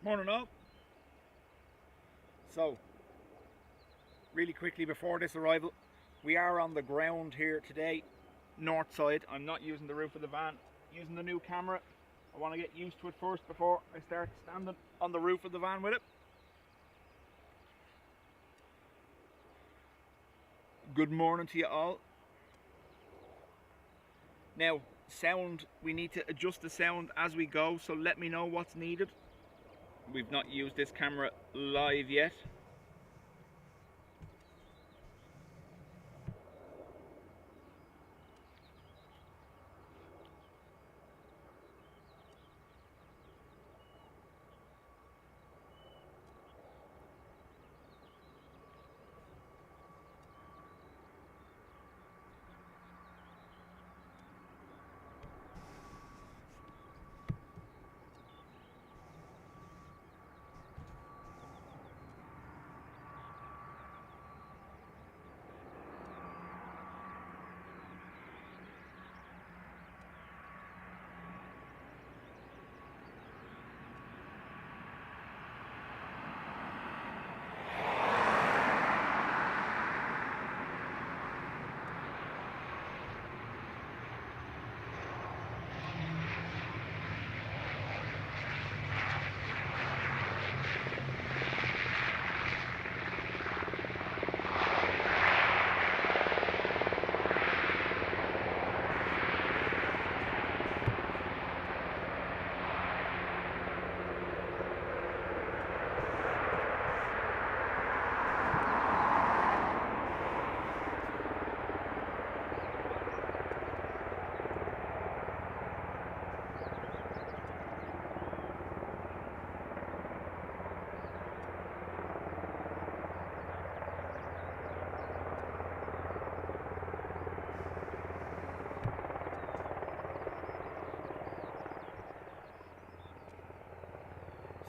Morning all. So, really quickly before this arrival, we are on the ground here today, north side. I'm not using the roof of the van, using the new camera. I want to get used to it first before I start standing on the roof of the van with it. Good morning to you all. Now, sound, we need to adjust the sound as we go, so let me know what's needed. We've not used this camera live yet.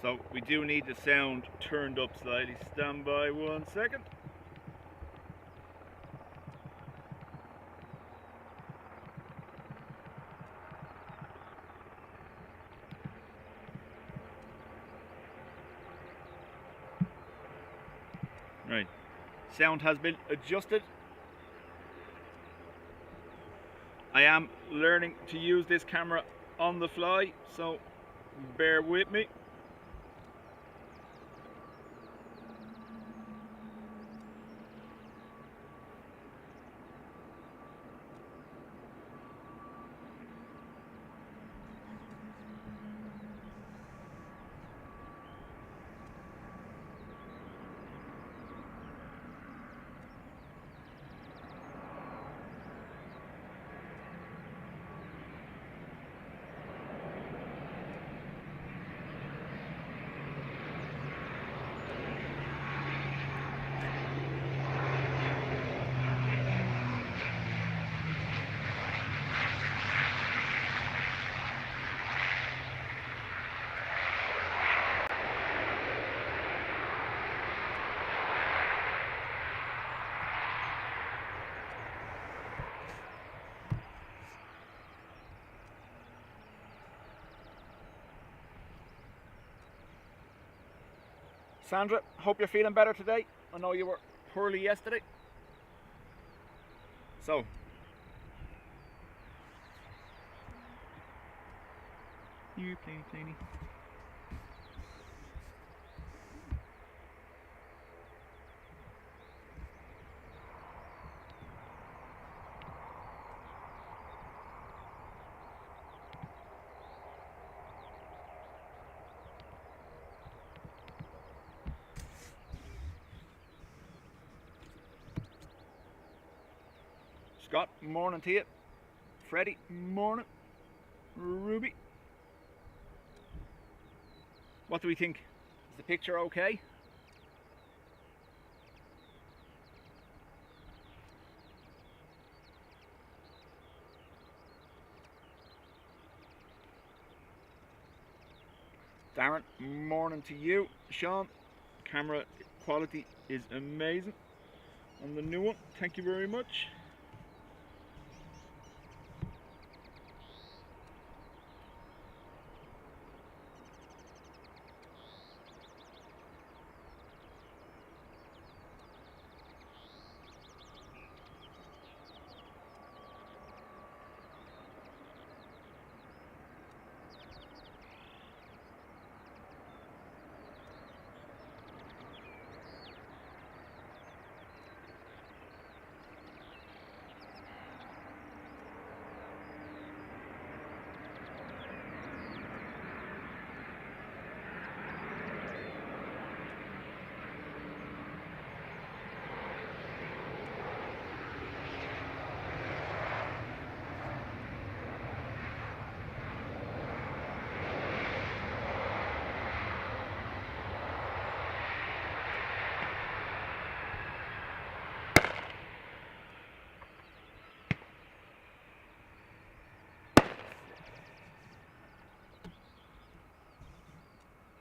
So we do need the sound turned up slightly. Stand by 1 second. Right, sound has been adjusted. I am learning to use this camera on the fly, so bear with me. Sandra, hope you're feeling better today. I know you were poorly yesterday. So, you're playing tiny. Scott, morning to you. Freddie, morning. Ruby. What do we think? Is the picture okay? Darren, morning to you. Sean, camera quality is amazing on the new one. Thank you very much.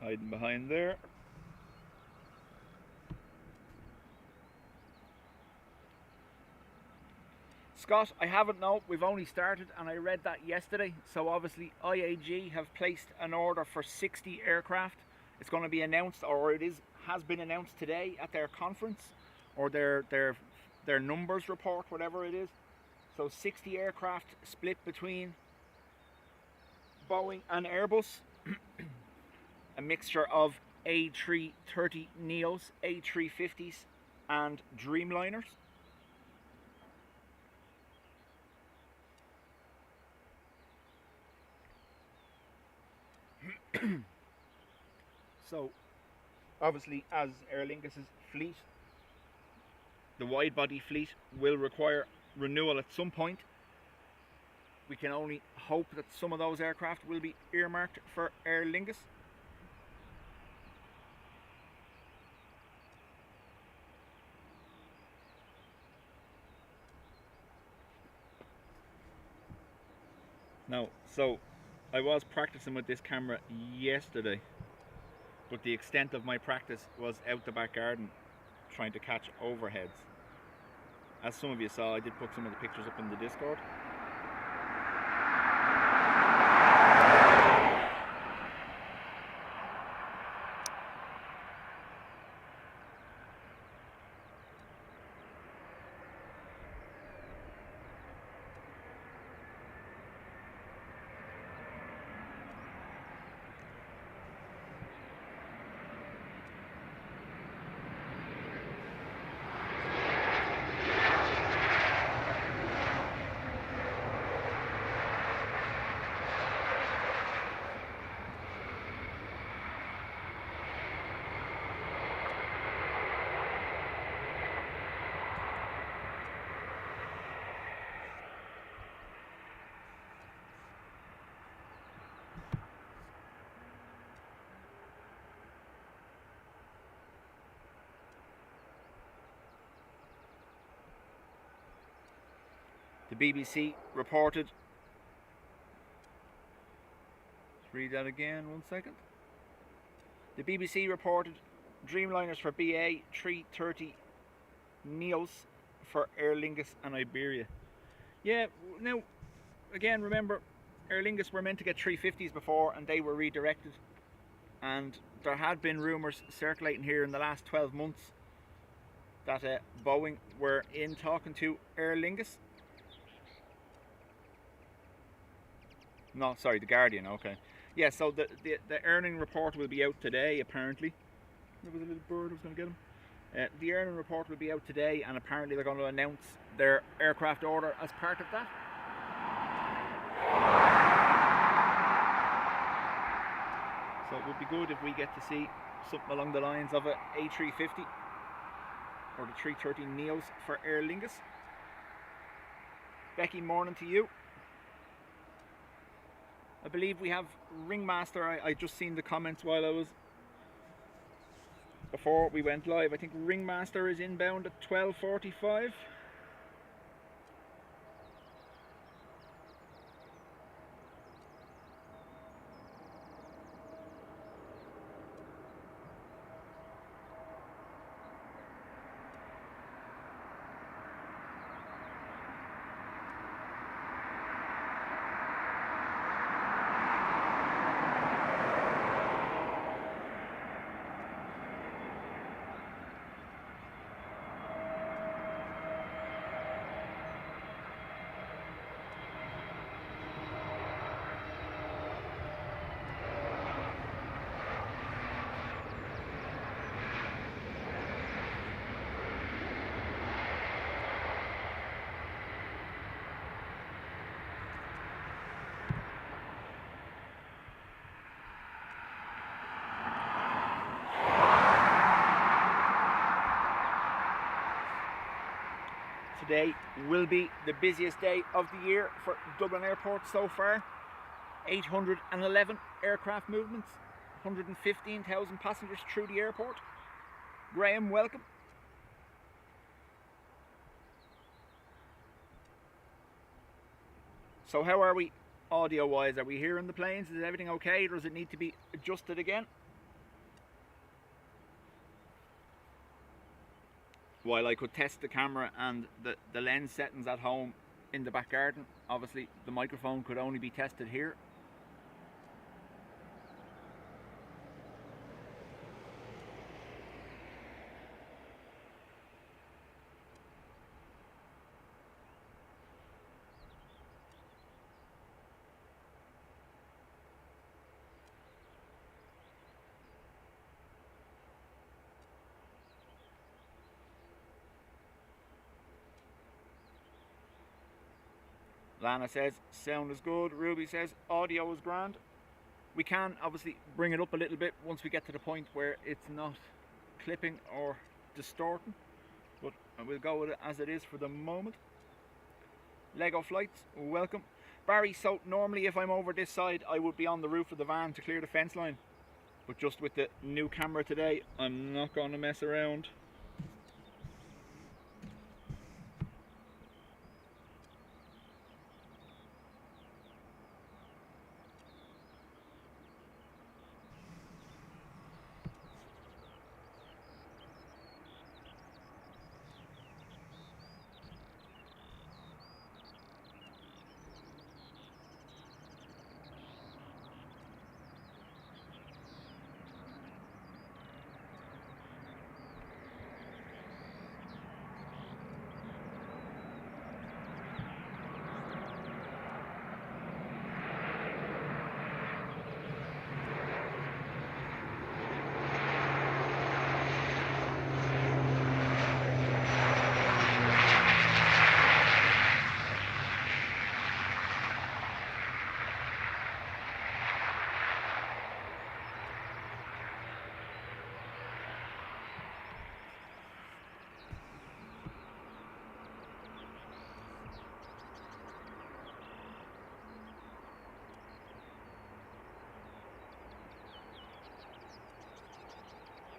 hiding behind there. Scott, I haven't known, we've only started and I read that yesterday, so obviously IAG have placed an order for 60 aircraft. It's going to be announced, or has been announced today at their conference, or their numbers report, whatever it is. So 60 aircraft split between Boeing and Airbus, a mixture of A330 Neos, A350s and Dreamliners. So obviously, as Aer Lingus' fleet, the wide body fleet, will require renewal at some point. We can only hope that some of those aircraft will be earmarked for Aer Lingus. Now, so I was practicing with this camera yesterday, but the extent of my practice was out the back garden trying to catch overheads. As some of you saw, I did put some of the pictures up in the Discord. The BBC reported, let's read that again, 1 second. The BBC reported Dreamliners for BA, 330 Neos for Aer Lingus and Iberia. Yeah, now, again, remember, Aer Lingus were meant to get 350s before and they were redirected. And there had been rumours circulating here in the last 12 months that Boeing were in talking to Aer Lingus. No, sorry, The Guardian, okay. Yeah, so the earning report will be out today, apparently. There was a little bird, I was going to get him. The earning report will be out today, and apparently they're going to announce their aircraft order as part of that. So it would be good if we get to see something along the lines of a A350 or the 330 Neos for Aer Lingus. Becky, morning to you. I believe we have Ringmaster. I just seen the comments while I was, before we went live. I think Ringmaster is inbound at 12:45. Today will be the busiest day of the year for Dublin Airport so far. 811 aircraft movements, 115,000 passengers through the airport. Graham, welcome. So how are we audio wise? Are we hearing the planes? Is everything okay, or does it need to be adjusted again? while I could test the camera and the lens settings at home in the back garden, obviously the microphone could only be tested here. Lana says sound is good. Ruby says audio is grand. We can obviously bring it up a little bit once we get to the point where it's not clipping or distorting, but we'll go with it as it is for the moment. Lego Flights, welcome. Barry, so normally if I'm over this side I would be on the roof of the van to clear the fence line, but just with the new camera today I'm not going to mess around.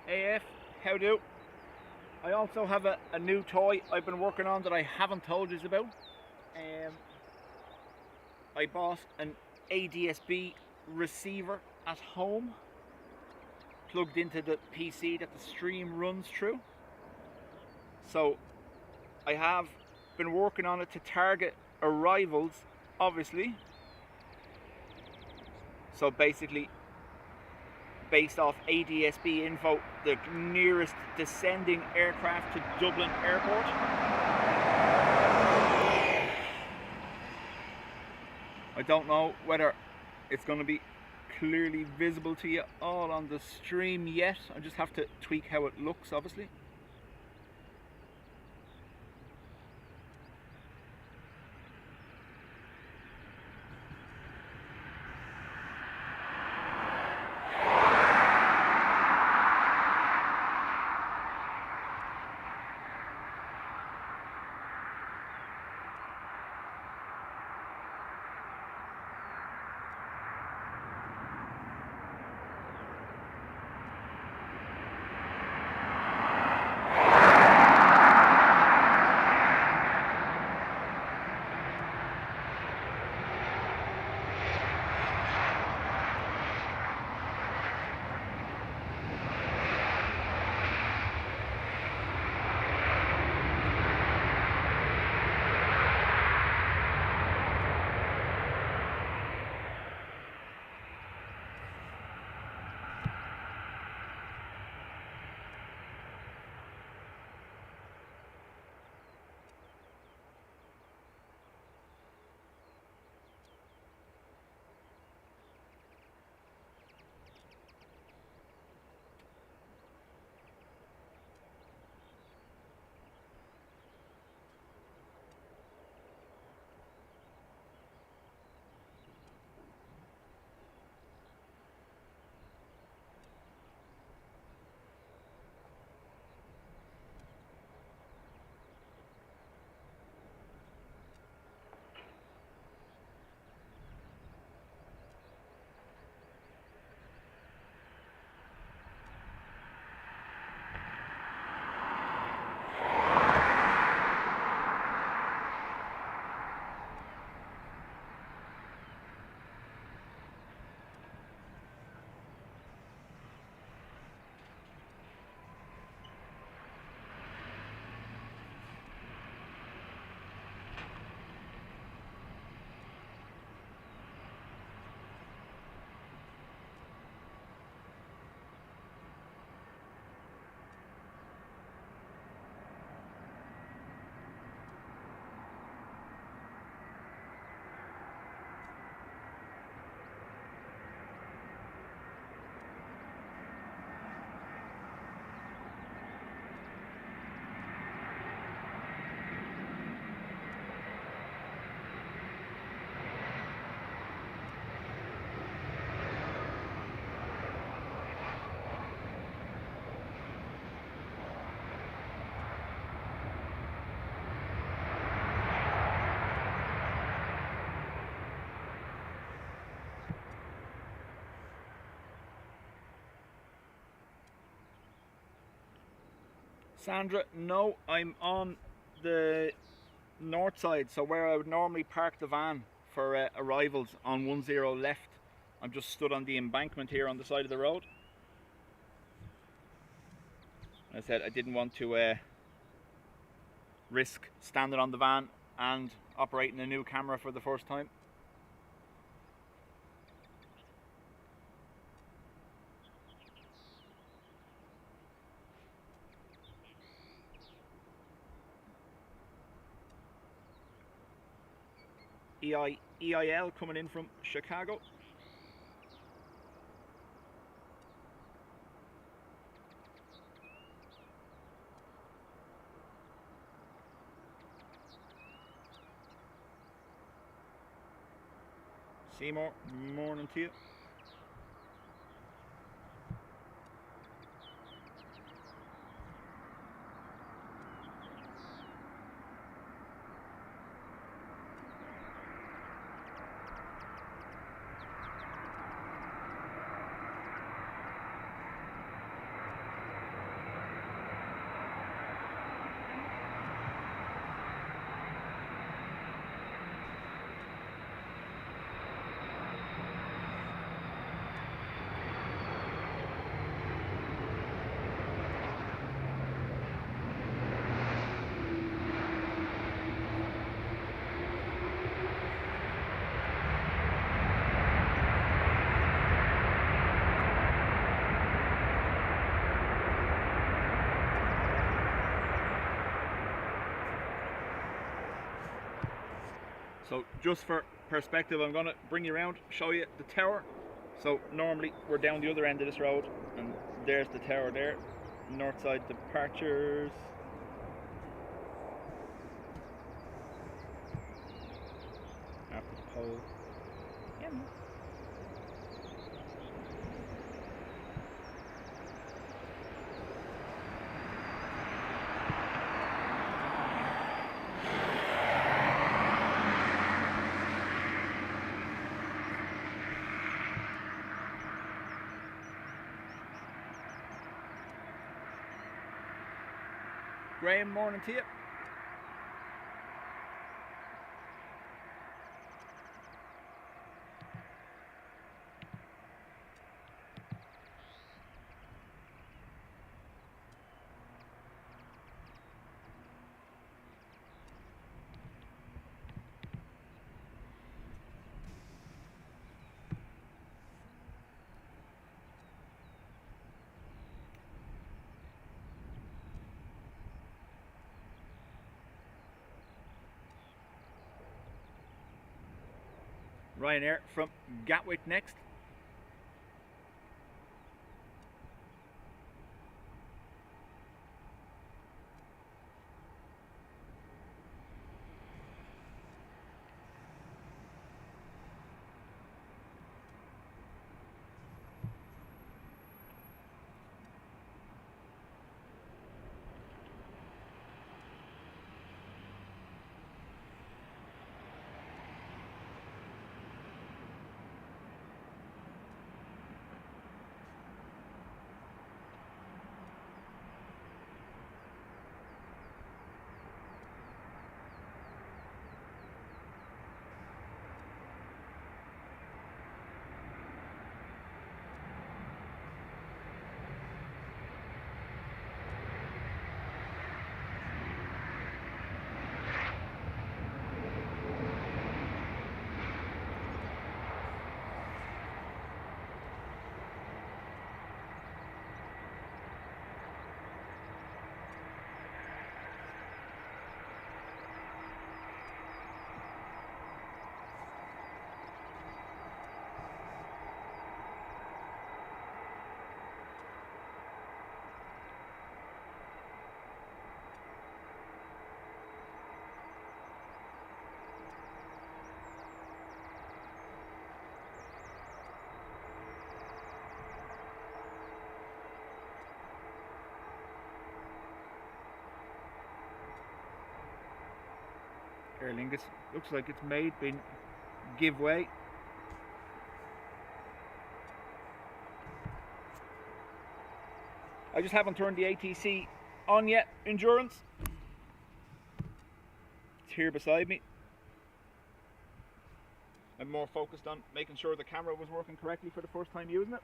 AF, how do? I also have a new toy I've been working on that I haven't told you about. I bought an ADSB receiver at home, plugged into the PC that the stream runs through. So I have been working on it to target arrivals, obviously. So basically, based off ADSB info, the nearest descending aircraft to Dublin Airport. I don't know whether it's going to be clearly visible to you all on the stream yet. I just have to tweak how it looks, obviously. Sandra, no, I'm on the north side, so where I would normally park the van for arrivals on 10 left. I'm just stood on the embankment here on the side of the road. I said I didn't want to risk standing on the van and operating a new camera for the first time. EIL coming in from Chicago. Seymour, morning to you. So just for perspective, I'm going to bring you around, show you the tower. So normally we're down the other end of this road, and there's the tower there. North side departures. After the pole. Yeah. Graham, morning to you. Ryanair from Gatwick next. Aer Lingus looks like it's been give way. I just haven't turned the ATC Anya Endurance. It's here beside me. I'm more focused on making sure the camera was working correctly for the first time using it.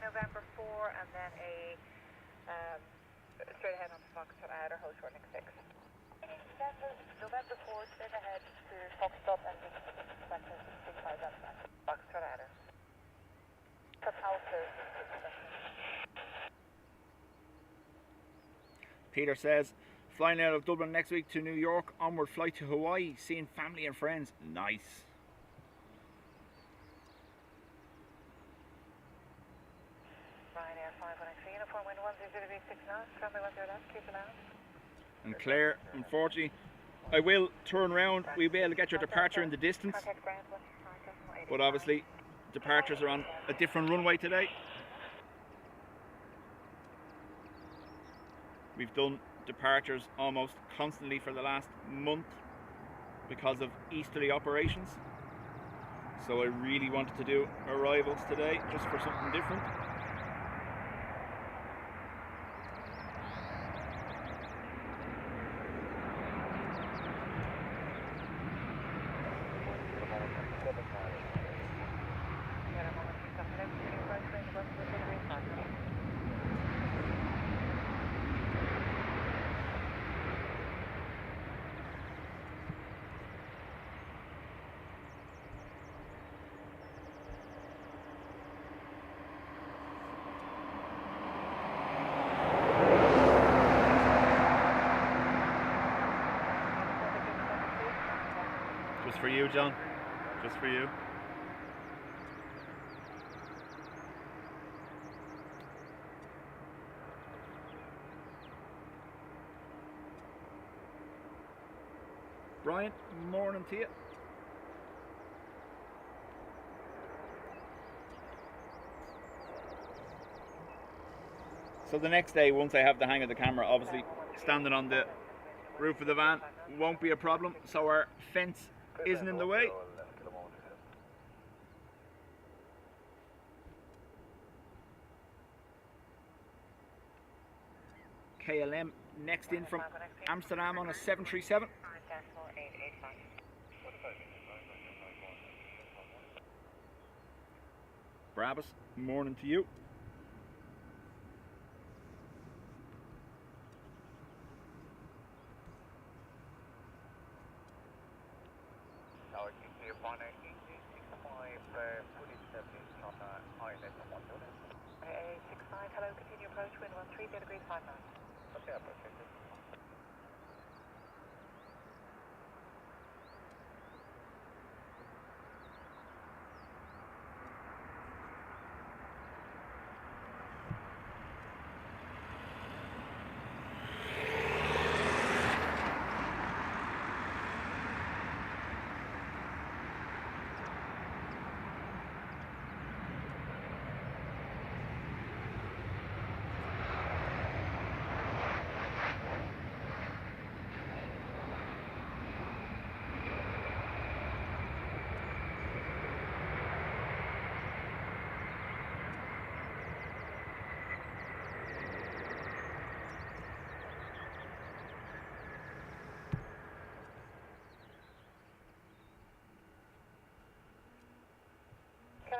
November 4 and then a straight ahead on Foxtrot Adder, hold short next 6. November 4, straight ahead to Foxtrot and 65 Foxtrot Adder. Peter says, flying out of Dublin next week to New York, onward flight to Hawaii, seeing family and friends. Nice. And Claire, unfortunately, I will turn around. We'll be able to get your departure in the distance. But obviously, departures are on a different runway today. We've done departures almost constantly for the last month because of easterly operations. So I really wanted to do arrivals today just for something different. Just for you, John. Just for you. Brian, morning to you. So the next day, once I have the hang of the camera, obviously standing on the roof of the van won't be a problem, so our fence isn't in the way. KLM next in from Amsterdam on a 737. Brabus, morning to you.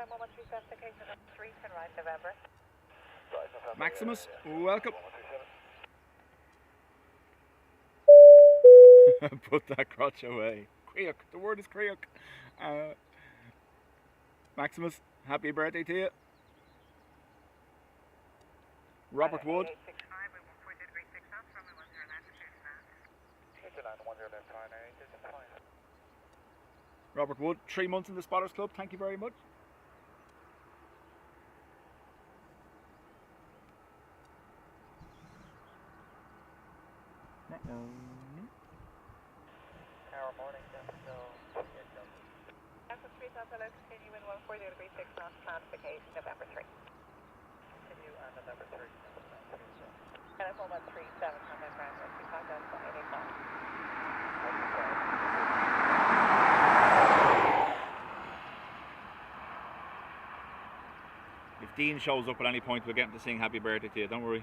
time 1137, location 3, turn right, November. Maximus, welcome. Put that crotch away. Creok, the word is creok. Maximus, happy birthday to you. Robert Wood. Robert Wood, 3 months in the Spotters Club, thank you very much. Morning, Alpha 3000, hello, continue in 140 degree 6 knots, classification, November 3. Continue on November 3. NFL 137, contact ground, 25085. If Dean shows up at any point, we'll get him to sing happy birthday to you, don't worry.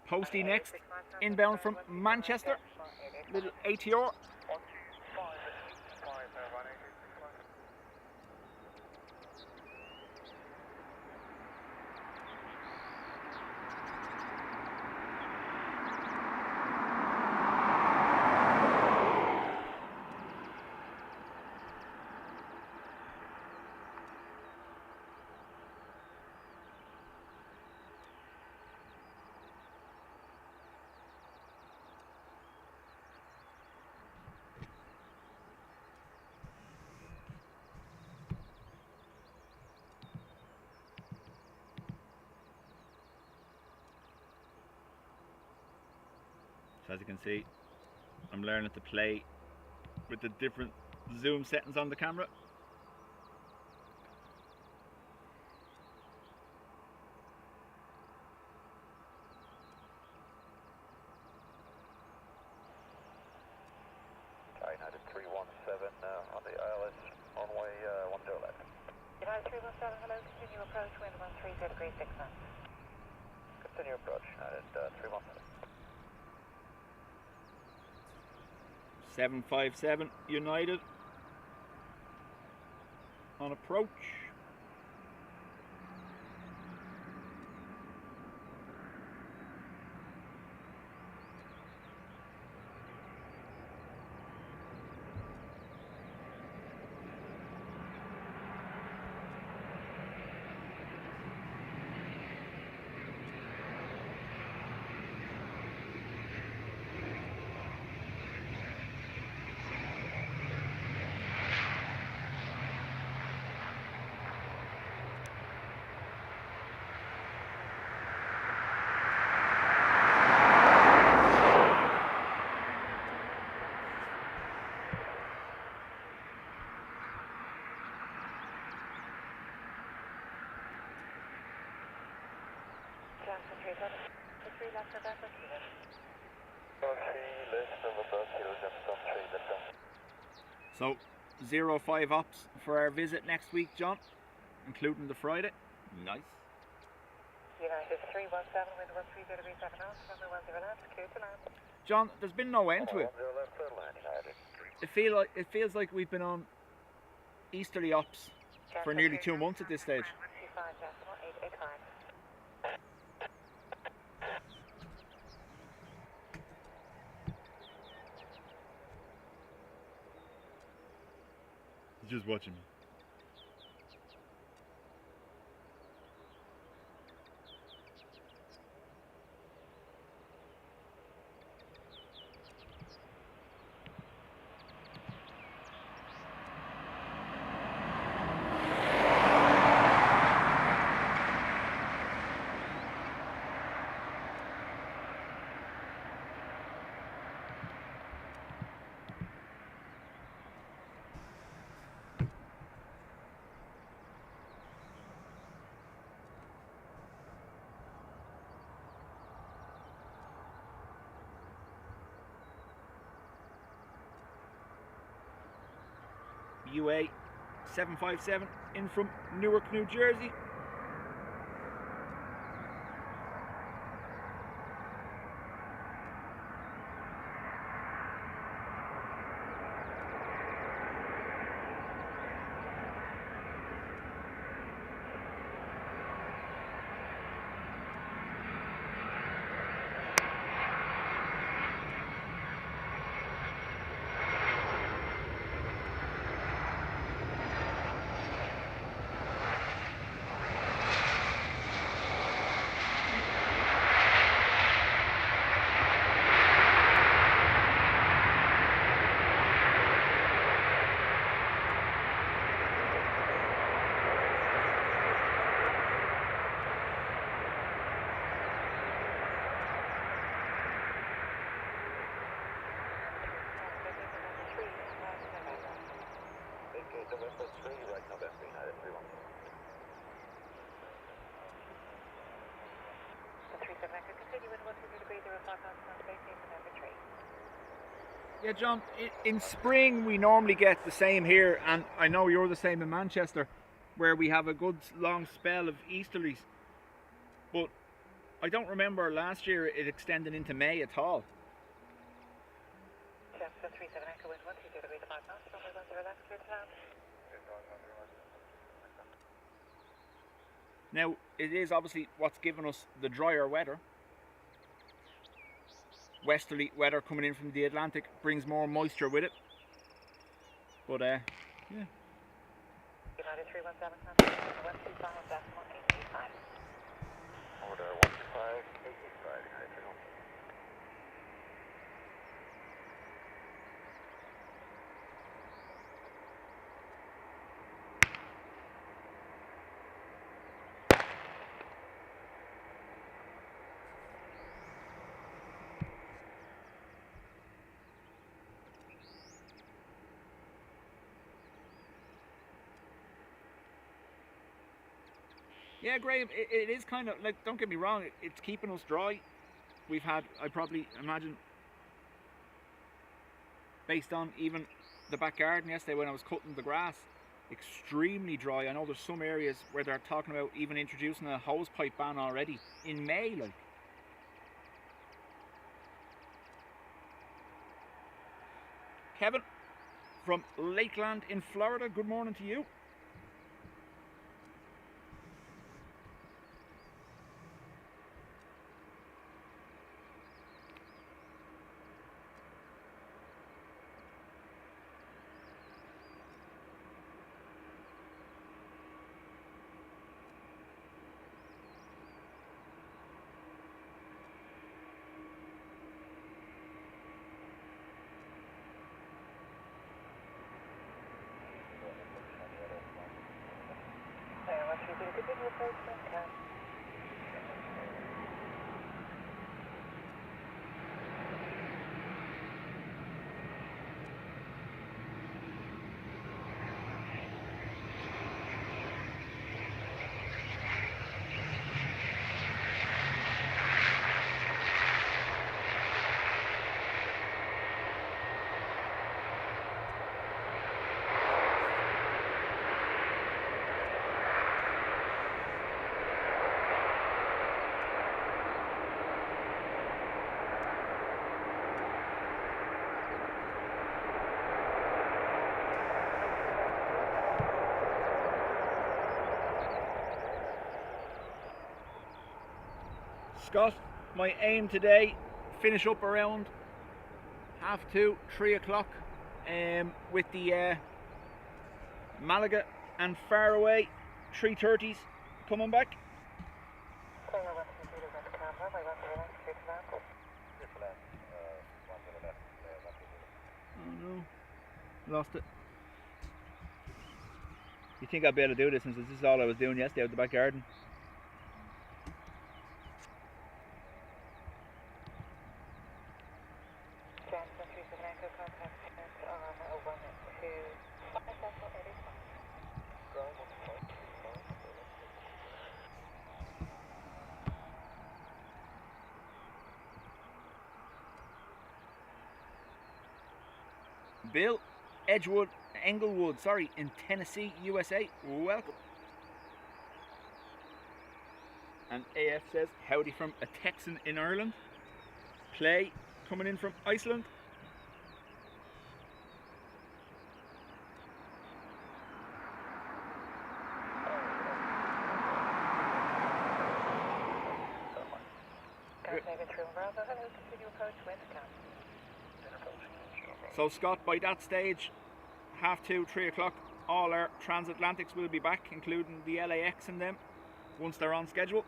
Posty next, inbound from Manchester, little ATR. So as you can see, I'm learning to play with the different zoom settings on the camera. United 317 on the ILS, runway 10 left. United 317, hello, continue approach, wind 130 degrees 6 knots. Continue approach, United 317. 757 United on approach. So 05 ops for our visit next week, John, including the Friday. Nice. United 317 with 130 degrees 7 knots, runway 10 left, clear to land. John, there's been no end to it. It feels like we've been on easterly ops for nearly 2 months at this stage. Just watching me. UA 757 in from Newark, New Jersey. November 3, right November, United 31. The 37 Echo, continue in 120 degrees, 05 knots, non-facing, November 3. Yeah, John, in spring we normally get the same here, and I know you're the same in Manchester, where we have a good long spell of easterlies. But I don't remember last year it extended into May at all. Jeff, 37 Echo, wind 120 degrees, 5 knots, runway 10 left, clear to land. Now, it is obviously what's given us the drier weather. Westerly weather coming in from the Atlantic brings more moisture with it. But, yeah. United 317, 125, that's 1885. Order 125, 885, United 31. Yeah, Graham, it is kind of, like, don't get me wrong, it's keeping us dry. We've had, I probably imagine, based on even the back garden yesterday when I was cutting the grass, extremely dry. I know there's some areas where they're talking about even introducing a hose pipe ban already in May, like. Kevin from Lakeland in Florida, good morning to you. Scott, my aim today, finish up around 2:30, 3 o'clock with the Malaga and Faraway 330s coming back. Oh no, lost it. You think I'll be able to do this since this is all I was doing yesterday out the back garden? Bill, Edgewood, Englewood, sorry, in Tennessee, USA. Welcome. And AF says, howdy from a Texan in Ireland. Clay coming in from Iceland. So Scott, by that stage, 2:30, 3 o'clock, all our transatlantics will be back, including the LAX and them, once they're on schedule.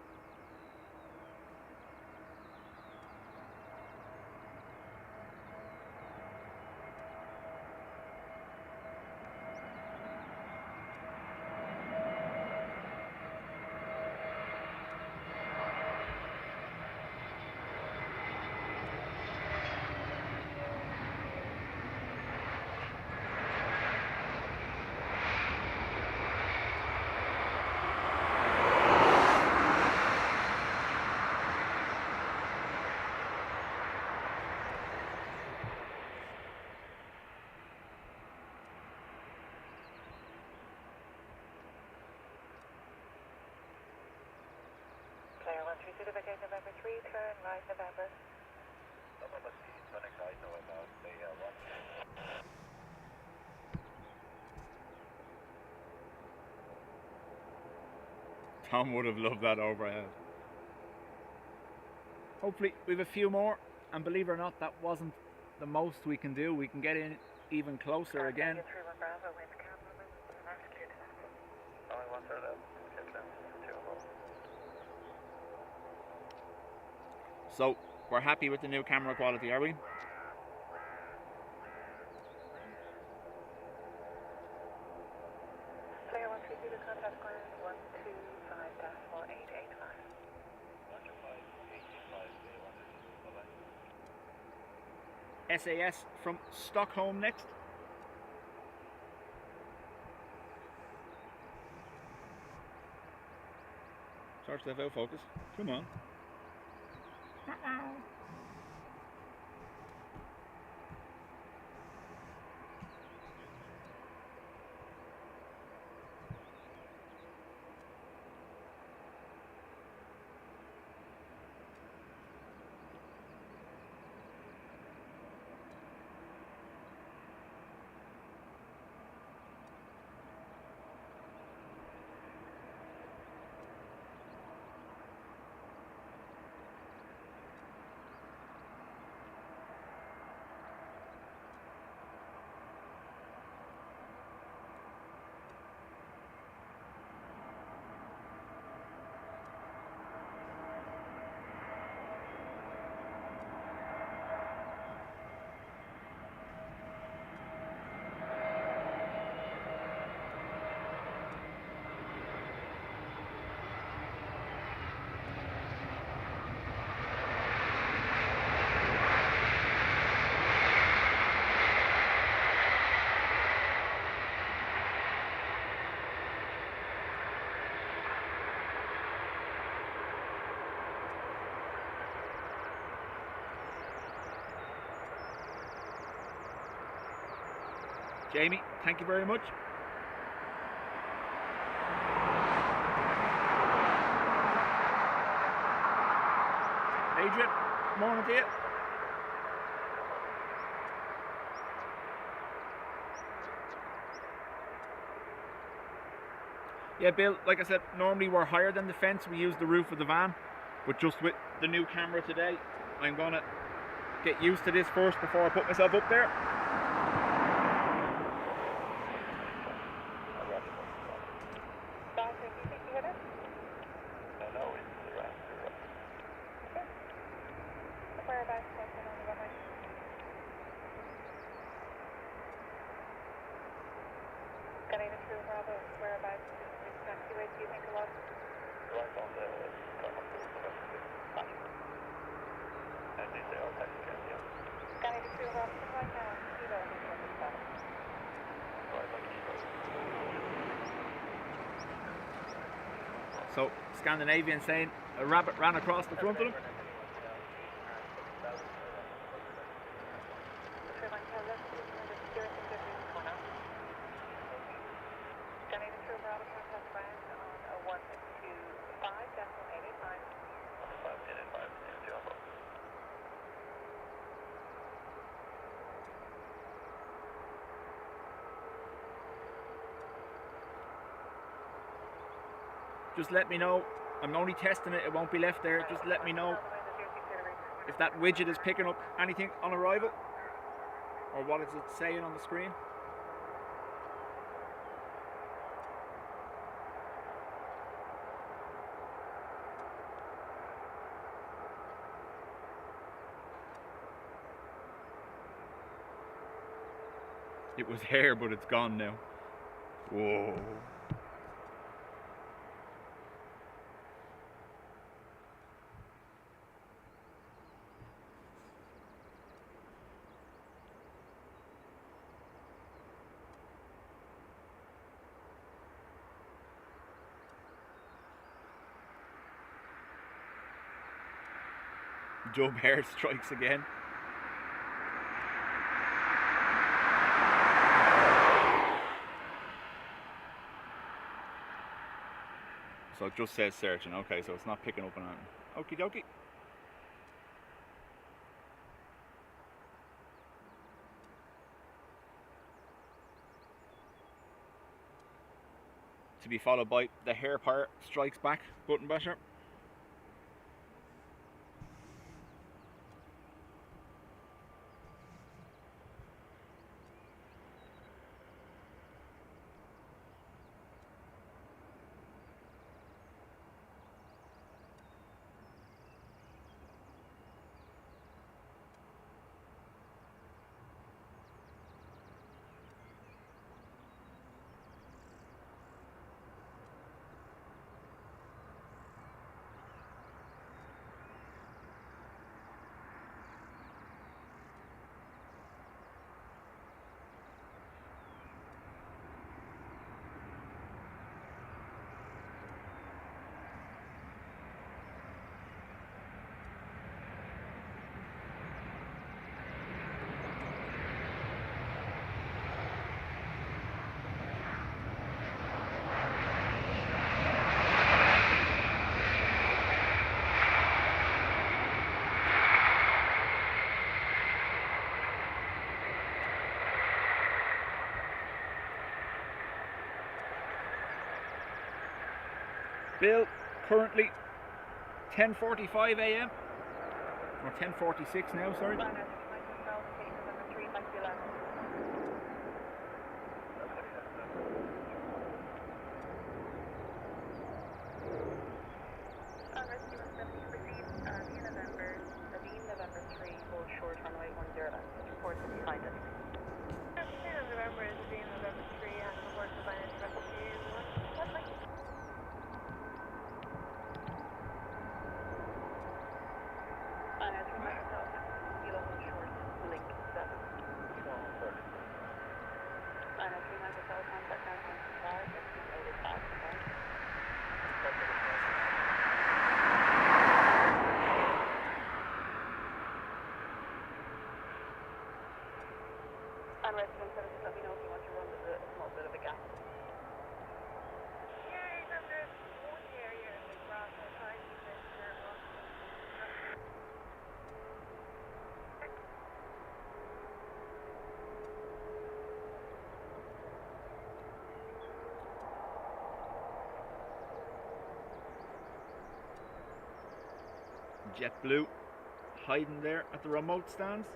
Dubjet November 3, turn right November. Tom would have loved that overhead. Hopefully we have a few more, and believe it or not, that wasn't the most we can do. We can get in even closer again. So we're happy with the new camera quality, are we? Player 132 to contact ground 125-4885. SAS from Stockholm next. Start to have out focus. Come on. Jamie, thank you very much. Adrian, morning to you. Yeah, Bill, like I said, normally we're higher than the fence. We use the roof of the van, but just with the new camera today, I'm gonna get used to this first before I put myself up there. So, Scandinavian saying a rabbit ran across the front of them. just let me know. I'm only testing it, it won't be left there. Just let me know if that widget is picking up anything on arrival, or what is it saying on the screen. It was here, but it's gone now. Whoa. Dubjet strikes again. So it just says searching. Okay, so it's not picking up on anything. Okie dokie. To be followed by the hair part strikes back button basher. Bill, currently 10:45 a.m. or 10:46 now, sorry. And residents, just let me know if you want to run with a small bit of a gap. Yeah, there's one area in the grass outside the JetBlue hiding there at the remote stands.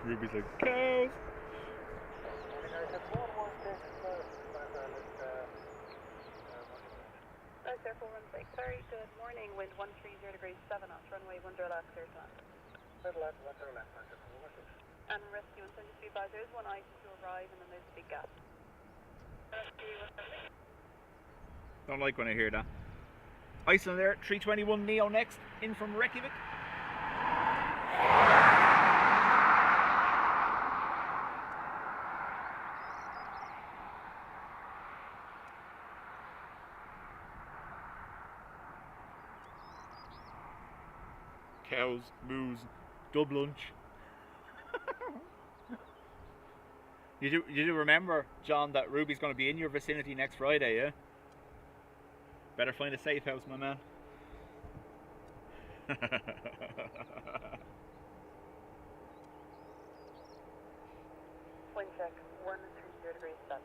Ruby's like, cows! Airport 16, sorry, good morning, wind 130 degrees 7 knots, runway 10 left, clear to land. 10 left, 10 left, And rescue 173 advised, there is one item to arrive and then there's a big gap. Don't like when I hear that. Iceland Air 321 Neo next, in from Reykjavik. Cows, moose, dub lunch. You do remember, John, that Ruby's going to be in your vicinity next Friday, yeah? Better find a safe house, my man. Wind check 130 degrees 7.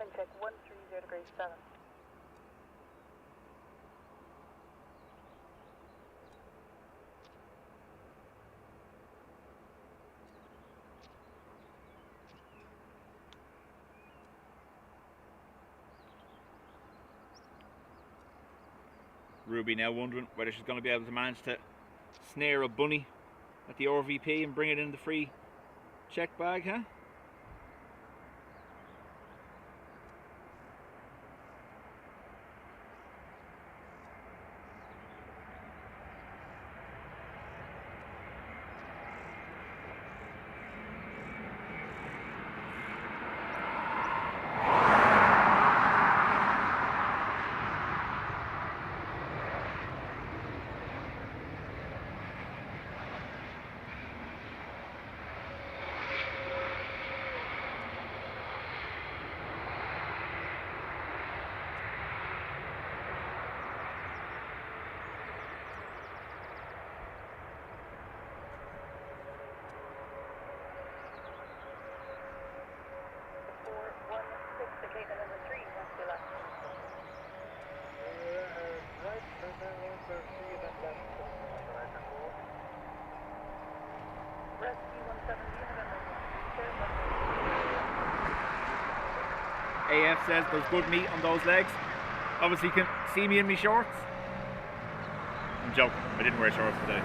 Wind check 130 degrees 7. Ruby now wondering whether she's going to be able to manage to snare a bunny at the RVP and bring it in the free check bag, huh? AF says there's good meat on those legs. Obviously you can see me in my shorts. I'm joking, I didn't wear shorts today.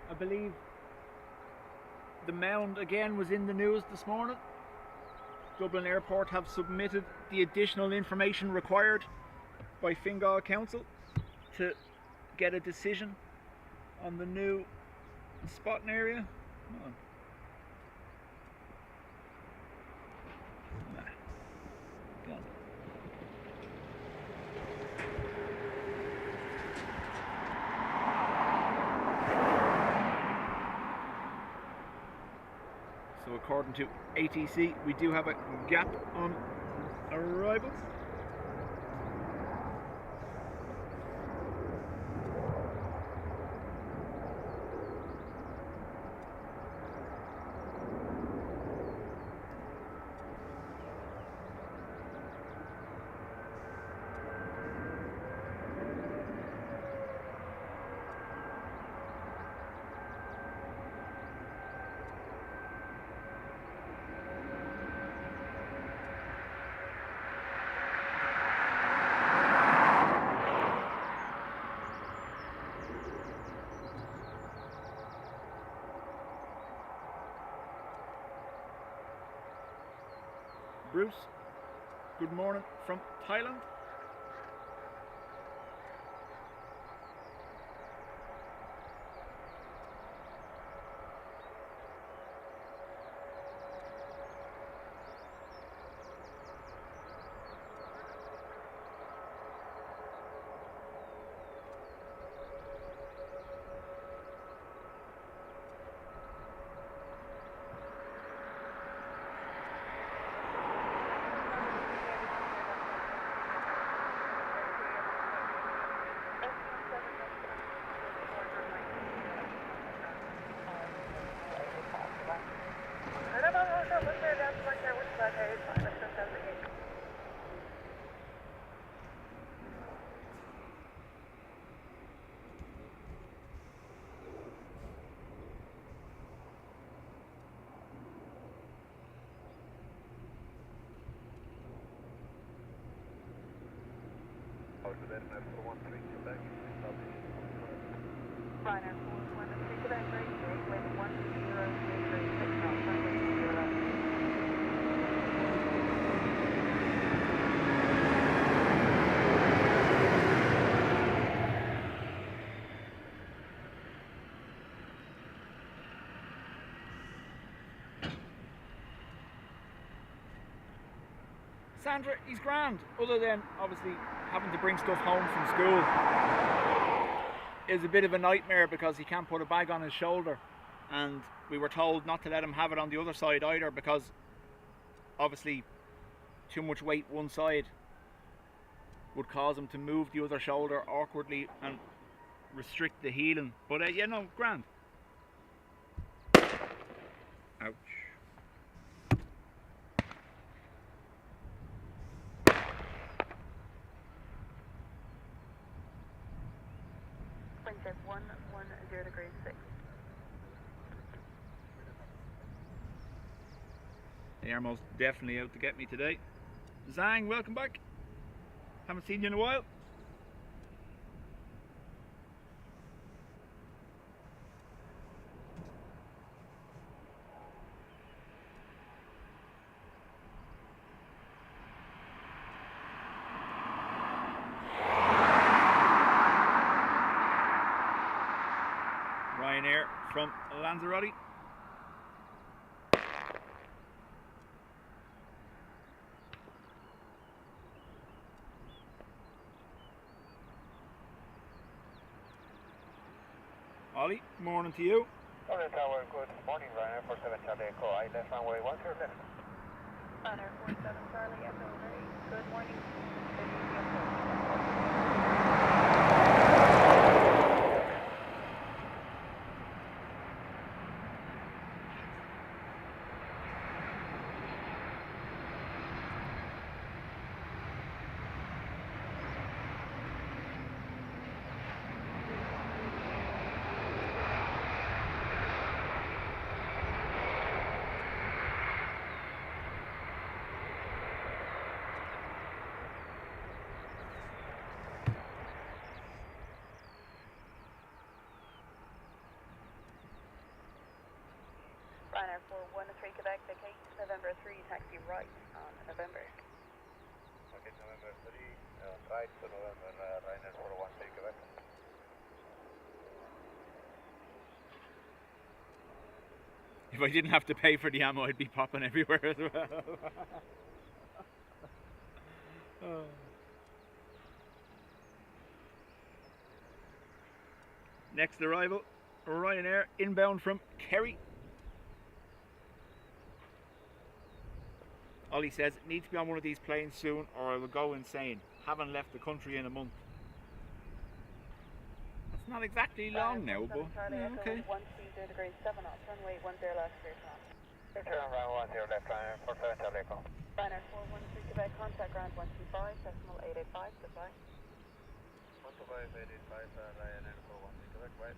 I believe the mound again was in the news this morning. Dublin Airport have submitted the additional information required by Fingal Council to get a decision on the new spotting area. Come on. Nah. Go on. So according to ATC, we do have a gap on arrivals. Bruce. Good morning from Thailand. Ryanair 413 Quebec, very straight, with 10336 knots, runway 20 left. Sandra, he's grand, other than obviously having to bring stuff home from school. Is a bit of a nightmare because he can't put a bag on his shoulder, and we were told not to let him have it on the other side either, because obviously too much weight one side would cause him to move the other shoulder awkwardly and restrict the healing. But yeah, no, grand. Ouch. Wind 110 degrees 6. They are most definitely out to get me today. Zhang, welcome back. Haven't seen you in a while. Ryanair from Lanzarote. Ollie, morning to you. Ollie Tower, good morning, Ryanair 47 Charlie Echo. I left runway 10 left. Ryanair 47 Charlie Echo, very good morning. Ryanair 413 Quebec, vacate November 3, taxi right on November. Okay, November 3, right to November, Ryanair 413 Quebec. If I didn't have to pay for the ammo, I'd be popping everywhere as well. Oh. Next arrival, Ryanair inbound from Kerry. Ollie says, need to be on one of these planes soon or I will go insane. Haven't left the country in a month. That's not exactly long now, but okay. 130 degrees 7 knots, runway 10 left, clear to launch. Turn around 10 left, Ryanair 47 Charlie Echo. Ryanair 413 Quebec, contact ground 125, decimal 885, goodbye. 125, 885, Ryanair 413 Quebec, right.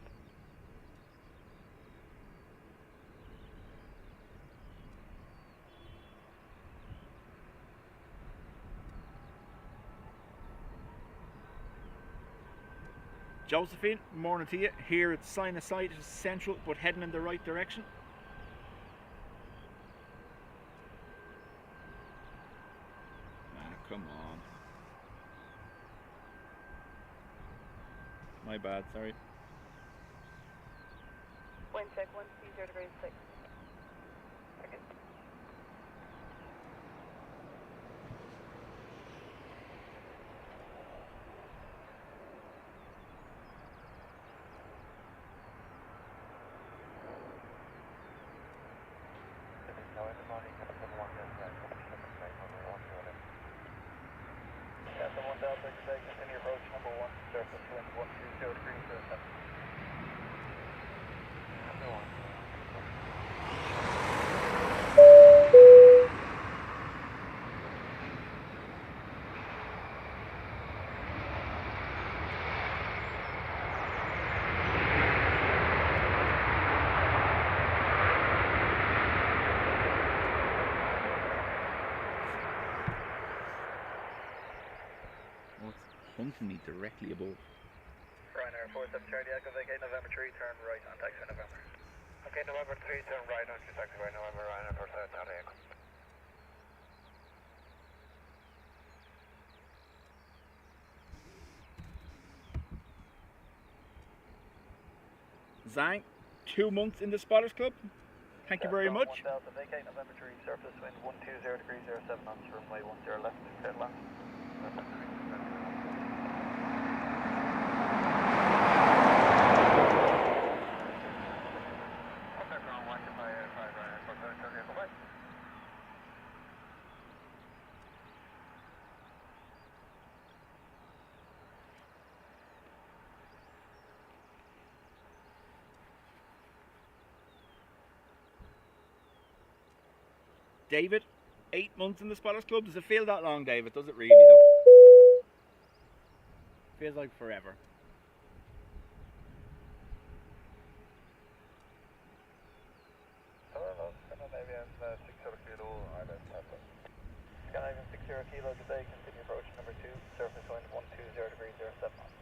Josephine, morning to you. Here it's sinusitis central, but heading in the right direction. My bad, sorry. Wind check 120 degrees 6. Okay. Now in the morning, Captain 1 Delta, Captain 1 Delta, today continue approach number 1, surface wind 120 degrees 07. Number 1. Hunting me directly above. Ryanair 47 Charlie Echo, vacate November 3, turn right on taxi November. Okay, November 3, turn right on taxi by November, Ryanair 47 Charlie Echo. Zhang, 2 months in the Spotters Club. Thank you very much. 1 Delta, vacate November 3, surface wind 120 degrees 07 knots, runway 10 left, clear land. David, 8 months in the Spotters Club. Does it feel that long, David? Does it really, though? Feels like forever. Scandinavian 60 kilo, Island Papa. Scandinavian 60 kilo, today continue approach number 2, surface wind 120 degrees 07 knots.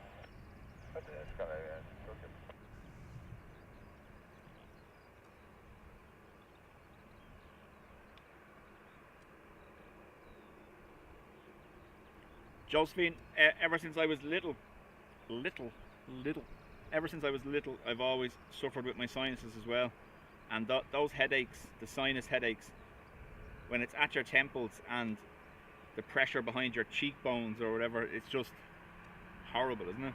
Scandinavian 60 kilo. Josephine, ever since I was little, ever since I was little, I've always suffered with my sinuses as well. And those headaches, the sinus headaches, when it's at your temples and the pressure behind your cheekbones or whatever, it's just horrible, isn't it?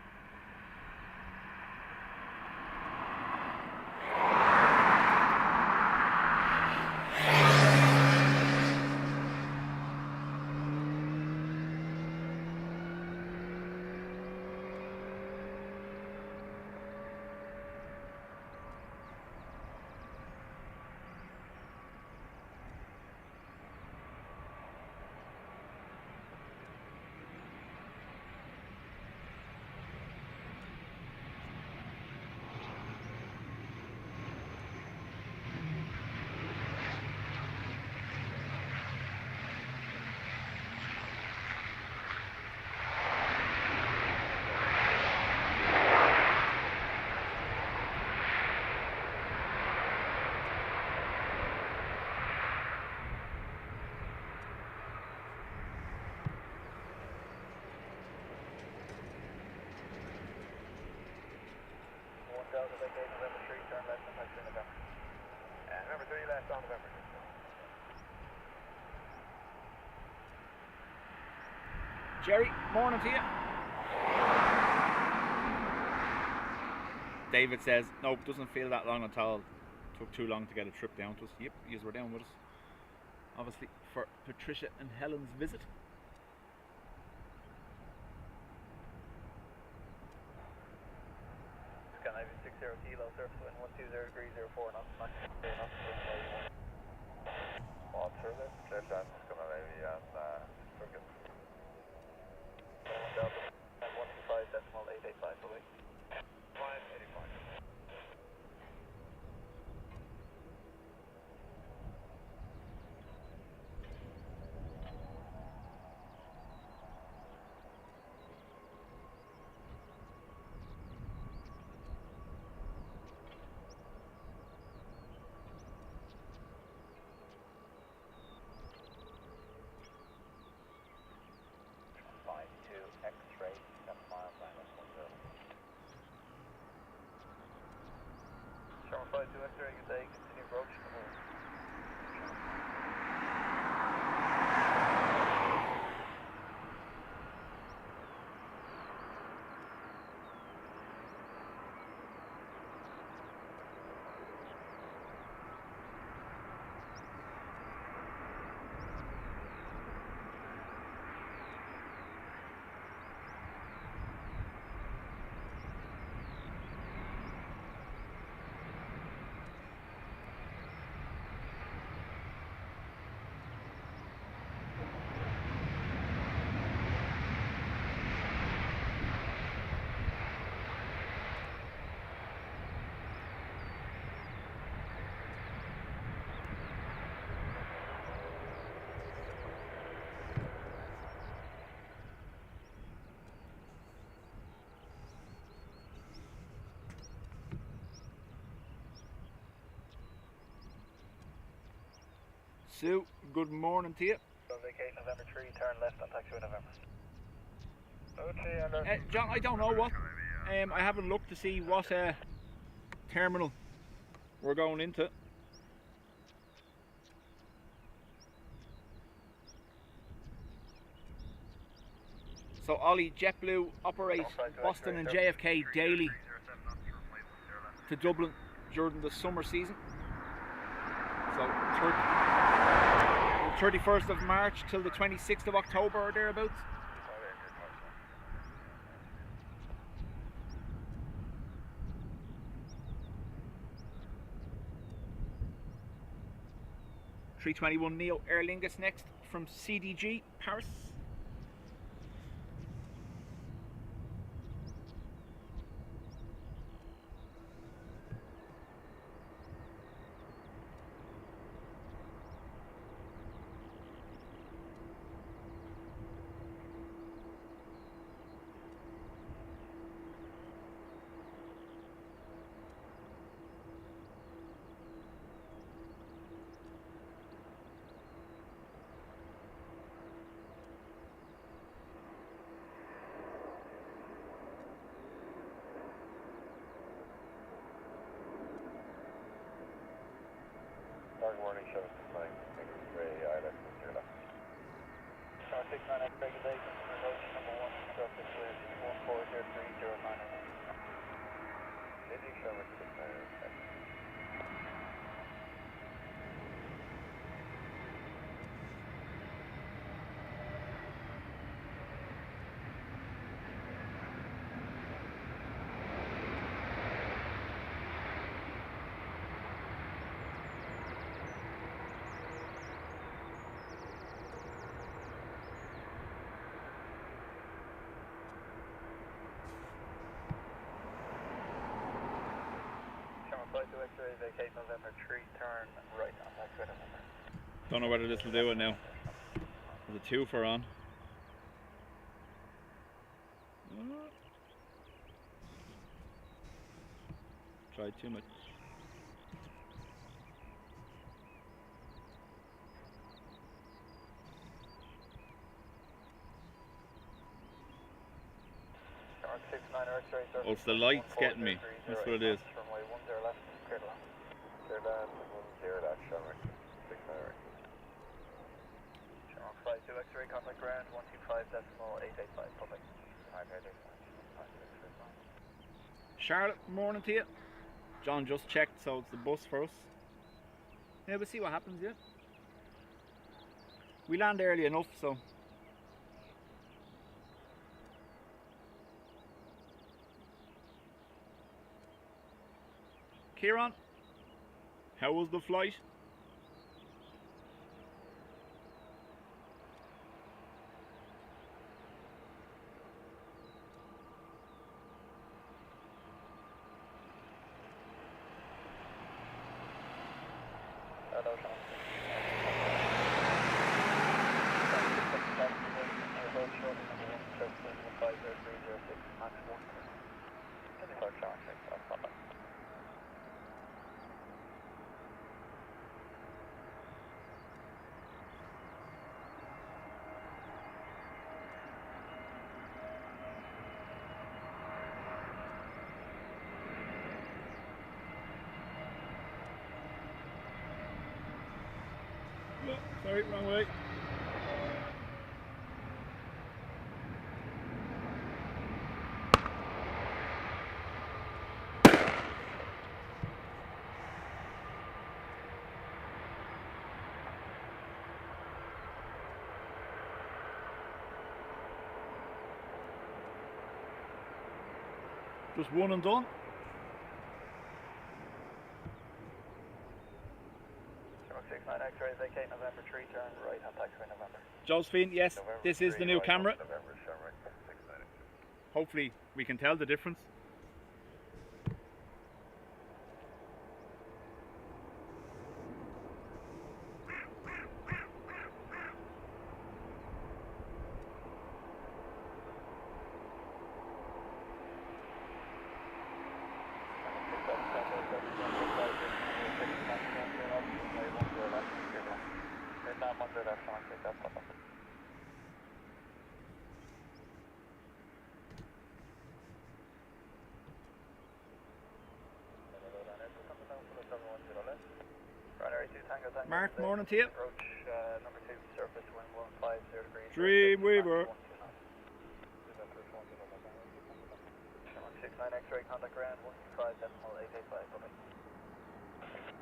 November 3, turn left on taxi November. November 3, left on November 6. Jerry, morning to you. David says, nope, doesn't feel that long at all. Took too long to get a trip down to us. Yep, you were down with us. Obviously, for Patricia and Helen's visit. Scandinavian 60 kilo, surface wind 120 degrees 04 knots, max 0 knots, runway 1. What further? Clear land, Scandinavian, Turkish. 1 Delta, 125.885 away. 585. Sue, good morning to you. Vacation November 3, turn left on taxiway November. Okay, and John, I don't know what. I haven't looked to see what terminal we're going into. So Ollie, JetBlue operate Boston and JFK daily to Dublin during the summer season. So 31st of March till the 26th of October or thereabouts. A321neo Aer Lingus next from CDG Paris. Target warning shows flying Ray ILS 0 left. Star 69 X-ray, good day, customer approach number 1, surface with 1403090. Did you show it to the player? Flight to X-ray, vacate November 3, turn right on taxiway November. Don't know whether this will do it now. There's a 2 for on. Tried too much. Oh, it's the light's getting me. That's what it is. Runway 10 left, clear to land. Clear to land, 10 left, showing 69 right. Shamrock Flight 2 X-ray, contact ground 125.885, public. Charlotte, morning to you. John just checked, so it's the bus for us. Yeah, we'll see what happens, yeah. We land early enough, so. Kieran, how was the flight? Hello, Sean. Oh, sorry, wrong way. Just one and done. X-ray, vacate November 3, turn right on taxiway November. Josephine, yes, November this is 3, the new right camera. November, Shamrock 69. Hopefully we can tell the difference. Mark, morning to you. Approach number 2, surface wind 150 degrees. Dreamweaver. 169 X-ray, contact ground 125.885. Bye-bye.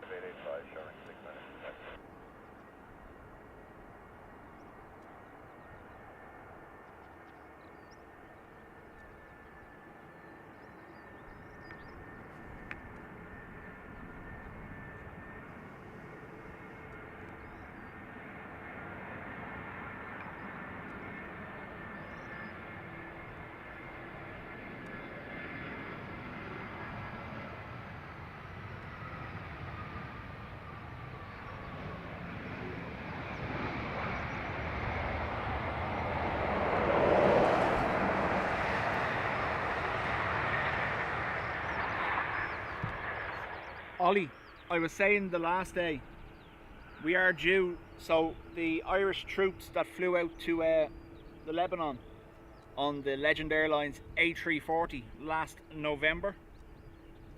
885, showing 6 minutes. Ollie, I was saying the last day, we are due, so the Irish troops that flew out to the Lebanon on the Legend Airlines A340 last November,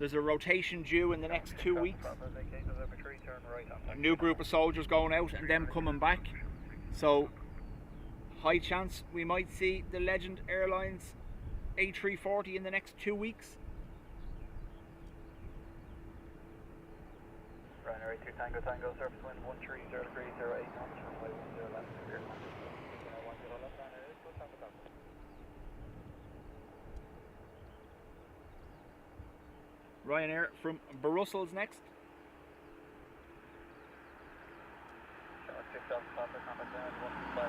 there's a rotation due in the next 2 weeks. A new group of soldiers going out and them coming back. So, high chance we might see the Legend Airlines A340 in the next 2 weeks. Ryanair 2 Tango Tango, surface wind 130 degrees, 08 knots, runway 10 left, clear line. 10 left, Ryanair 2 Tango Tango. Ryanair from Brussels next. 6,000 contact ground 125.885.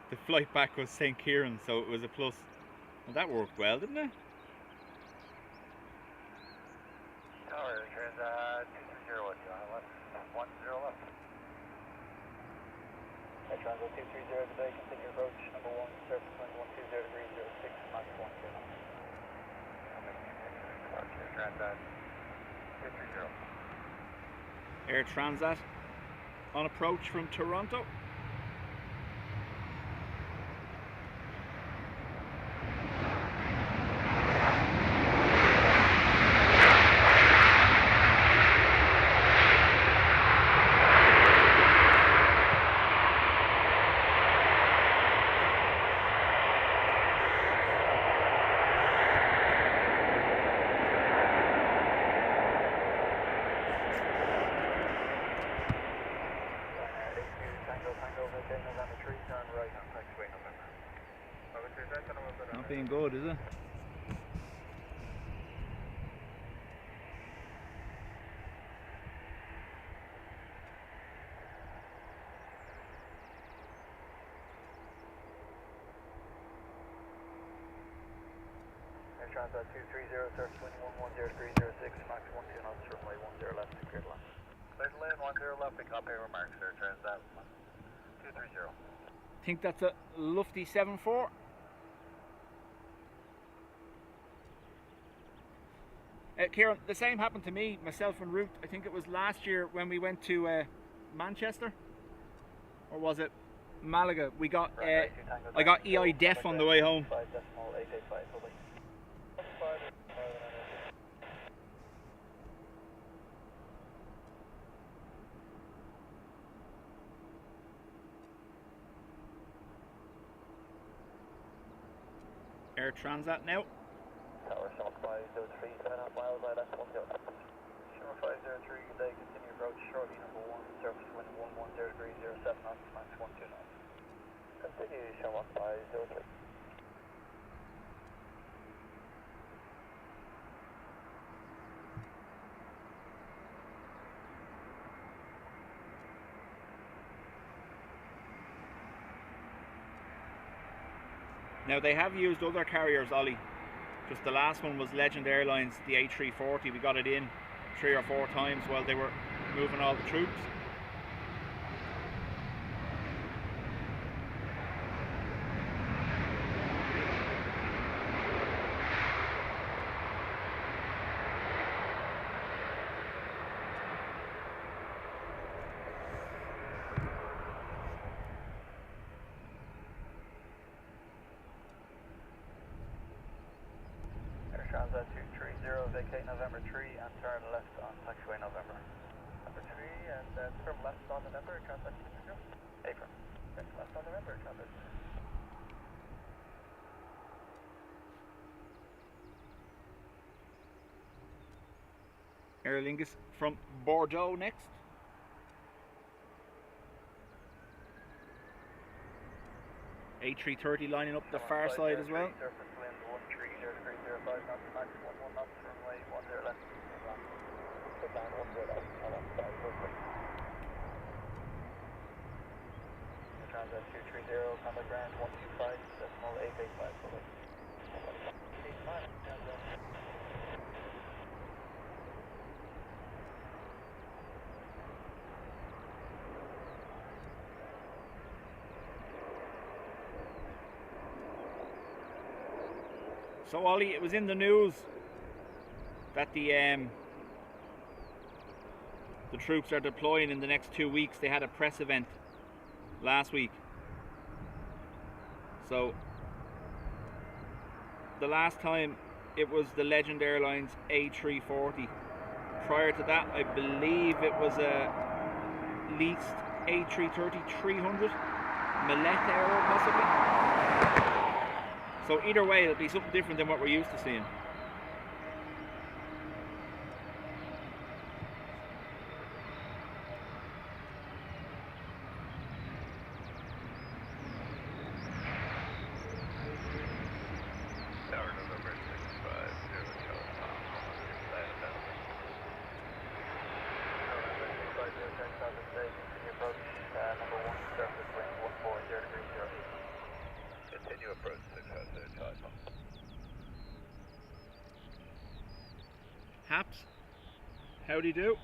The flight back was St. Kieran, so it was a plus. Well, that worked well, didn't it? Tower, here's 230 left, 10 left. Air Transit 230 today, continue approach, number 1, surface wind 120 degrees, 06, Mach 1, 2 knots. Air Transat 230. Air Transat on approach from Toronto. Not being good, is it? Air Transat 230, surface wind 110 degrees, 06, Mach 12 knots, runway 10 left, cleared line. Cleared lane 10 left, pick up air remarks, Air Transat 230. Think that's a lofty 7-4. Kieran, the same happened to me, myself and Ruth. I think it was last year when we went to Manchester, or was it Malaga? We got I got EIDW on the way home. Air Transat now. Tower 7503, 7.5 miles, ILS 10. Shimmer 503, good day, continue approach, shortly number 1, surface wind 110 degrees, 07 knots, Mach 12 knots. Continue, Shimmer 503. Now they have used other carriers, Ollie. Just the last one was Legend Airlines, the A340. We got it in 3 or 4 times while they were moving all the troops. Transat 230, vacate November 3 and turn left on taxiway November. November 3 and turn left on November, Transat 230. Apron. Turn left on November, Transat 230. Aer Lingus from Bordeaux next. A330 lining up the far side as well. Surface wind 130 degrees 05 knots, max 11 knots, runway 10 left. Sit down 10 left, alongside perfect. Transat 230, contact ground 125, decimal 885, public. 85, Transat. So Ollie, it was in the news that the troops are deploying in the next 2 weeks. They had a press event last week. So the last time it was the Legend Airlines A340. Prior to that, I believe it was a leased A330-300 Millet Aero possibly. So either way, it'll be something different than what we're used to seeing. Haps, how do you do?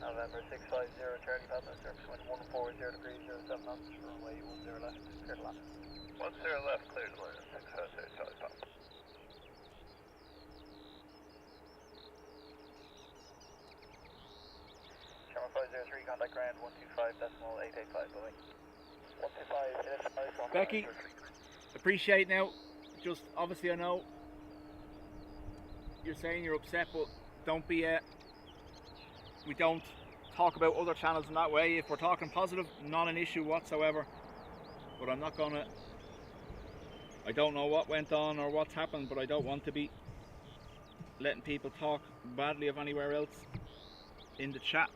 November 650, Charlie Papa, surface wind 140 degrees 07 knots, runway 10 left, clear to land. 10 left, clear to land, 650, Charlie Papa. Channel 503, contact ground 125, decimal 885, Boeing. 125, Becky, appreciate now. Just obviously I know you're saying you're upset, but don't be we don't talk about other channels in that way. If we're talking positive, not an issue whatsoever. But I'm not gonna, I don't know what went on or what's happened, but I don't want to be letting people talk badly of anywhere else in the chat.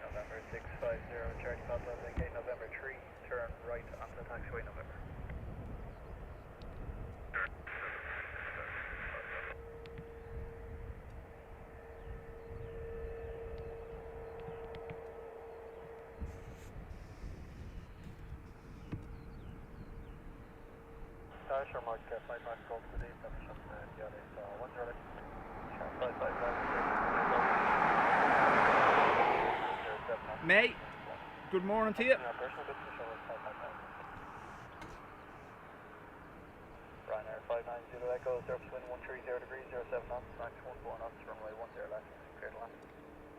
November 650, Charlie Papa, vacate November 3, turn right onto the taxiway November. Sure, Mark, flight track goes to the definition of the other, so 10 left. Sure, 555. May, good morning to you. Ryanair 590 Zulu Echo, surface wind 130 degrees, 07 knots, max 14 knots, runway 10 left, clear to land.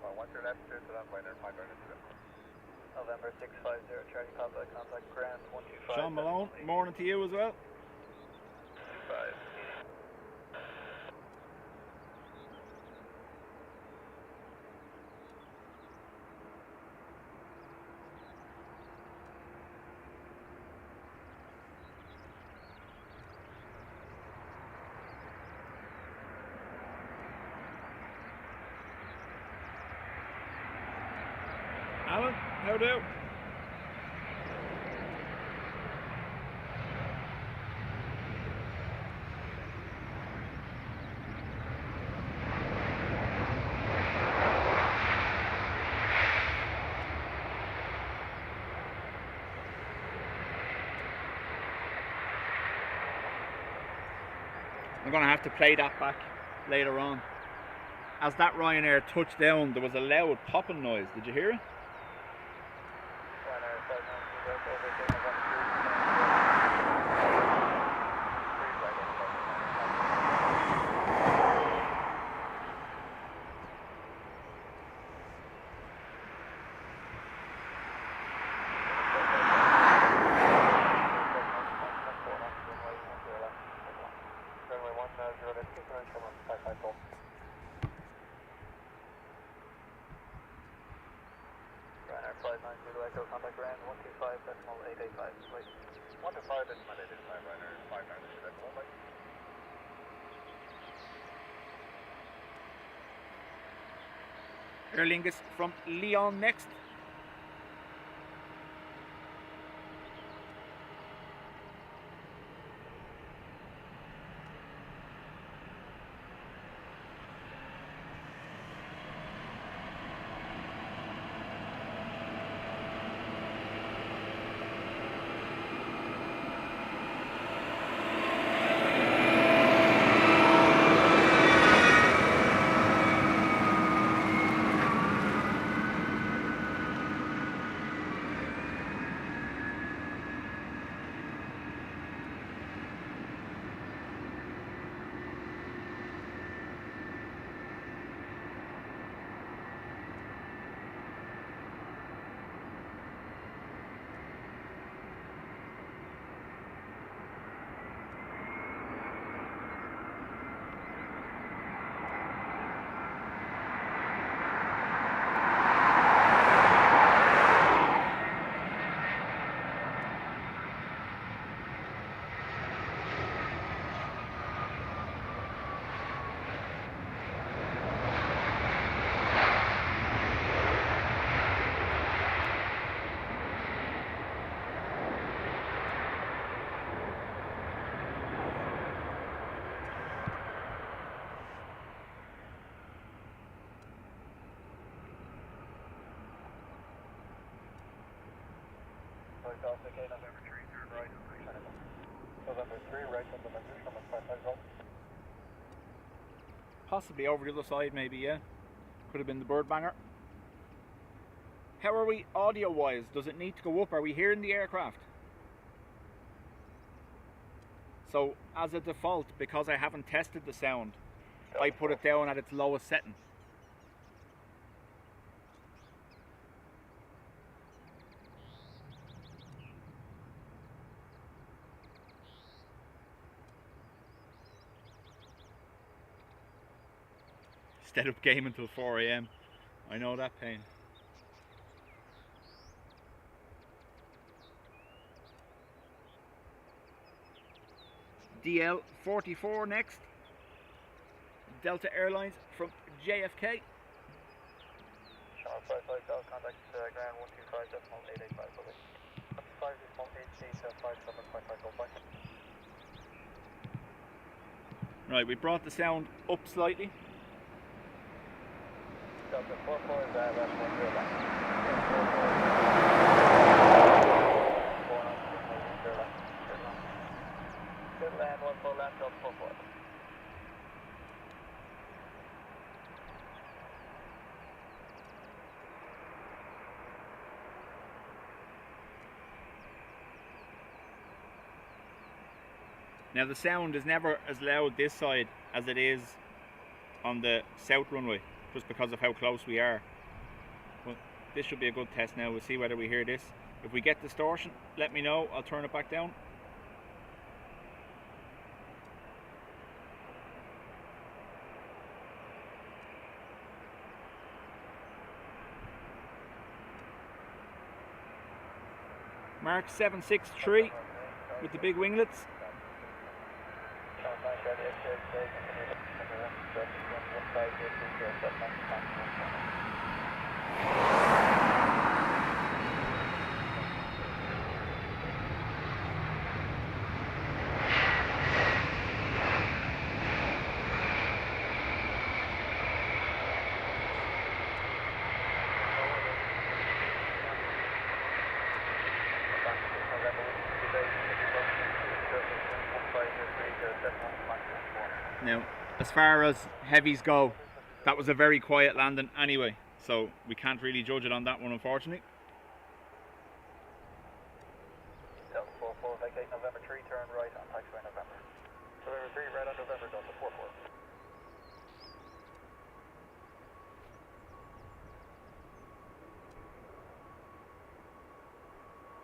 10 left, clear to land, Ryanair 590 November 650, Charlie Papa, contact ground 125. Sean Malone, morning to you as well. 25. Alan, how do? I'm going to have to play that back later on. As that Ryanair touched down, there was a loud popping noise. Did you hear it? Ryanair 590 Echo, overtaking November 590 Echo, contact ground 125.885, wait. 125.885, Ryanair 590 Echo, wait. Aer Lingus from Lyon next. November 3, turn right, November 3, right on the message from 550. Possibly over the other side, maybe, yeah. Could have been the bird banger. How are we audio wise? Does it need to go up? Are we hearing the aircraft? So, as a default, because I haven't tested the sound, I put it down at its lowest setting. Stayed up game until 4 AM. I know that pain. DL44 next. Delta Airlines from JFK. Sean 55, contact ground 125.885, okay. 125.885, Right, we brought the sound up slightly. Delta 44 is left 10 left. Good land, 14 left, Delta 44. Now the sound is never as loud this side as it is on the south runway, just because of how close we are. But this should be a good test now. We'll see whether we hear this. If we get distortion, let me know. I'll turn it back down. Mark 763 with the big winglets. Now, as far as heavies go, that was a very quiet landing anyway, so we can't really judge it on that one, unfortunately. Delta 44, vacate November 3, turn right on taxiway November. November 3, right on November, Delta 44.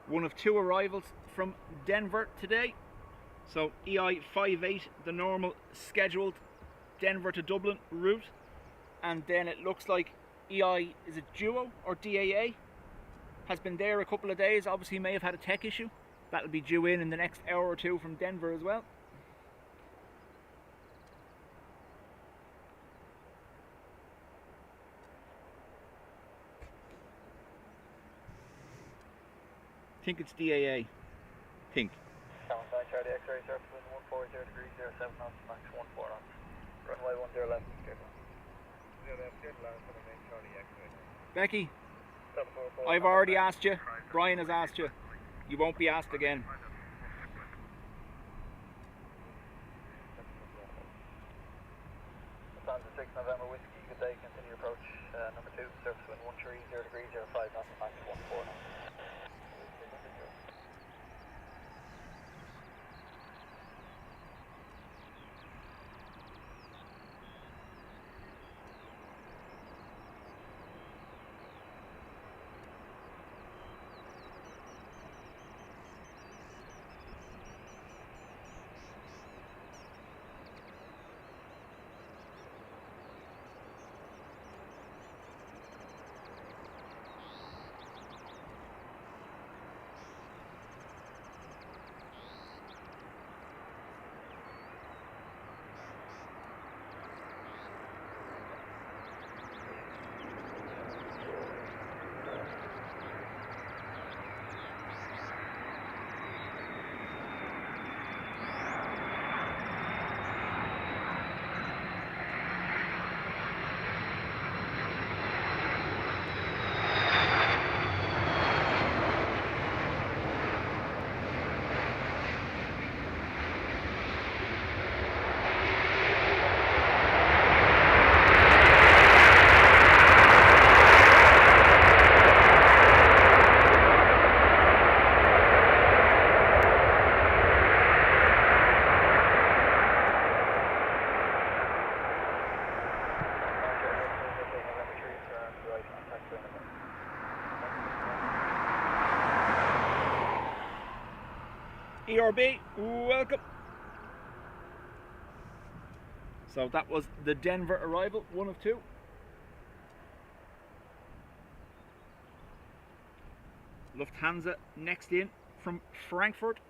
One of two arrivals from Denver today. So EI58, the normal scheduled Denver to Dublin route, and then it looks like EI, is it Duo or DAA, has been there a couple of days. Obviously may have had a tech issue. That'll be due in the next hour or two from Denver as well. I think it's DAA. Think. Charlie X-ray, surface wind 140 degrees, 07 knots, max 14 knots. Runway 10 left, careful. 0 left, land for the main Charlie X-ray. Becky, I've already asked you. Brian has asked you. You won't be asked again. Lufthansa 6 November Whiskey, good day, continue approach. Number 2, surface wind 130 degrees, 05 knots, max 14 knots. ERB, welcome. So that was the Denver arrival, one of two. Lufthansa next in from Frankfurt.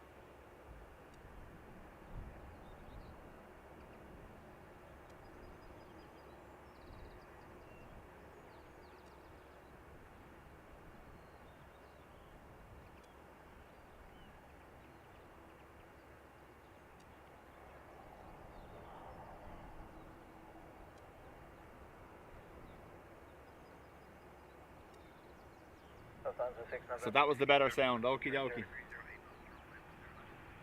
So that was the better sound, okie dokie.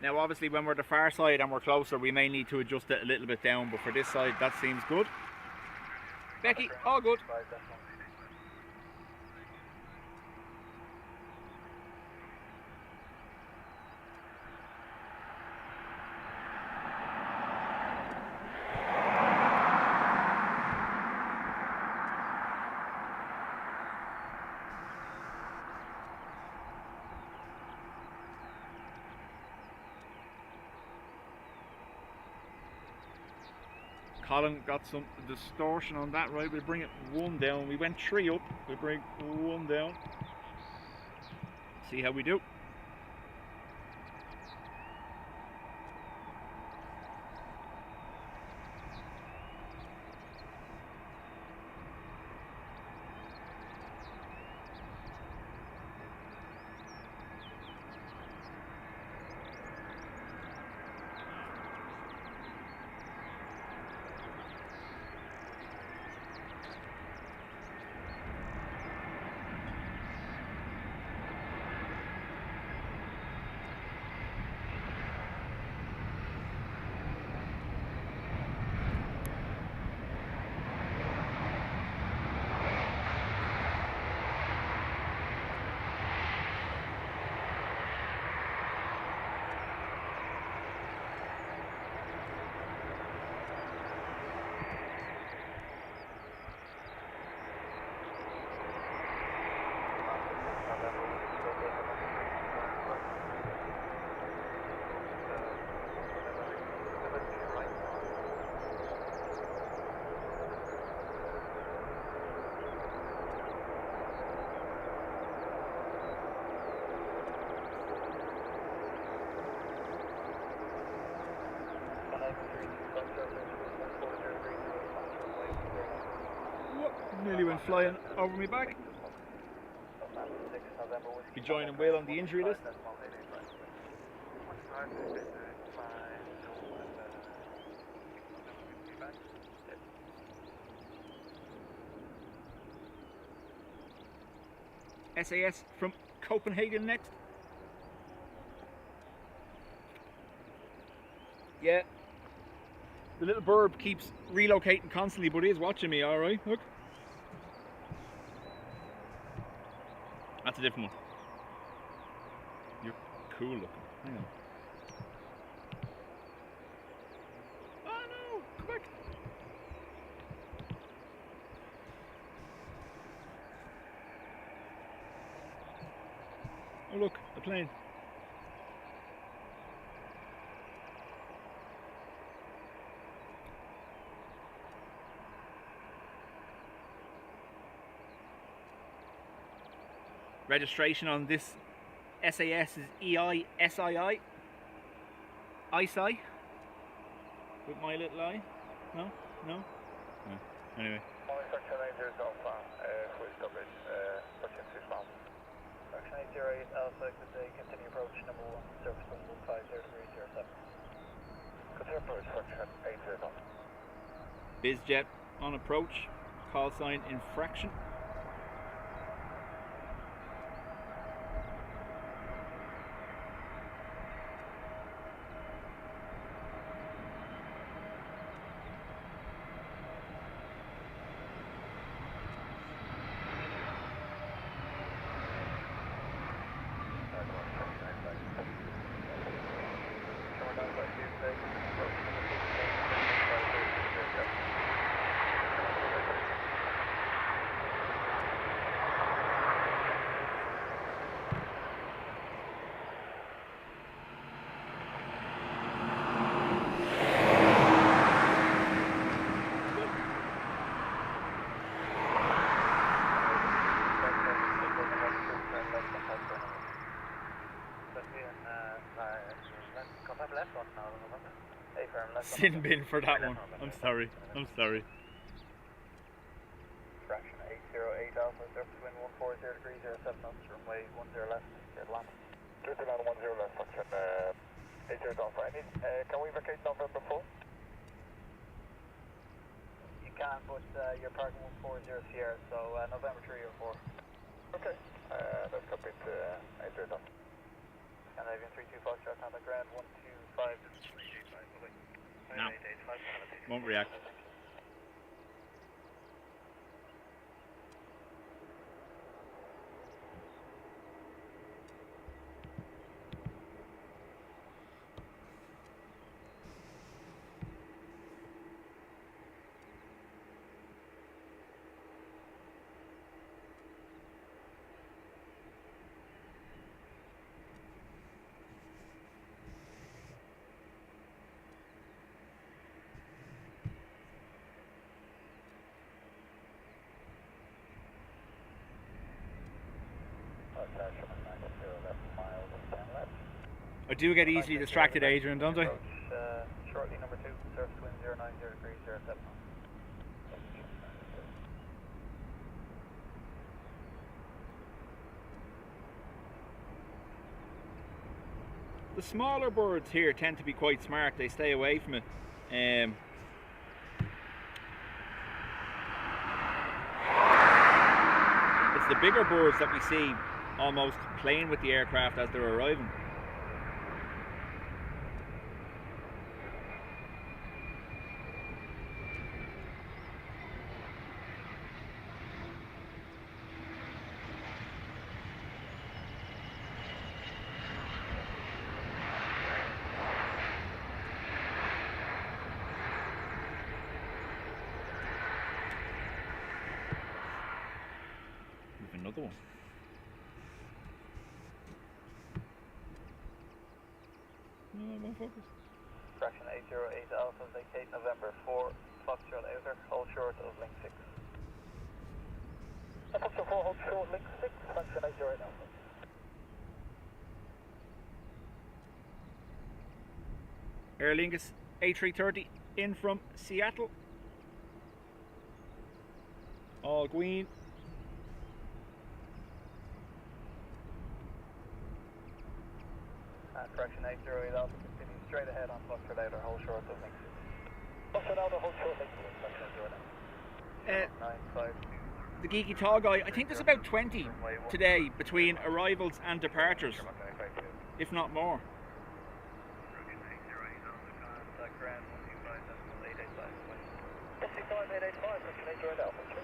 Now obviously when we're the far side and we're closer we may need to adjust it a little bit down, but for this side that seems good. Becky, all good. Colin got some distortion on that, right? We'll bring it 1 down. We went 3 up. We'll bring 1 down. See how we do. Nearly went flying over me back. Be joining Will on the injury list. SAS from Copenhagen next. Yeah. The little burb keeps relocating constantly, but he is watching me, alright. Look. That's a different one. You're cool looking. Hang on. Oh no! Come back! Oh look, a plane. Registration on this SAS is EISII. ISI. With my little eye. No? No? No. Anyway. Section 80 Alpha, who is Dubjet, section 6 miles. Section 808 Alpha, could they continue approach number 1, surface 150 degrees 07. Continue approach section 80 Alpha. Bizjet on approach. Call sign infraction. Sin bin for that one. I'm sorry. I'm sorry. Fraction 808 Alpha, surface wind 140 degrees 07 knots, runway 10 left, clear to land. Clear to land 10 left, section 80 Alpha. Can we vacate November 4? You can, but you're parking 140 Sierra, so November 3 or 4. Okay, that's copied 80 Alpha. And Aviation 32 Foxtrot on the ground 125. No. Won't react. I do get easily distracted, Adrian, don't I? Shortly number 2, surface wind 090 degrees 07 knots. The smaller birds here tend to be quite smart. They stay away from it. It's the bigger birds that we see almost playing with the aircraft as they're arriving. Another one. No, it won't focus. Fraction 808 Alpha, vacate November 4, Foxtrot outer, hold short of link 6. Foxtrot 4, hold short, link 6, fraction 808 Alpha. Aer Lingus A330 in from Seattle. All green. Fraction 808 Alpha, continue straight ahead on Foxtrot outer, hold short of link 6. Foxtrot outer, hold short, link 6, fraction 808 The geeky tall guy, I think there's about 20 today between arrivals and departures, if not more. Ground 125.885. 125.885, fraction 808 Alpha, true.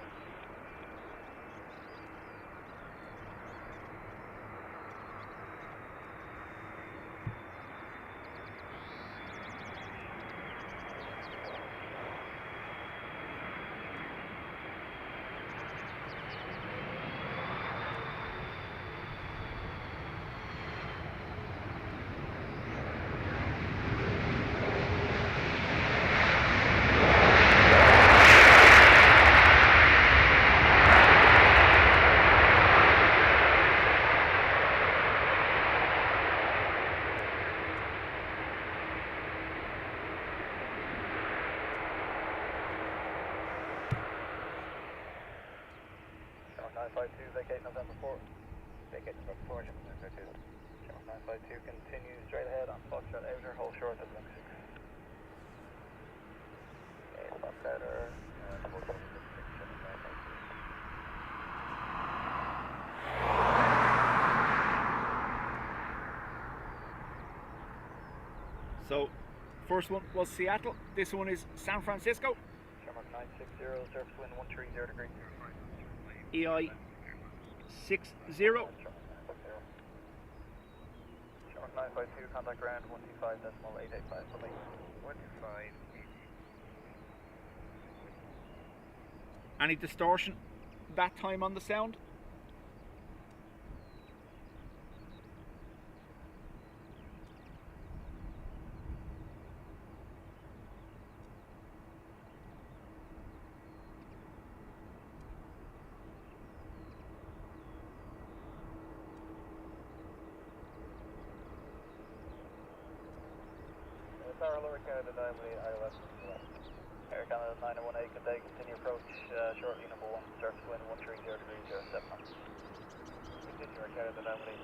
Vacate November 4. Vacate November 4, November 2. Channel 952, continue straight ahead on Foxtrot outer, hold short of link 6. Okay, Fox outer, hold short of link 6, channel 952. So, first one was Seattle, this one is San Francisco. Channel 960, surface wind 130 degrees. EI 60. Channel 952, contact ground 125.885 for me. 125. Any distortion that time on the sound? Lower Canada 918, ILS Air Canada 918, good day, continue approach shortly number 1, surface wind 130 degrees 07 knots. Continue Air Canada 918.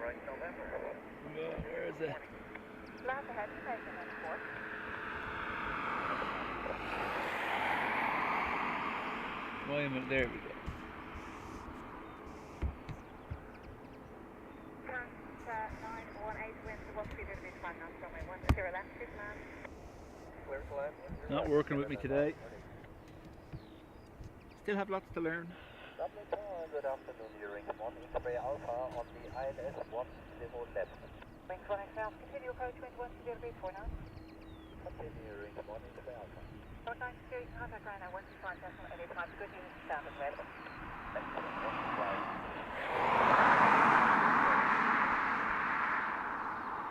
right November. Where is it? Land ahead, station and port. Why am I there? We go. Current 918 winds, 1 degrees 5 knots, runway 10 left, please land. Clear to land. Not working with me today. Still have lots to learn. Dublin Airport, good afternoon. You're ring 1 X-ray Alpha on the ILS 10 left. Wings 1XL, continue approach, wind 10 4 knots. Continue ring 1 X-ray Alpha. Road 9 series, contact right now, 125 decimal any time. Good news, stand available.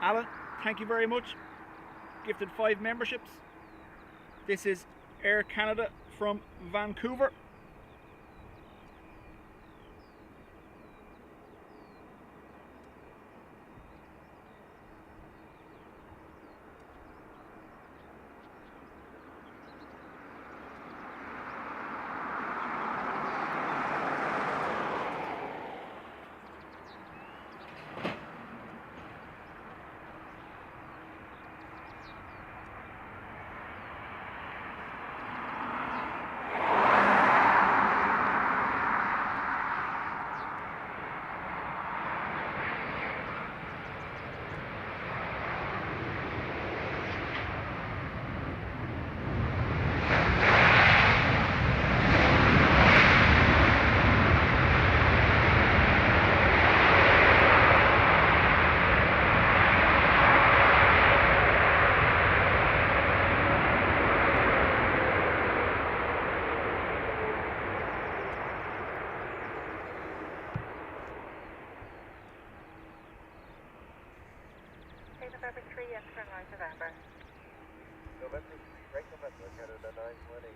Alan, thank you very much. Gifted 5 memberships. This is Air Canada from Vancouver. November 3 and turn right November. November 3, right November, Canada 918.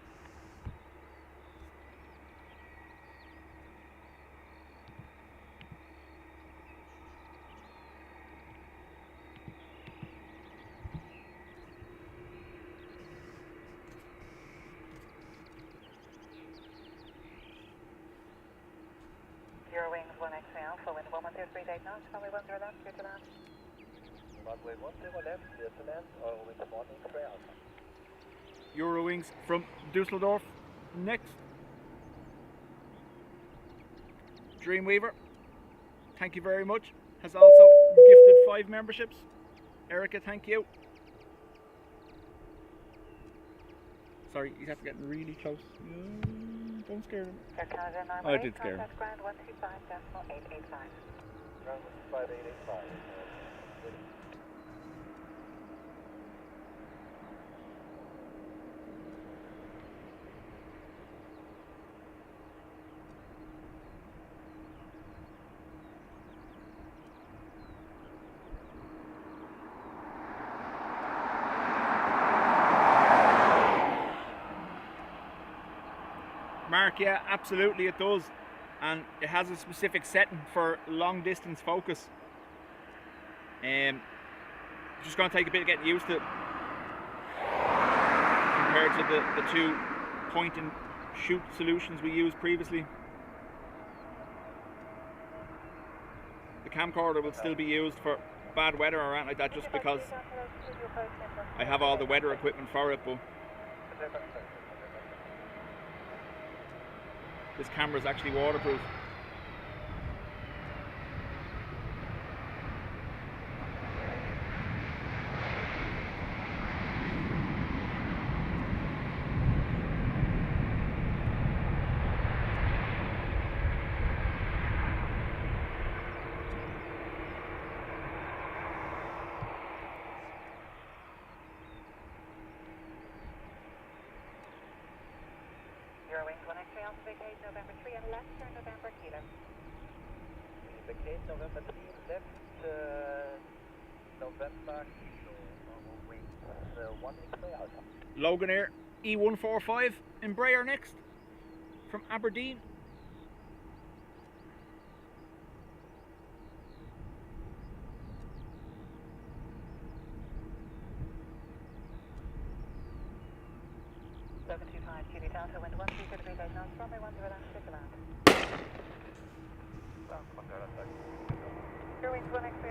Eurowings 1XL, full wind 113.8 knots, runway 10 left, clear to land. Runway 10 left, clear to land, or with 1 X-ray Alpha. Eurowings from Dusseldorf. Next. Dreamweaver, thank you very much. Has also gifted 5 memberships. Erica, thank you. Sorry, he's after getting really close. Don't scare him. Air Canada 918, I did scare him. contact ground 125 decimal 885. Ground 5885. Mark, yeah, absolutely it does. And it has a specific setting for long distance focus. Just going to take a bit of getting used to compared to the 2 point and shoot solutions we used previously. The camcorder will still be used for bad weather or anything like that, just because I have all the weather equipment for it, but this camera is actually waterproof. Eurowings 1XL, vacate November 3 and left, turn November Kilo. Vacate November 3, left November Kilo, normal wings 1 X-ray Alpha. Logan Air E145 Embraer next from Aberdeen. Delta, wind 13 degrees 8 knots, runway 10 left, clear to land. Ground 10 left, Eurowings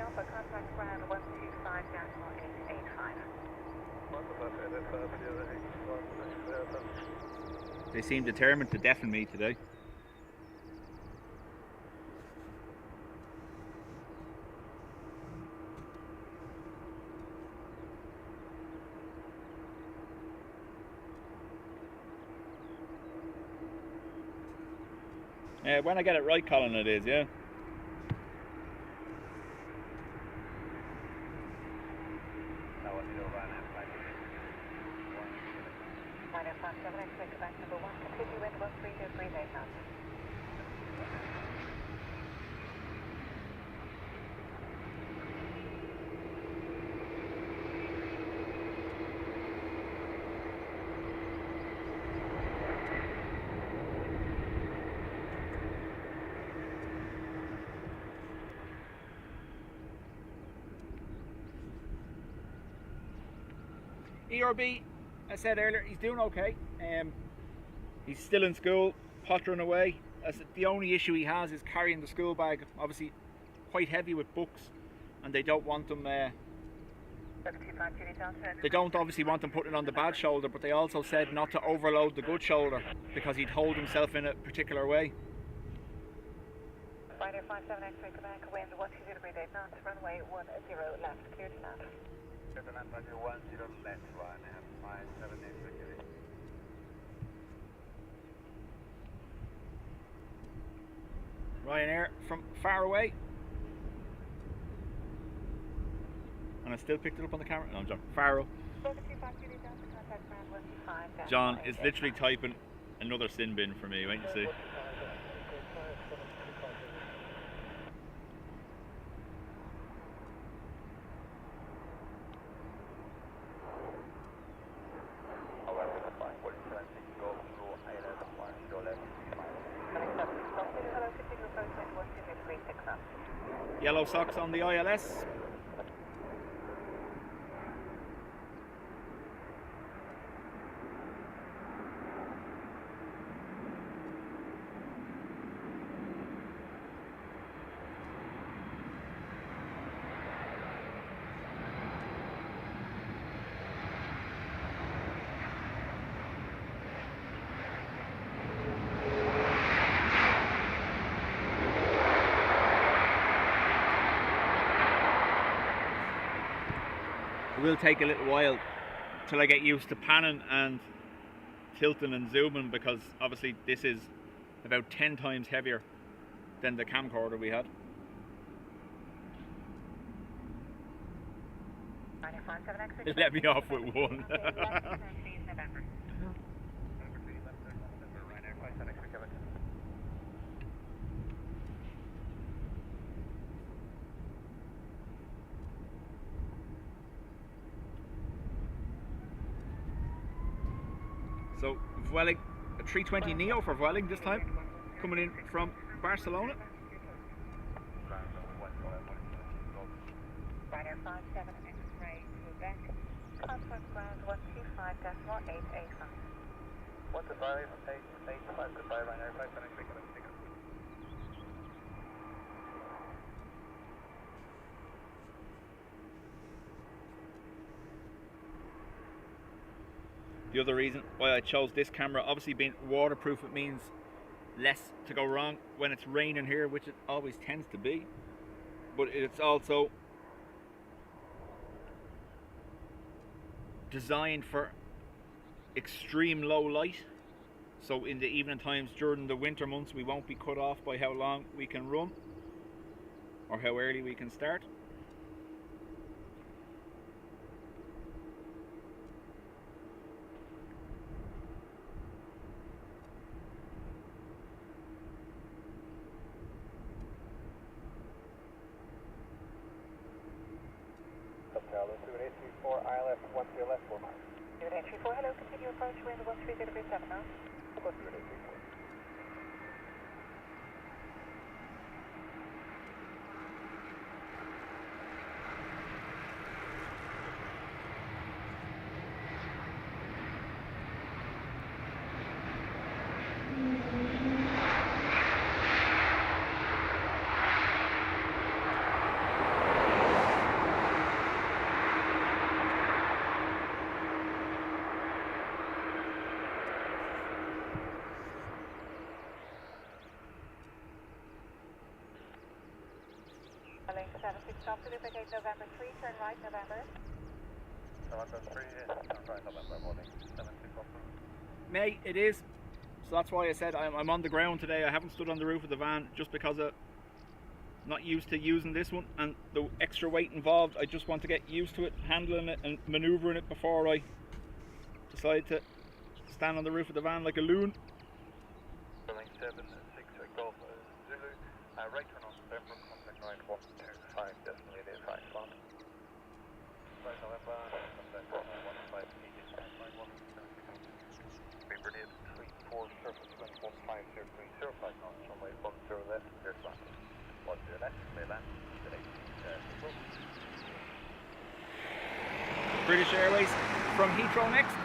Alpha, contact ground 125.885. They seem determined to deafen me today. When I get it right, Colin, it is, yeah. Minor 57, expect Quebec number 1, continue wind 13038 knots. ERB, I said earlier, he's doing okay. He's still in school, pottering away. The only issue he has is carrying the school bag, obviously quite heavy with books, and they don't want them. They don't obviously want him putting it on the bad shoulder, but they also said not to overload the good shoulder because he'd hold himself in a particular way. Minor 57, X-ray Quebec, wind 12038 knots, runway 10 left, clear to land. Clear to land, Roger, 10 left, 157 X-ray Quebec. Ryanair from far away. And I still picked it up on the camera. No, I'm John. Faro. John is literally typing another sin bin for me, wait and see. Yellow socks on the ILS. It will take a little while till I get used to panning and tilting and zooming, because obviously this is about 10 times heavier than the camcorder we had. It let me off with one. So Vueling, a 320 Neo for Vueling this time, coming in from Barcelona. Ryanair 57 X-ray Quebec, contact ground 125.885. What's the value from 885? Goodbye, Ryanair 57 X-ray Quebec. The other reason why I chose this camera, obviously being waterproof, it means less to go wrong when it's raining here, which it always tends to be. But it's also designed for extreme low light. So in the evening times during the winter months, we won't be cut off by how long we can run or how early we can start. ILS 10 left 4 miles. 834, hello, continue approach wind 13037 knots. 834. 76 stop to duplicate November 3, turn right, November. November 3, turn right, November morning, 76 stop. Mate, it is. So that's why I said I'm on the ground today. I haven't stood on the roof of the van just because I'm not used to using this one and the extra weight involved. I just want to get used to it, handling it and manoeuvring it before I decide to stand on the roof of the van like a loon. Building 7, 6, Golf Zulu, right turn on November, contact 9125, designated 5 spot. Right November, contact 115, 91, Paper date 34, surface wind 15030, 5 knots, runway 10 left, clear to land. 10 left, clear land, today, British Airways from Heathrow next.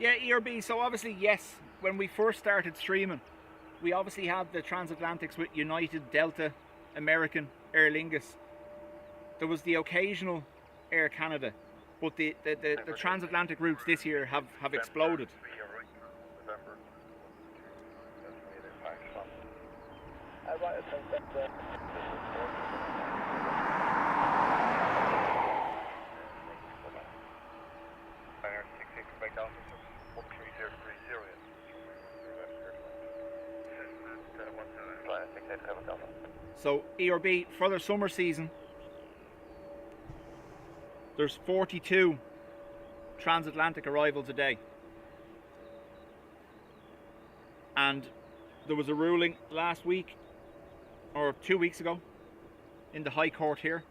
Yeah, ERB, so obviously, yes, when we first started streaming, we obviously had the transatlantics with United, Delta, American, Aer Lingus. There was the occasional Air Canada, but the transatlantic routes this year have exploded. So ERB, for the summer season, there's 42 transatlantic arrivals a day. And there was a ruling last week, or 2 weeks ago, in the High Court here,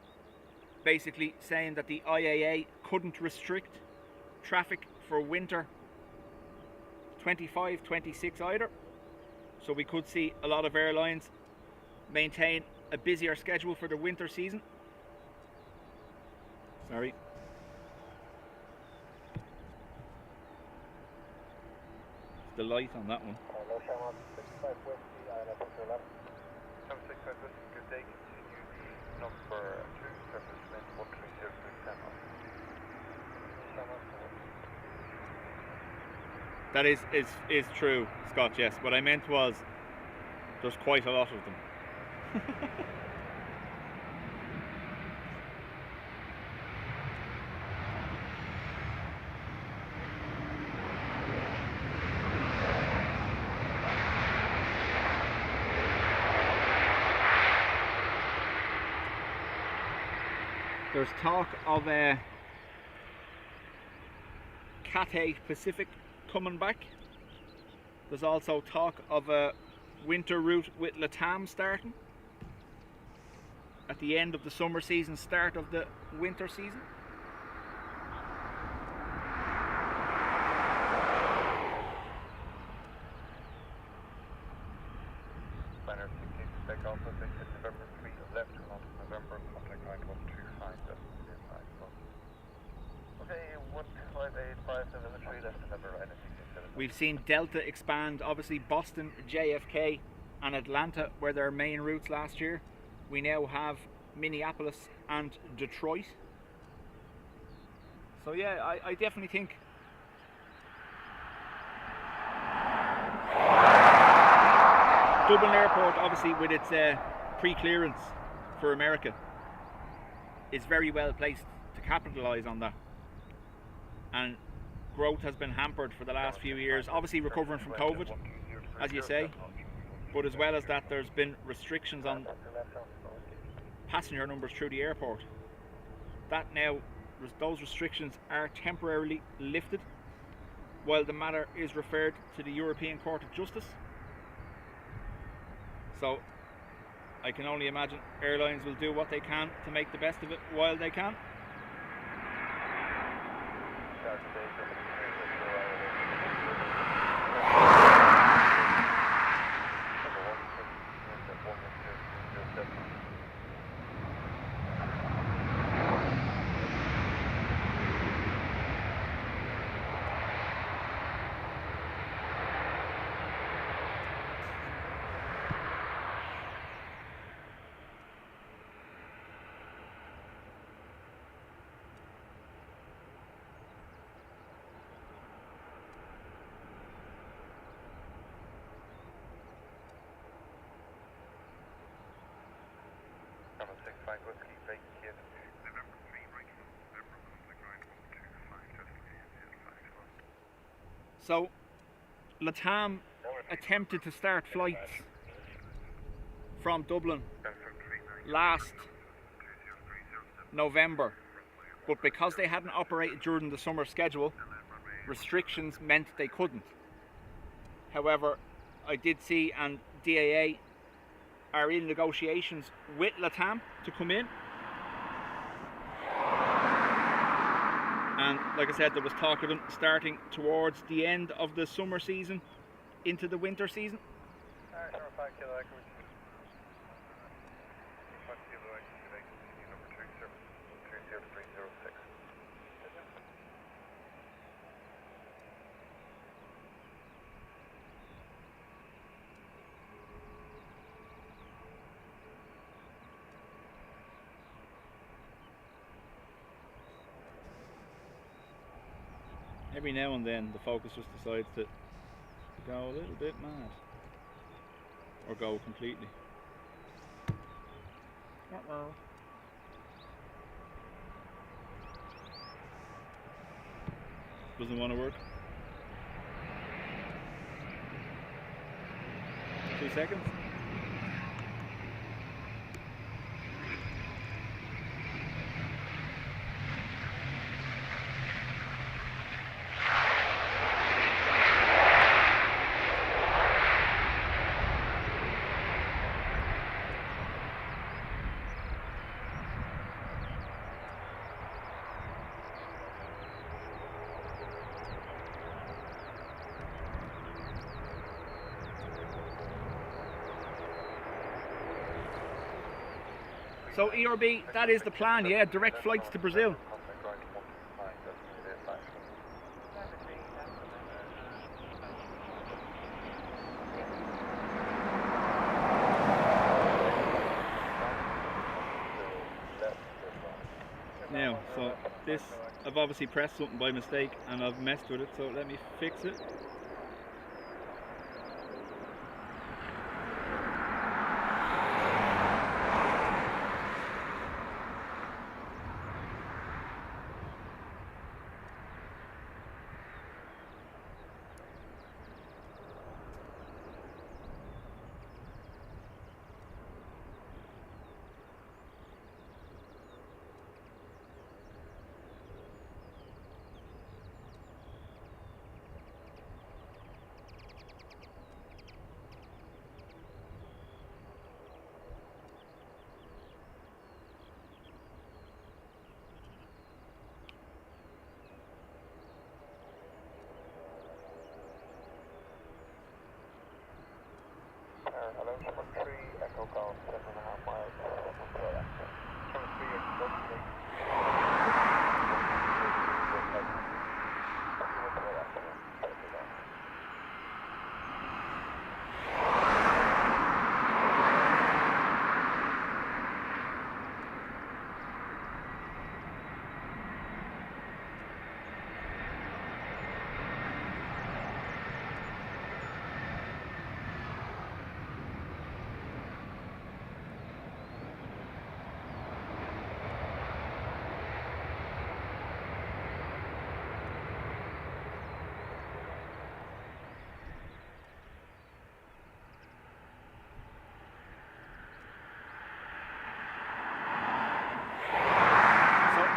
basically saying that the IAA couldn't restrict traffic for winter 25, 26 either. So we could see a lot of airlines maintain a busier schedule for the winter season. Sorry. It's the light on that one. Good day, continue number 2, surface wind 130, That is true, Scott, yes. What I meant was there's quite a lot of them. There's talk of a Cathay Pacific coming back. There's also talk of a winter route with LATAM starting at the end of the summer season, start of the winter season. Planner 16 to take off, November 3 left turn on November, contact 9125, okay, 15857 left November, right, 667. We've seen Delta expand, obviously Boston, JFK and Atlanta were their main routes last year. We now have Minneapolis and Detroit. So yeah, I definitely think Dublin Airport, obviously with its pre-clearance for America, is very well placed to capitalise on that. And growth has been hampered for the last few years, obviously recovering from COVID, as you say, but as well as that there's been restrictions on passenger numbers through the airport. That now, those restrictions are temporarily lifted while the matter is referred to the European Court of Justice. So I can only imagine airlines will do what they can to make the best of it while they can. So LATAM attempted to start flights from Dublin last November, but because they hadn't operated during the summer schedule, restrictions meant they couldn't. However, I did see, and DAA are in negotiations with LATAM to come in. And like I said, there was talk of them starting towards the end of the summer season into the winter season. Every now and then the Focus just decides to go a little bit mad or go completely. Doesn't want to work. 2 seconds. So ERB, that is the plan, yeah, direct flights to Brazil. Now, so this, I've obviously pressed something by mistake and I've messed with it, so let me fix it. Hello, number 3, Echo Golf, 7.5 miles, number 3, Echo Golf,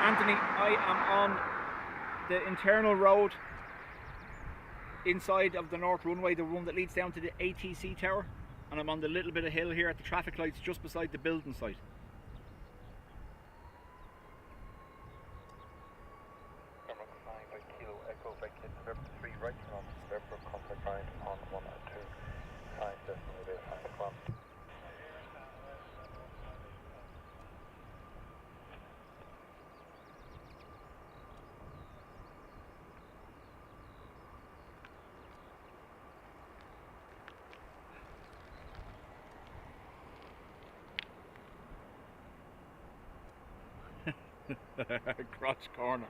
Anthony, I am on the internal road inside of the North Runway, the one that leads down to the ATC tower. and I'm on the little bit of hill here at the traffic lights just beside the building site. Camera 9 by Kilo Echo by Kid November 3 right from November contact line on 1 and 2. Time decimal base 9 o'clock. Crotch corner.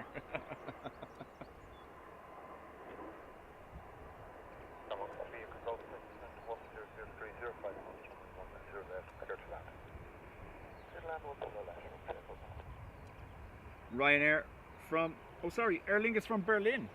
Number copy, control assistant 100305 110 left, clear to land. Clear to land will follow that. Ryanair from, oh sorry, Aer Lingus from Berlin.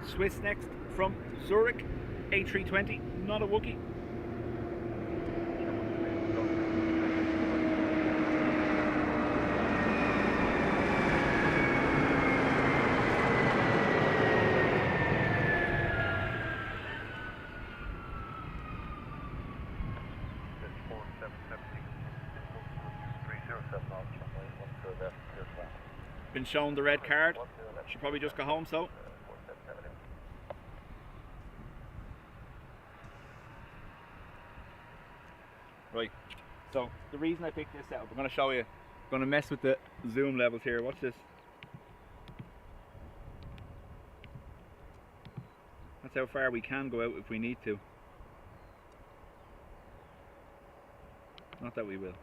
Swiss next from Zurich, A320, not a Wookiee. Been shown the red card. Should probably just go home, so. Right, so the reason I picked this setup, I'm going to show you, I'm going to mess with the zoom levels here. Watch this. That's how far we can go out if we need to. Not that we will.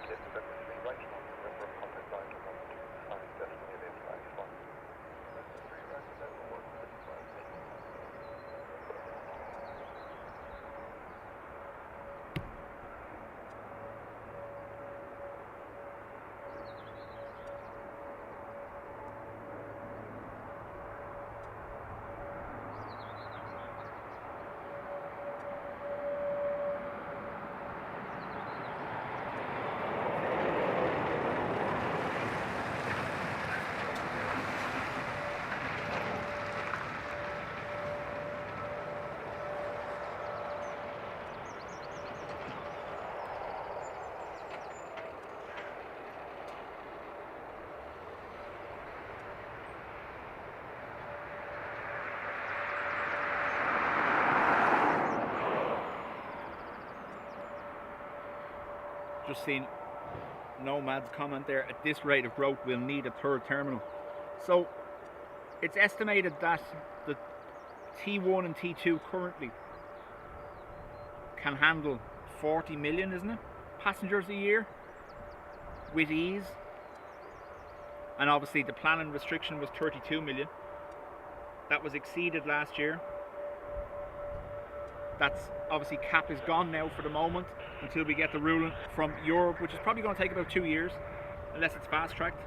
Yes, that's the right one. Remember, contact line to 125, definitely the flags one. That's the 3 right, and then 125. Just seen Nomad's comment there. At this rate of growth, we'll need a third terminal. So it's estimated that the T1 and T2 currently can handle 40 million, isn't it, passengers a year with ease. And obviously the planning restriction was 32 million. That was exceeded last year. That's obviously cap is gone now for the moment until we get the ruling from Europe, which is probably going to take about 2 years unless it's fast tracked.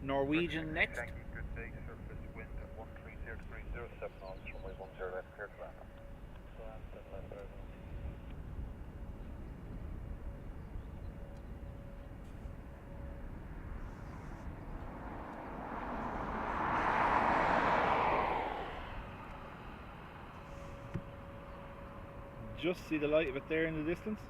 Norwegian next. Thank you, good day, surface wind at 130 degrees 07 knots, runway 10 left, clear to land. Just see the light of it there in the distance.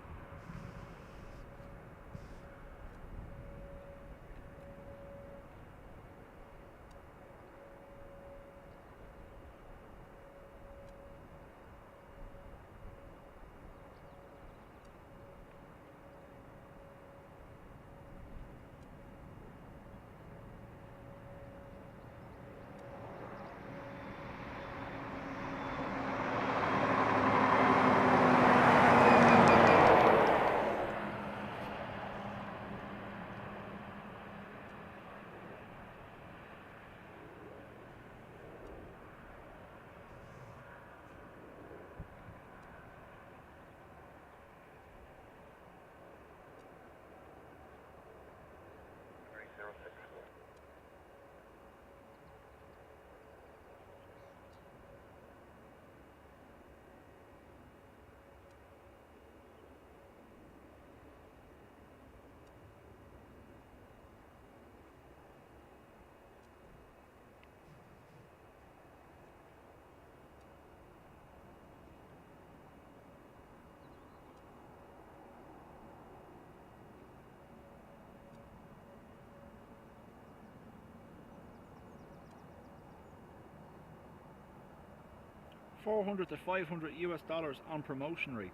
$400 to $500 on promotion rates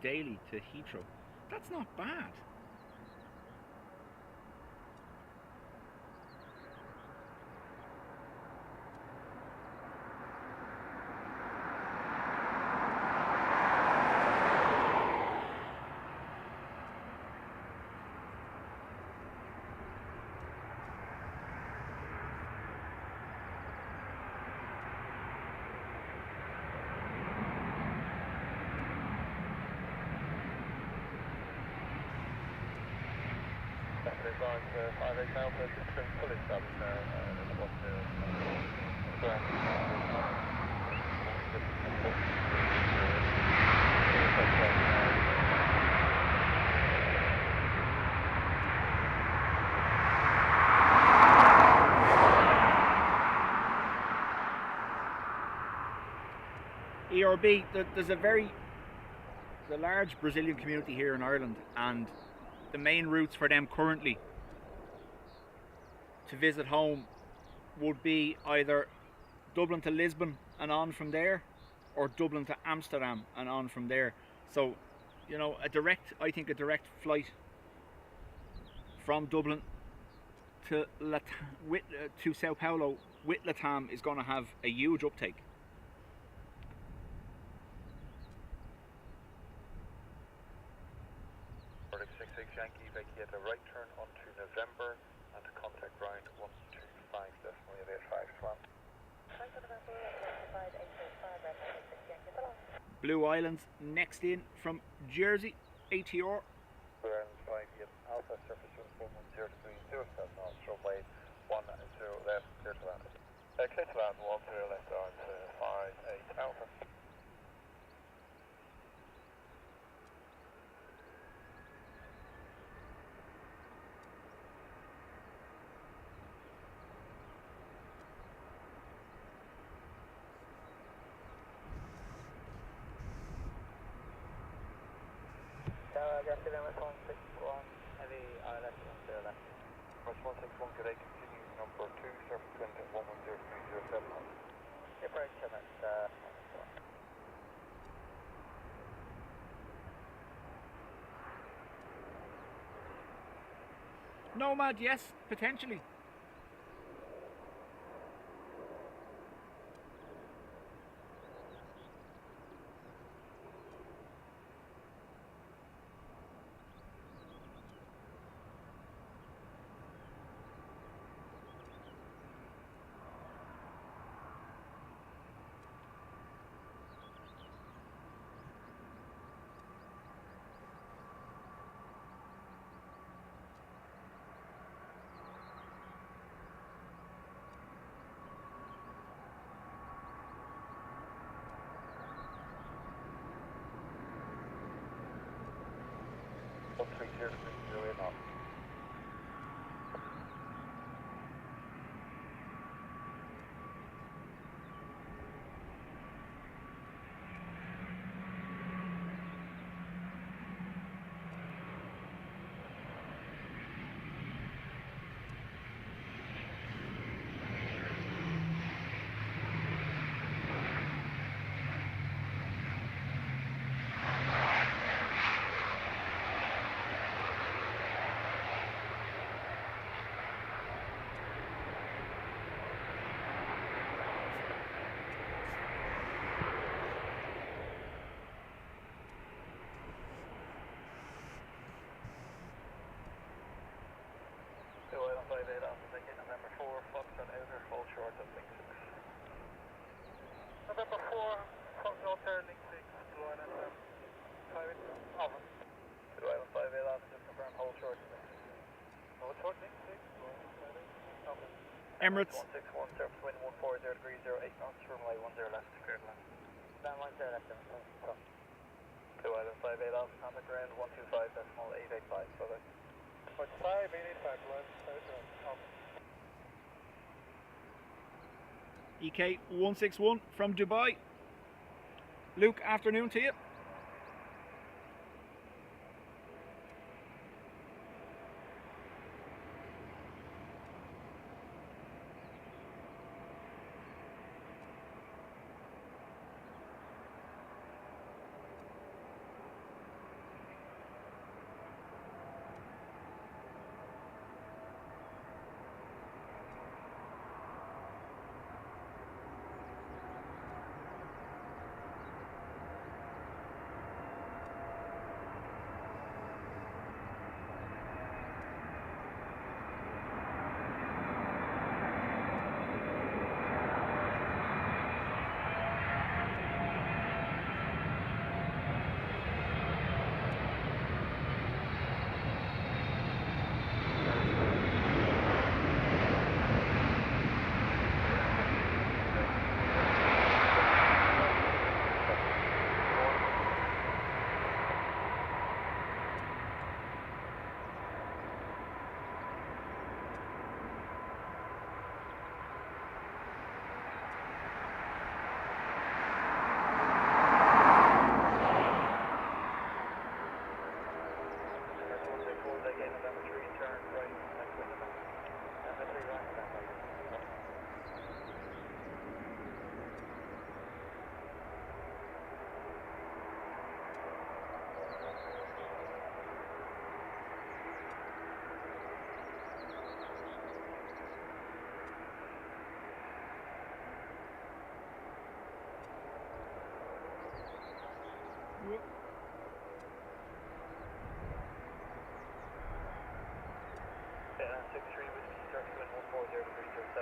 daily to Heathrow. That's not bad. ERB, there's a large Brazilian community here in Ireland, and the main routes for them currently to visit home would be either Dublin to Lisbon and on from there, or Dublin to Amsterdam and on from there. So, you know, I think a direct flight from Dublin to Sao Paulo with LATAM is going to have a huge uptake. Yankee, vacate a right turn onto November and to contact ground 125.885. Blue Islands next in from Jersey, ATR. Blue Islands 58 Alpha, surface wind 410 degrees, 0 south knots, runway 10 left, clear to land. Clear to land, 10 left on to 58 Alpha. Aggressive MS 161, heavy ILS 10 left. MS 161, good day, continue number 2, surface wind at 110.07 knots. Your break 7 at Nomad, yes, potentially. November 4, Fox Alter, link 6, Blue Island 5 Alpha. Blue Island 5 Alpha, just confirm, hold short link 6. Hold short link 6, Blue Island 5 Alpha. Emirates. 161, surface wind 140 degrees, 08 knots, runway 10 left, clear to land. Down 10 left, Blue Island 5 Alpha, contact ground 125.885, so that. 5 885, Blue Island 5 Alpha. EK 161 from Dubai. Luke, afternoon to you.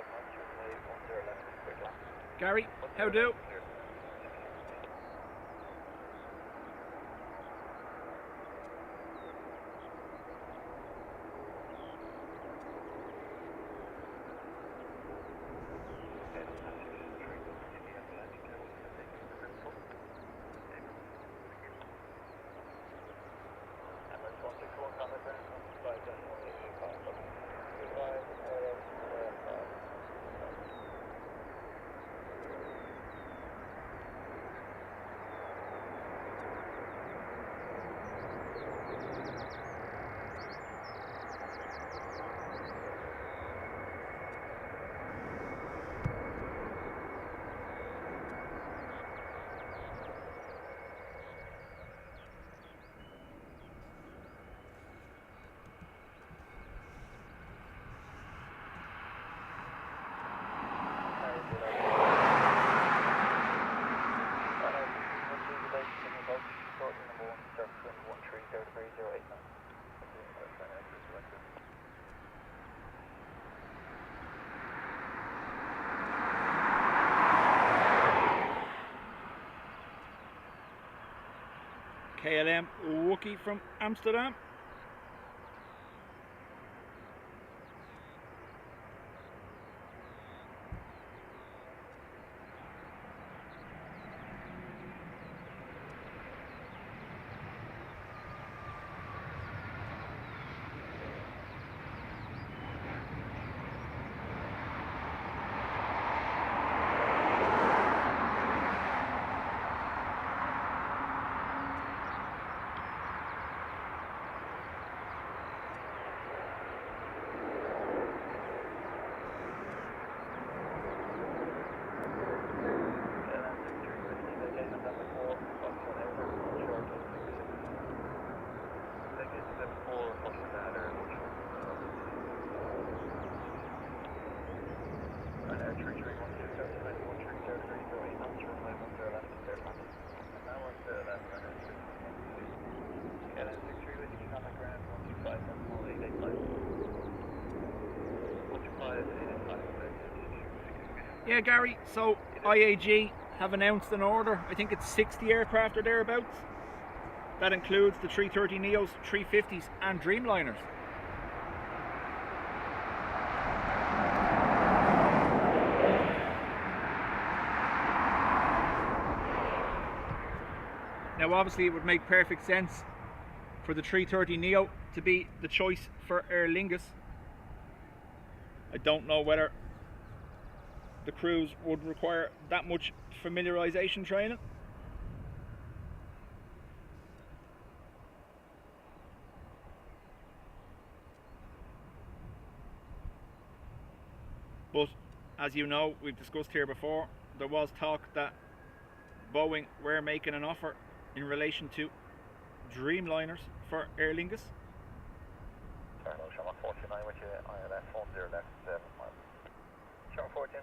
knots, runway 10 left, quick land. Gary, how do? KLM Wookie from Amsterdam. Yeah, Gary, so IAG have announced an order. I think it's 60 aircraft or thereabouts. That includes the 330neos, 350s and Dreamliners. Now obviously it would make perfect sense for the 330neo to be the choice for Aer Lingus. I don't know whether the crews would require that much familiarization training. But as you know, we've discussed here before, there was talk that Boeing were making an offer in relation to Dreamliners for Aer Lingus. Sorry, no, Shamrock 49 with you, ILS 10 left 7 miles. Shamrock 49,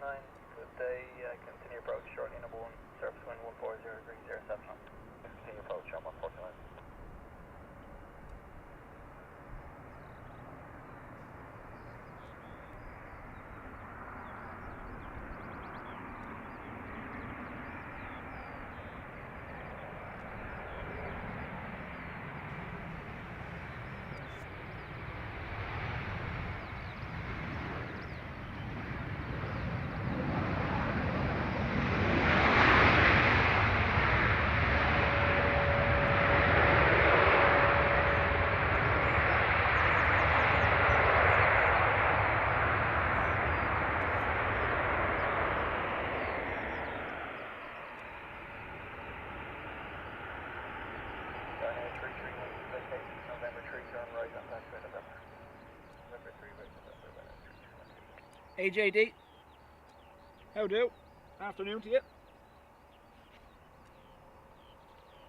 good day, continue approach, shortly number 1, surface wind 140 degrees 07 knots. Continue approach, Shamrock 49. AJD, how do? Afternoon to you.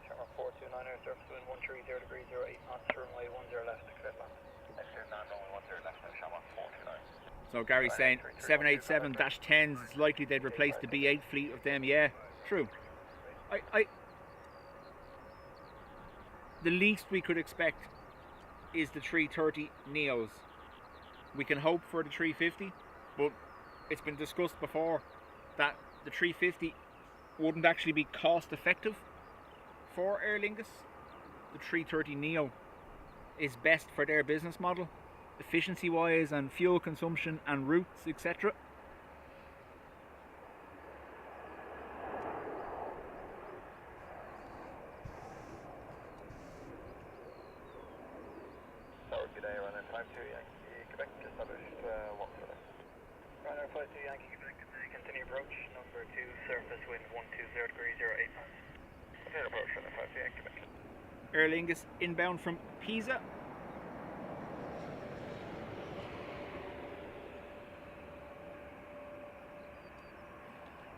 Shamrock 429er, surface wind 130 degrees 08 knots, runway 10 left, clear land. Exterior 910 left, Shamrock 429. So Gary's saying 787-10s, it's likely they'd replace the B8 fleet of them. Yeah, true. The least we could expect is the 330 Neos. We can hope for the 350, but it's been discussed before that the 350 wouldn't actually be cost effective for Aer Lingus. The 330 Neo is best for their business model, efficiency wise and fuel consumption and routes, etc. Tower, good day, running 52 Yankee Quebec, established 1 Runner 52 Yankee Quebec, continue approach, number 2, surface wind 120 degrees 08 knots. Continue approach, runner 52 Yankee Quebec. Aer Lingus inbound from Pisa.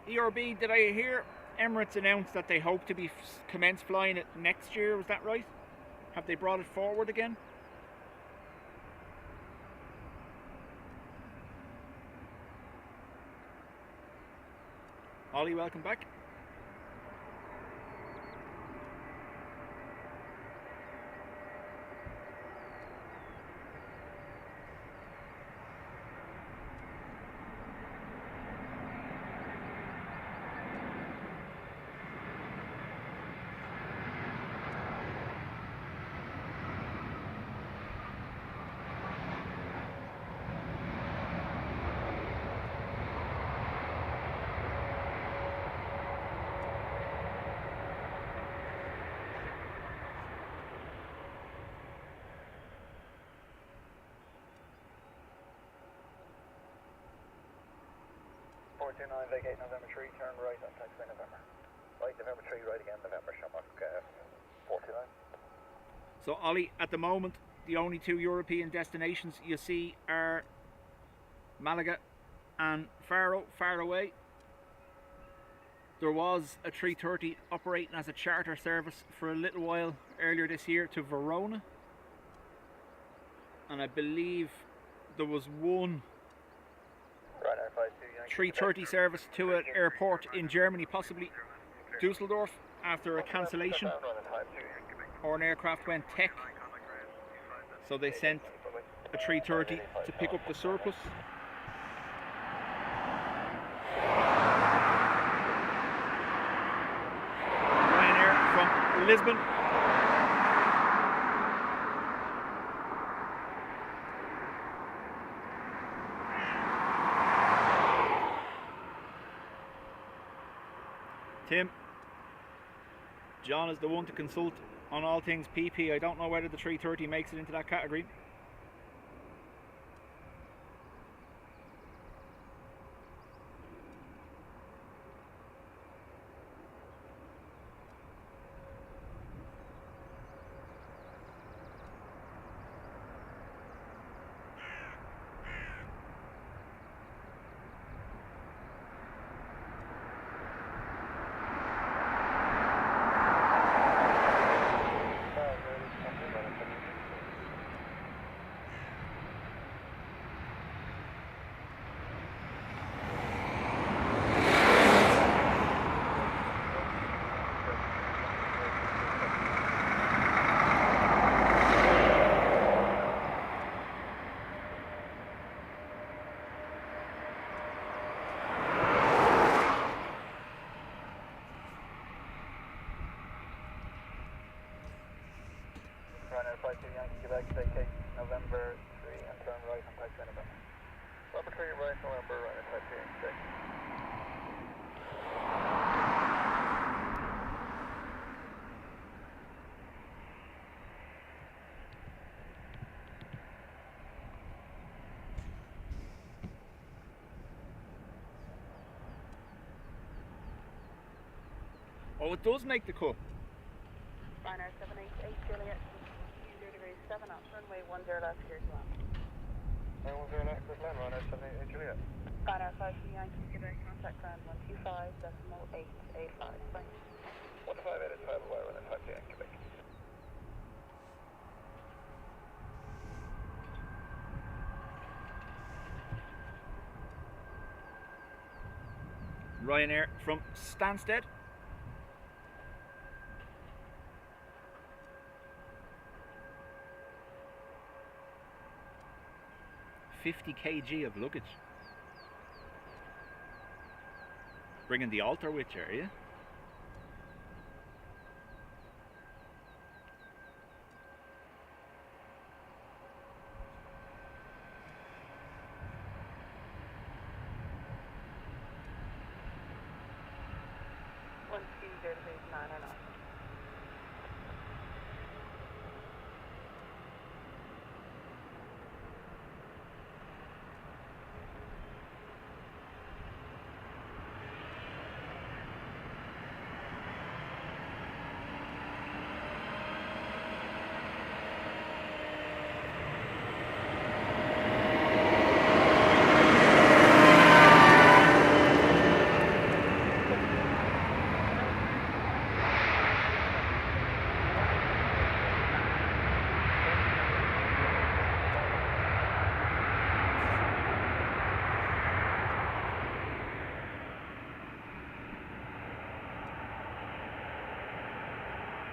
ERB, did I hear Emirates announced that they hope to be commence flying it next year? Was that right? Have they brought it forward again? Ollie, welcome back. Vacate November 3, turn right on taxiway November. Right, November 3, right again, November, Shamrock 429. So Ollie, at the moment, the only 2 European destinations you see are Malaga and Faro, far away. There was a 330 operating as a charter service for a little while earlier this year to Verona. And I believe there was one 330 service to an airport in Germany, possibly Dusseldorf, after a cancellation or an aircraft went tech. So they sent a 330 to pick up the surplus. Ryanair from Lisbon. Tim, John is the one to consult on all things PP. I don't know whether the 330 makes it into that category. Ryanair 52 Yankee Quebec, vacate November 3 and turn right on taxiway November. November 3, right November, Ryanair 52 Yankee Quebec. Oh, it does make the cut. Ryanair 788 Juliet, 0 degrees 7 knots, runway 10 left, clear to land. 10 left, clear to land, Ryanair 788 Juliet. Ryanair 52 Yankee Quebec, contact ground 125.885, thanks. 158 is 5 away, Ryanair 52 Yankee Quebec. Ryanair from Stansted. $50 kg of luggage. Bringing the altar with you, are you?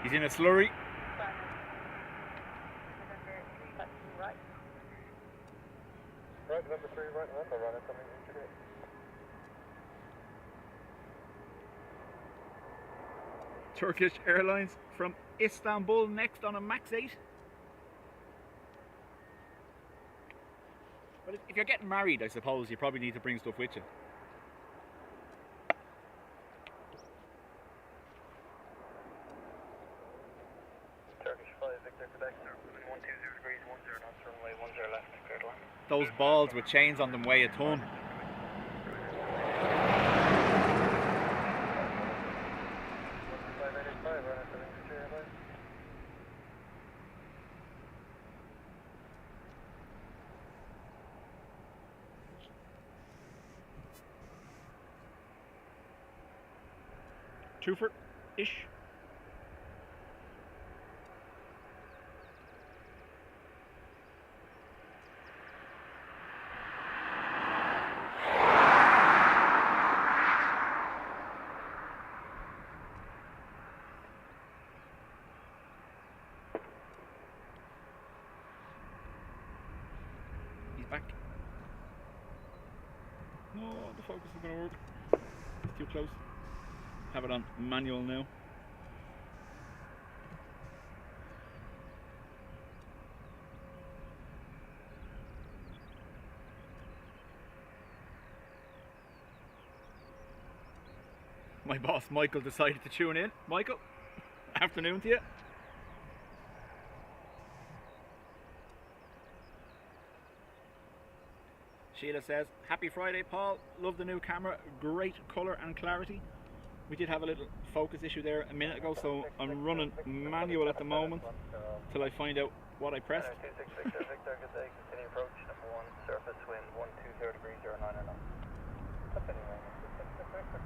He's in a slurry. Right. Right, number 3, right, November, run it, something today. Turkish Airlines from Istanbul next on a MAX 8. But if you're getting married, I suppose you probably need to bring stuff with you. Turkish 5, Victor, Quebec, sir. 120 degrees, 10 knots, runway 10 left, clear to land. Those balls with chains on them weigh a ton. Twofer-ish. He's back. No, the focus is going to work. It's too close. Have it on manual now. My boss Michael decided to tune in. Michael, afternoon to you. Sheila says, happy Friday, Paul. Love the new camera. Great colour and clarity. We did have a little focus issue there a minute ago, so I'm running manual at the moment till I find out what I pressed. 26 Victor, Victor, good day. Continue approach, number 1, surface wind 120 degrees, 09 knots. Continue, Victor.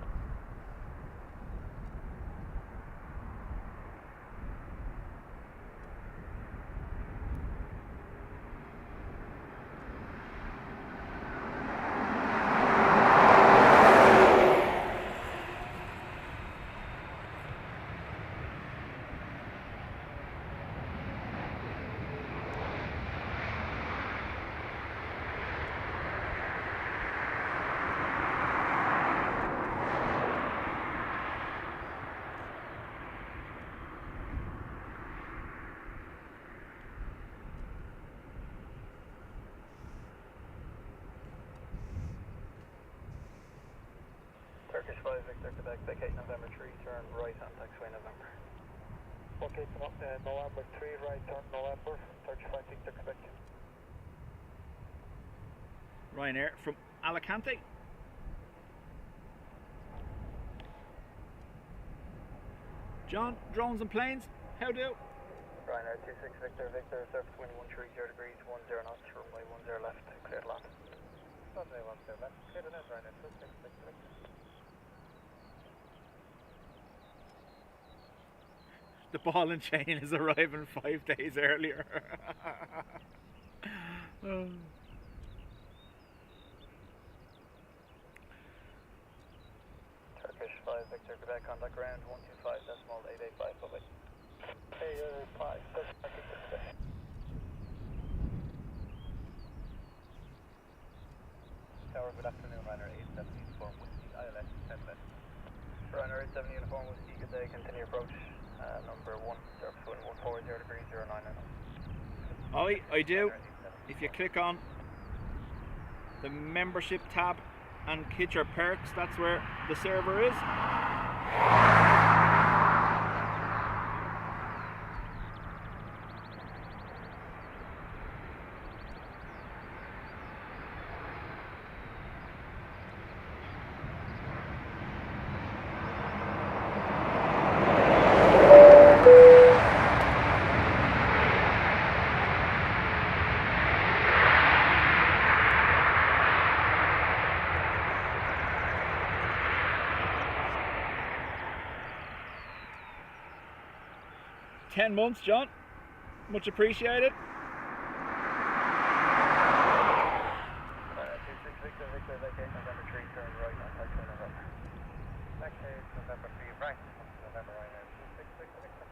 Turkish 5, Victor, Quebec, vacate November 3, turn right on taxiway November. Okay, November 3, right turn November, 35 Victor, Quebec. Ryanair from Alicante. John, drones and planes, how do? Ryanair 26 Victor, Victor, surface wind 130 degrees, 10 knots, runway 10 left, clear to land. Runway 10 left, clear to land, Ryanair 26 Victor. The ball and chain is arriving 5 days earlier. Oh. Turkish 5, Victor, Quebec, contact ground 125.885, bye-bye. Hey, 5, Tower, good afternoon, Ryanair 874, Whiskey, ILS, 10 left. Ryanair 87 uniform whiskey, good day, continue approach, number 1, surface wind 140 degrees 09. I do. If you click on the membership tab and hit your perks, that's where the server is. $10 months, John. Much appreciated. 26 Victor, vacation November 3, turn right on Taxi November. Backstage November 3, right, November Ryanair 26 Victor.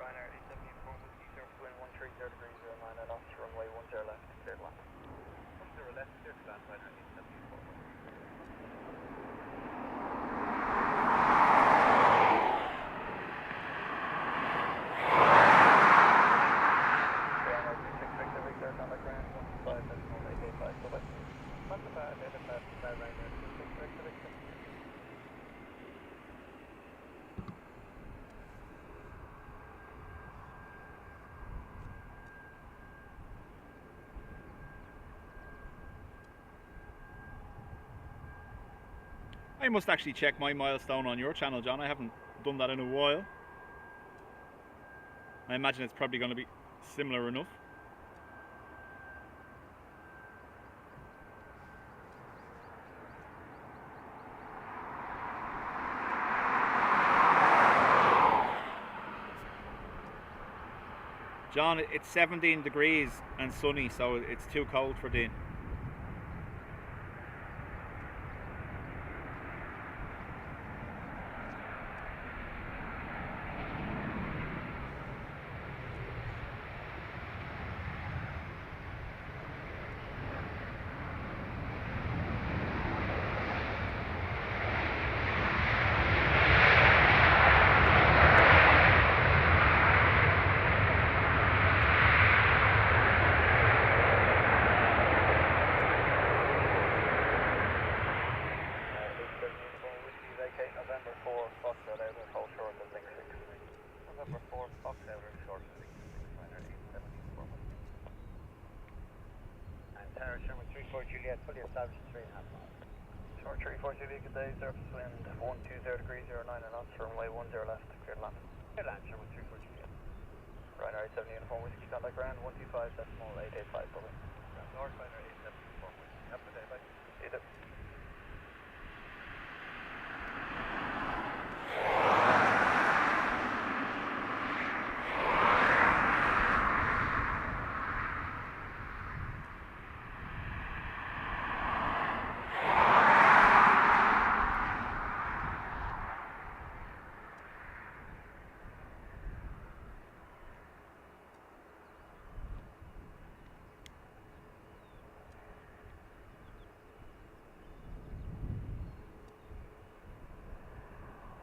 Ryanair 87 uniform whiskey, surface wind 130 degrees 09 knots, runway 10 left, cleared land. 10 left, cleared land, Ryanair 87 uniform. I must actually check my milestone on your channel, John. I haven't done that in a while. I imagine it's probably going to be similar enough. John, it's 17 degrees and sunny, so it's too cold for Dean. Juliet, fully established 3.5 miles. Short 34 Juliet, good day, surface wind 120 degrees 09 knots, runway 10 left, cleared land. Cleared land, Sherman 34 Juliet. Ryanair 87 uniform whiskey, contact ground 125.885 Boeing. North Ryanair 87 uniform whiskey, have a good day, bye. See you.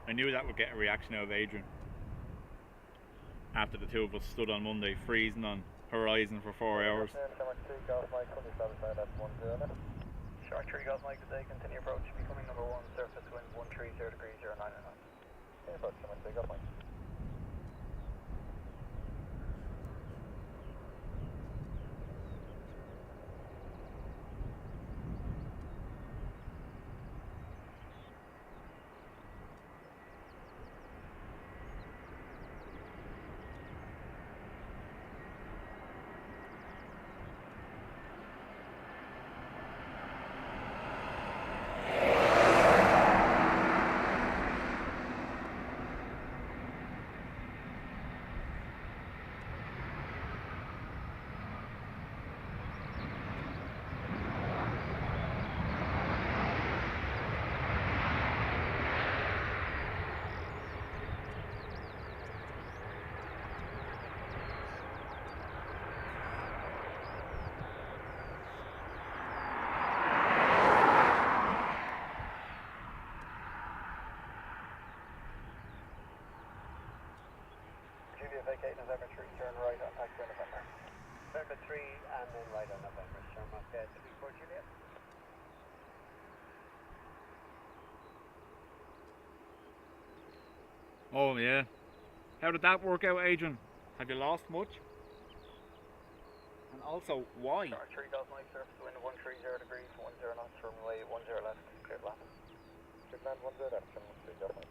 I knew that would get a reaction out of Adrian after the two of us stood on Monday freezing on Horizon for 4 hours. Shark 3 Golf Mike, today continue approach, becoming number 1, surface wind 130 degrees 09 knots. Continue approach, Shark 3 Golf Mike. Julia, vacate November 3, turn right on taxiway November. November 3 and then right on November, turn left to 4 Juliet. Oh yeah. How did that work out, Adrian? Have you lost much? And also, why? Star 3 Golf Mike, surface wind 130 degrees, 10 knots, runway 10 left, clear land. Clear land 10 left, turn 3 Golf Mike.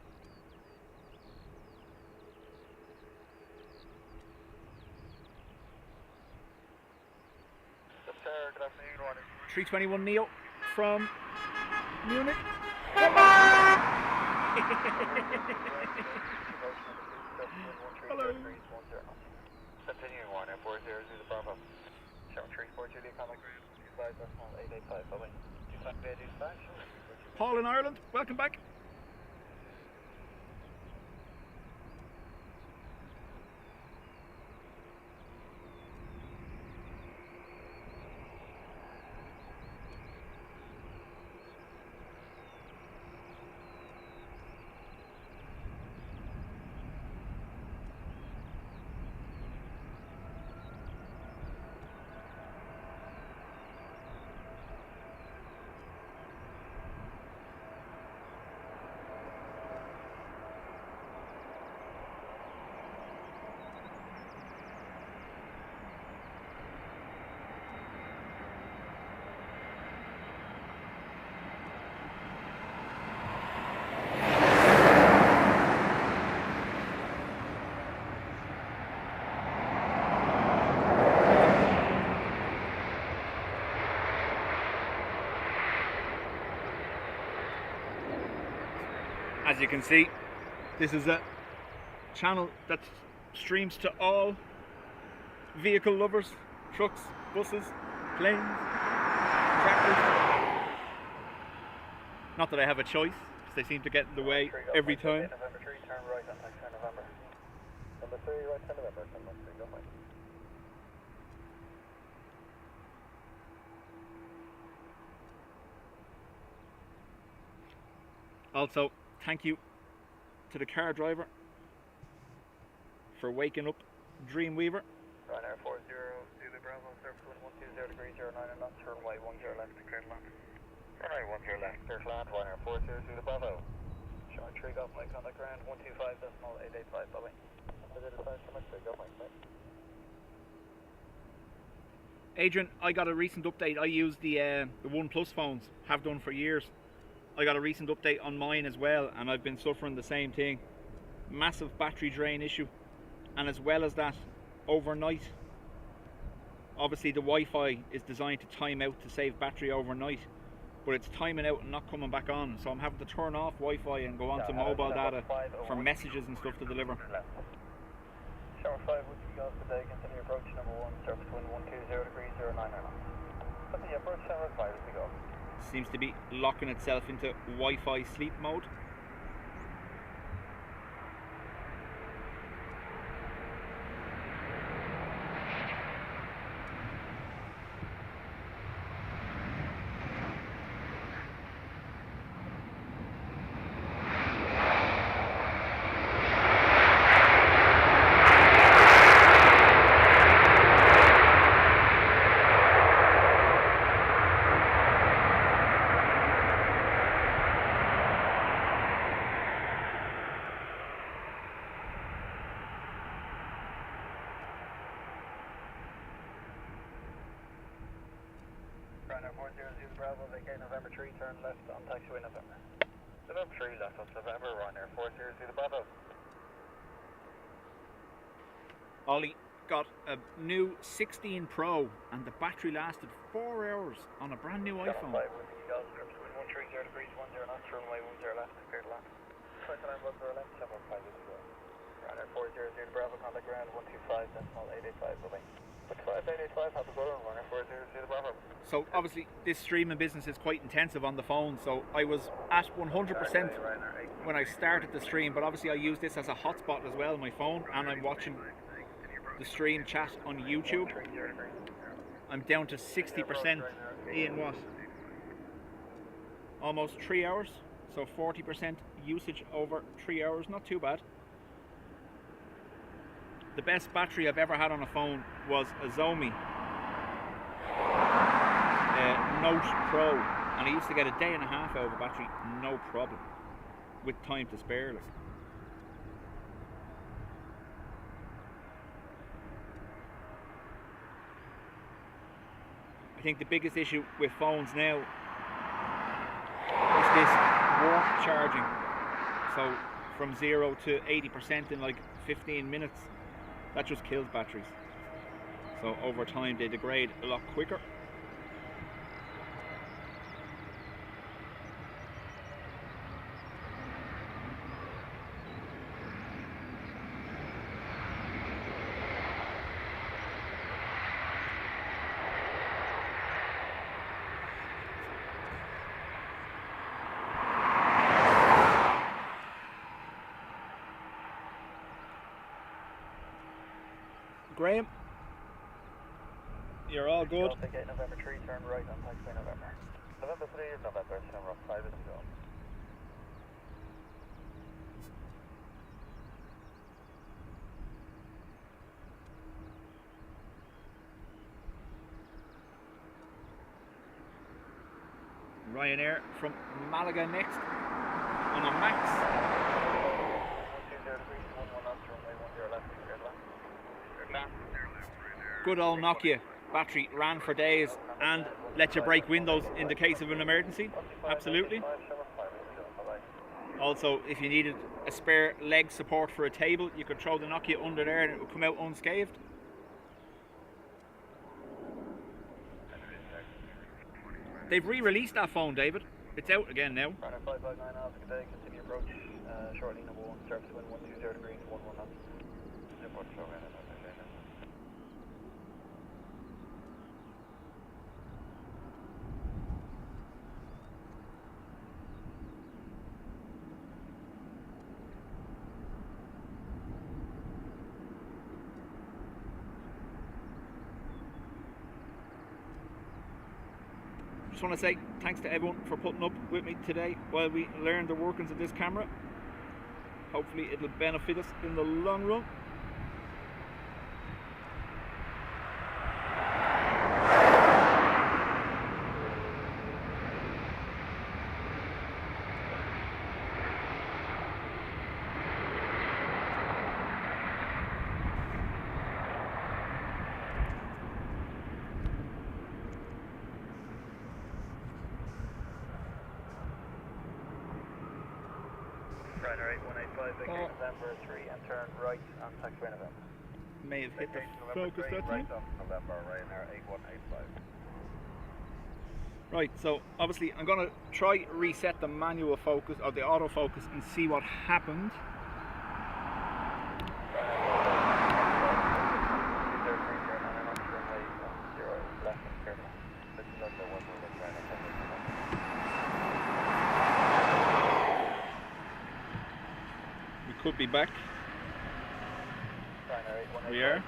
Good afternoon, morning. 321 Neo from Munich. Hello. Continuing 140 to the Bravo. 734 Julia, contact 25 decimal 885, bye-bye. 25 Bay dispatch. Paul in Ireland, welcome back. As you can see, this is a channel that streams to all vehicle lovers, trucks, buses, planes, tractors. Not that I have a choice, because they seem to get in the way every time. November 3, turn right on taxiway November. Number 3, right to November, turn left 3 Golf Mike. Also, thank you to the car driver for waking up Dreamweaver. Ryanair 40, Zulu Bravo, surface wind 120 degrees, 09 knots, runway 10 left, clear land. Runway 10 left, clear land, Ryanair 40, Zulu Bravo. Showing 3 Golf Mike, contact ground 125 decimal 885, bye-bye. Adrian, I got a recent update. I use the OnePlus phones, have done for years. I got a recent update on mine as well, and I've been suffering the same thing. Massive battery drain issue, and as well as that, overnight, obviously the Wi-Fi is designed to time out to save battery overnight, but it's timing out and not coming back on, so I'm having to turn off Wi-Fi and go on to mobile data for messages and stuff to deliver. Shower 5 with you guys today, continue approach number 1, surface wind 120 degrees, 09 knots. Continue approach shower 5 as we go. Seems to be locking itself into Wi-Fi sleep mode. Ryanair 40, Zulu Bravo, vacate November 3, turn left on taxiway November. November 3, left on November, Ryanair 40, Zulu Bravo. Ollie got a new 16 Pro and the battery lasted 4 hours on a brand new iPhone. 5 with you guys, surface wind 130 degrees, 10 knots, runway 10 left, clear to land. 29 10 left, 7 5 as well. Ryanair 40, Zulu Bravo, contact ground 125 decimal 885, bye-bye. 885, have a good one, Ryanair 40, Zulu Bravo. So obviously this streaming business is quite intensive on the phone, so I was at 100% when I started the stream, but obviously I use this as a hotspot as well on my phone, and I'm watching the stream chat on YouTube. I'm down to 60% in what? Almost 3 hours, so 40% usage over 3 hours, not too bad. the best battery I've ever had on a phone was a Xiaomi Note Pro, and I used to get a day and a half out of a battery, no problem, with time to spare. Like. I think the biggest issue with phones now is this warp charging. So from 0 to 80% in like 15 minutes, that just kills batteries. So over time they degrade a lot quicker. Graham, you're all good. Delta Gate November 3, turn right on taxiway November. November 3 is November, November 5 is go. Ryanair from Malaga next on a Max. 20 degrees, 11 knots, runway 10 left, clear left. Good old Nokia battery, ran for days and let you break windows in the case of an emergency. Absolutely. Also, if you needed a spare leg support for a table, you could throw the Nokia under there and it would come out unscathed. They've re-released that phone, David. It's out again now. Runner 559 Alpha, good day, continue approach. Shortly number 1, surface wind 120 degrees, 11 knots. Airport show right now. Just want to say thanks to everyone for putting up with me today while we learn the workings of this camera. Hopefully it'll benefit us in the long run. Ryanair 8185, Victor November 3 and turn right on taxiway November. May have hit the November focus 3, that right time. off November, Ryanair 8185. Right, so obviously I'm going to try reset the manual focus or the autofocus and see what happened. We could be back. We are.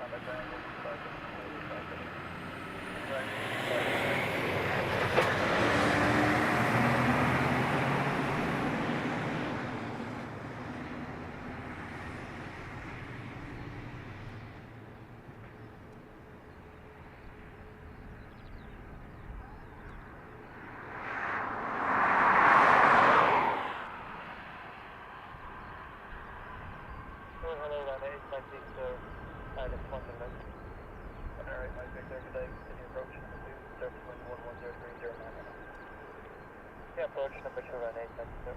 Approach number 2 on 8, thank you, sir.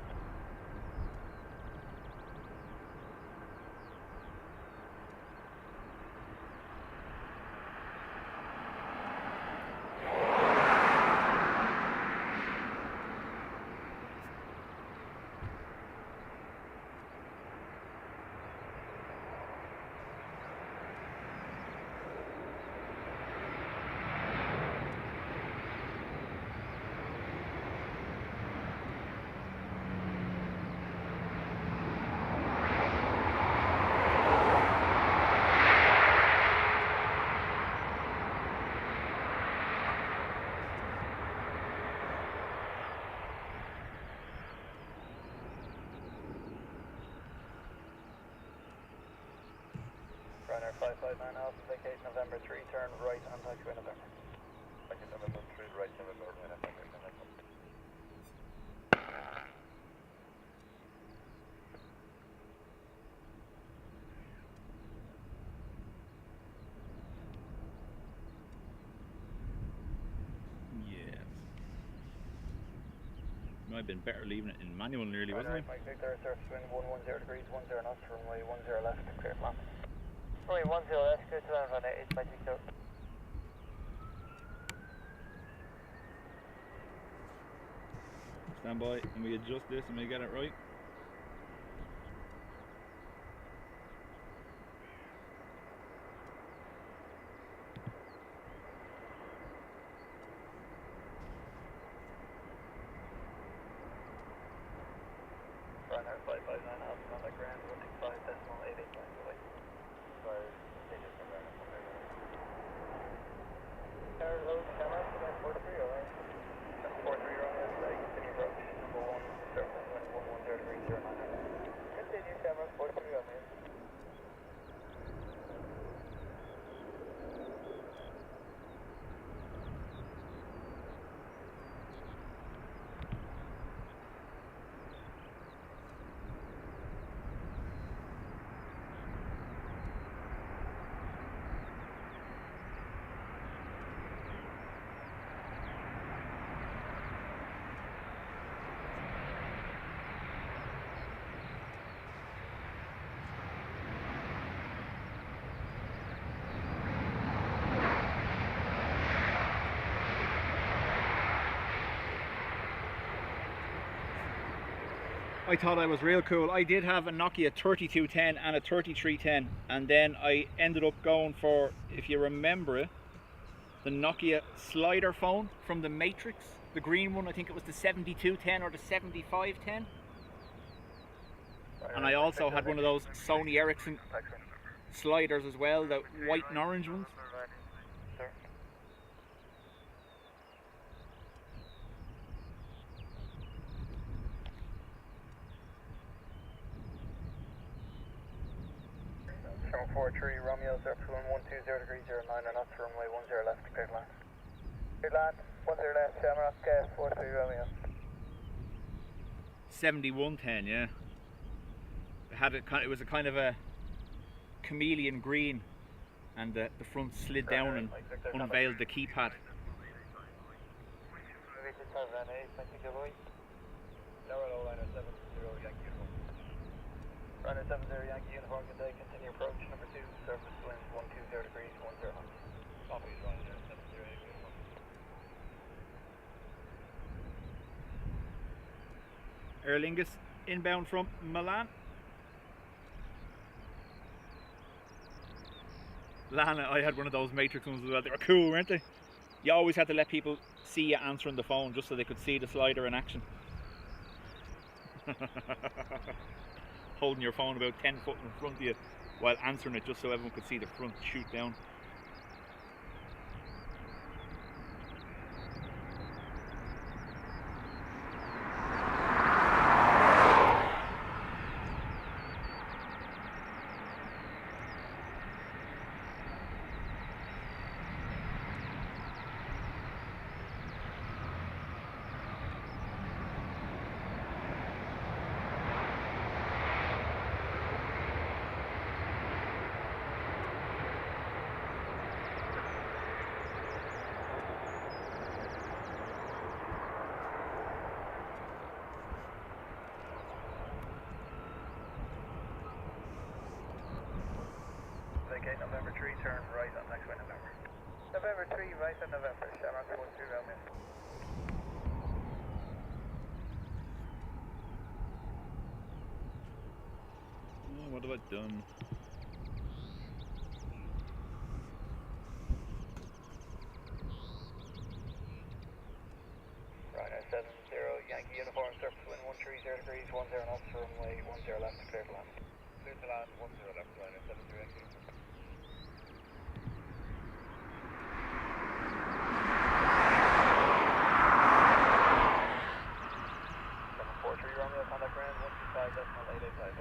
Ryanair 559 Alpha, vacate November 3, turn right on taxiway November. Vacate November 3, right November, and taxiway November. Yeah. Might have been better leaving it in manual nearly, wasn't it? Mike Victor, surface wind 110 degrees, 10 knots, runway 10 left, clear to land. Runway 10 left, clear to land, runway 8 Mike Victor. Stand by and we adjust this and we get it right. Ryanair 559 Alpha, on the ground, 165.88 miles away. Sorry, digits from Ryanair. Hello, camera, 43, alright. 43 Romeo, continue approach, number 1, surface wind 110 degrees, 09. Continue camera, 43 Romeo. I thought I was real cool. I did have a Nokia 3210 and a 3310, and then I ended up going for, if you remember it, the Nokia slider phone from the Matrix, the green one. I think it was the 7210 or the 7510. And I also had one of those Sony Ericsson sliders as well, the white and orange ones. Channel 43 Romeo, surface wind 120 degrees, 09 knots, runway 10 left, clear to land. Clear to land, 10 left, Shamrock, 43 Romeo. 7110, yeah. It had it was a kind of a chameleon green, and the front slid down and unveiled the keypad. Ryanair 70 Yankee uniform, good day, continue approach, number 2, surface wind 120 degrees, 10 knots. Copy, Ryanair 70 Yankee uniform. Aer Lingus inbound from Milan. Lana, I had one of those Matrix ones as well. They were cool, weren't they? You always had to let people see you answering the phone just so they could see the slider in action. Holding your phone about 10 foot in front of you while answering it just so everyone could see the front shoot down. Vacate November 3, turn right on next way November. November 3, right on November, Shamrock 43 Romeo. Oh, what have I done? Ryanair 70 Yankee uniform, surface wind 130 degrees, 10 knots, runway 10 left, clear to land. Clear to land, 10 left, Ryanair 70 Yankee. Romeo, contact ground 125.885,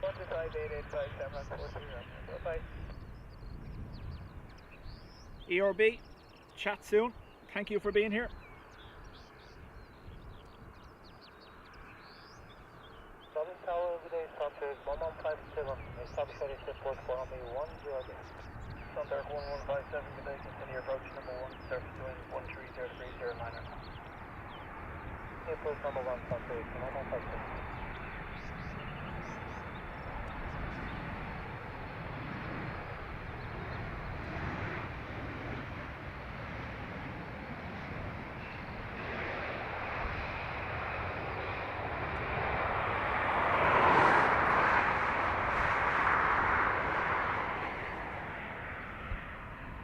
125.885, Shamrock 43 Romeo. Bye-bye. ERB, chat soon. Thank you for being here. Dublin Tower over there, top is 1157. It's top 36 port for me 10. Sundark 1157, good day, continue approach number 1, surface wind 13030 liner. Approach number 1, top 3, 1157.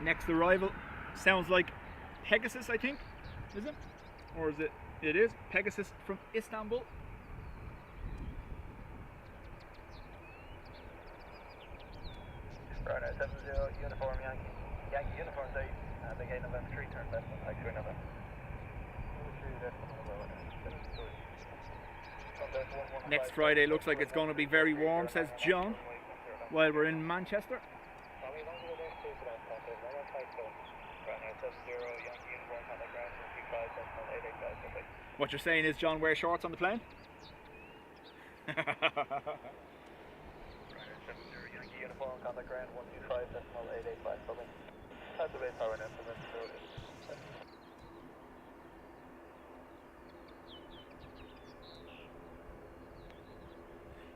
Next arrival sounds like Pegasus, I think, is it? Or is it? It is Pegasus from Istanbul. Right now, 70 uniform Yankee. Yankee uniform safe. Big 8 November 3, turn left on taxi November. Next Friday looks like it's going to be very warm, says John, while we're in Manchester. What you're saying is, John, wear shorts on the plane? Yankee uniform, contact ground 125.885 Dublin. That's the base power now,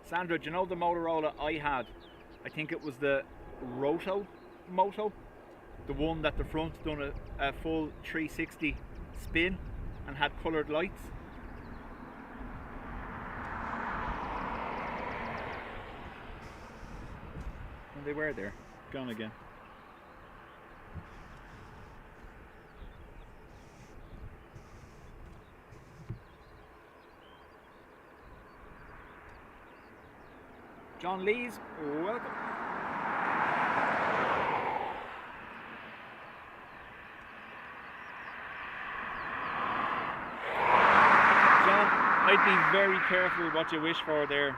Sandra, do you know the Motorola I had? I think it was the Moto, the one that the front done a full 360 spin and had coloured lights. And they were there. Gone again. John Lees, welcome. I'd be very careful what you wish for there.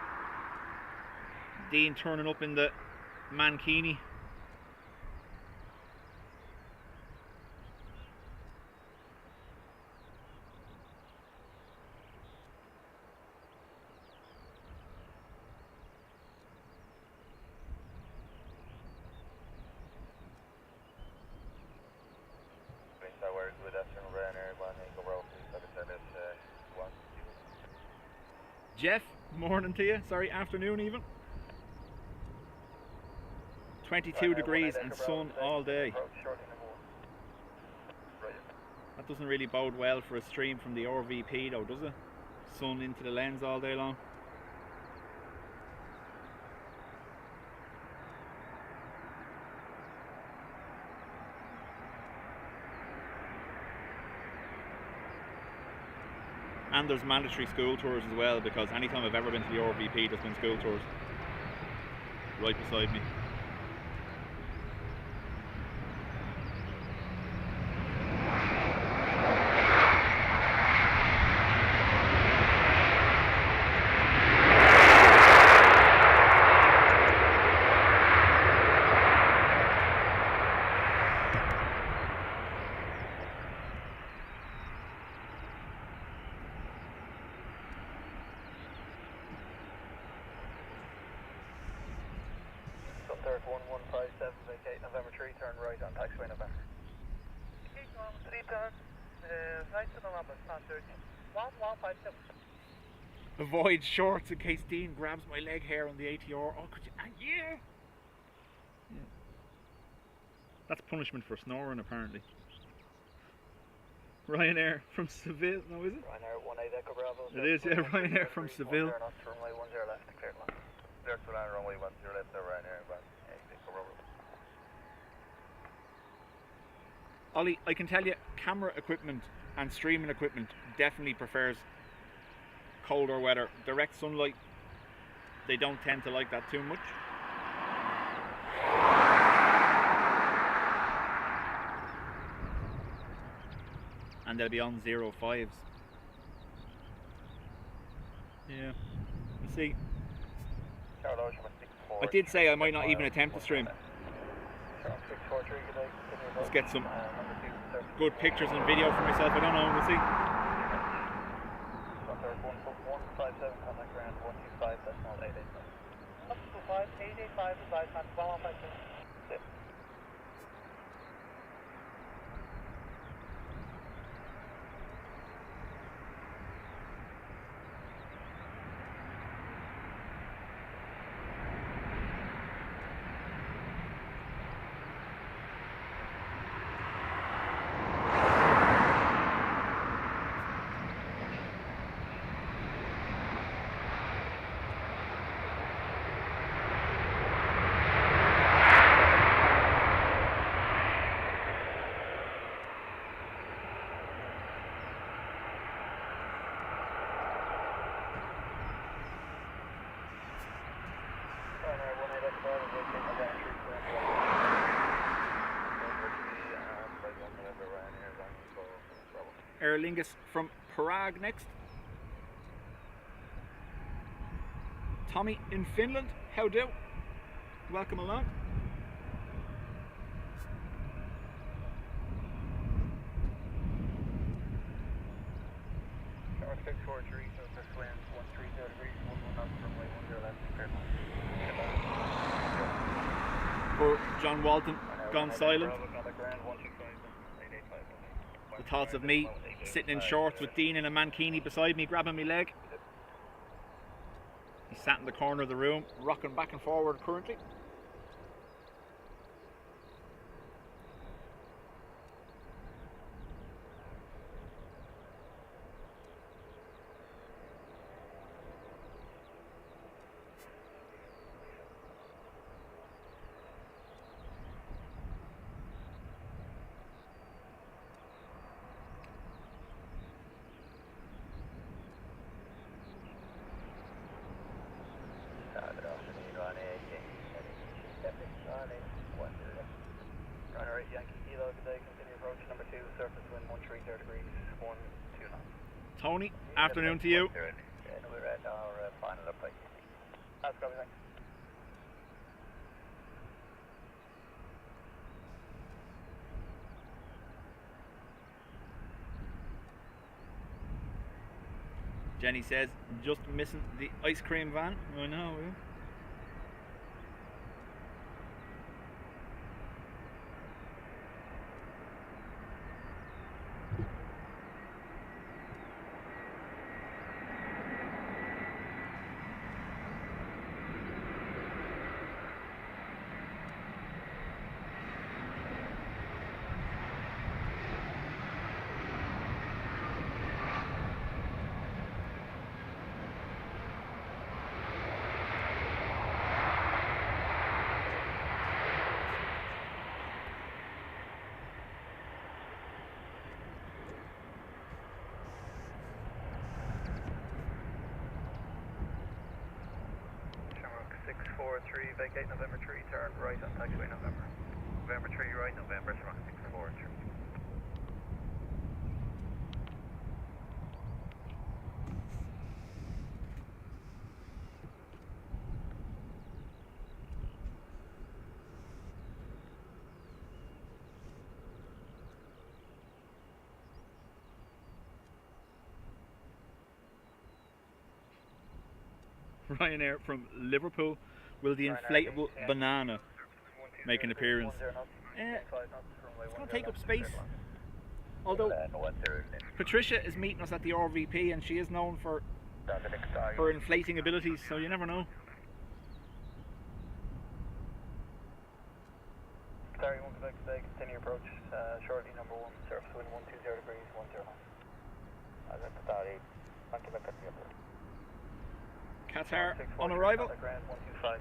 Dean turning up in the Mankini. Jeff, morning to you. Sorry, afternoon even. 22 degrees and sun all day. That doesn't really bode well for a stream from the RVP though, does it? Sun into the lens all day long. And there's mandatory school tours as well, because anytime I've ever been to the RVP there's been school tours right beside me. Third 1157, vacate November 3, turn right on taxiway November. Keep on 3 turn, right to November, stand 13. 1157. Avoid shorts in case Dean grabs my leg hair on the ATR. Oh, could you? Yeah! That's punishment for snoring, apparently. Ryanair from Seville, no, is it? Ryanair 18 Echo Bravo. It is, yeah, Ryanair from Seville. Runway 10 left, clear line. There's the line, runway 10 left, there, Ryanair 18 Echo Bravo. Ollie, I can tell you, camera equipment and streaming equipment definitely prefers colder weather. Direct sunlight, they don't tend to like that too much. And they'll be on 05s. Yeah, you see. I did say I might not even attempt to stream. 643, good day, continue approach. Let's get some Number 2, surface. good pictures and video for myself. I don't know, we'll see. Contact 157, contact ground 125.885. 125.885, advise man, 1152. Yeah. Aer Lingus from Prague next. Tommy in Finland, how do? Welcome along. Tower 643, surface winds 130 degrees, 11 knots, runway 10 left, clear. Poor John Walton gone silent. Contact ground 125.885. The thoughts of me sitting in shorts with Dean in a mankini beside me grabbing my leg. He sat in the corner of the room rocking back and forward currently. Tony, afternoon to you. We're at our final approach. That's got everything. Jenny says, just missing the ice cream van. I know, yeah. Shamrock 643, vacate November 3, turn right on taxiway November. November 3 right, November, Shamrock 643. Ryanair from Liverpool. Will the inflatable banana make an appearance? It's going to take up space. Although Patricia is meeting us at the RVP and she is known for her inflating abilities, so you never know. Sorry, one Quebec today, continue approach, shortly number 1, surface wind 120 degrees, 10. Qatar on arrival. Ground 125,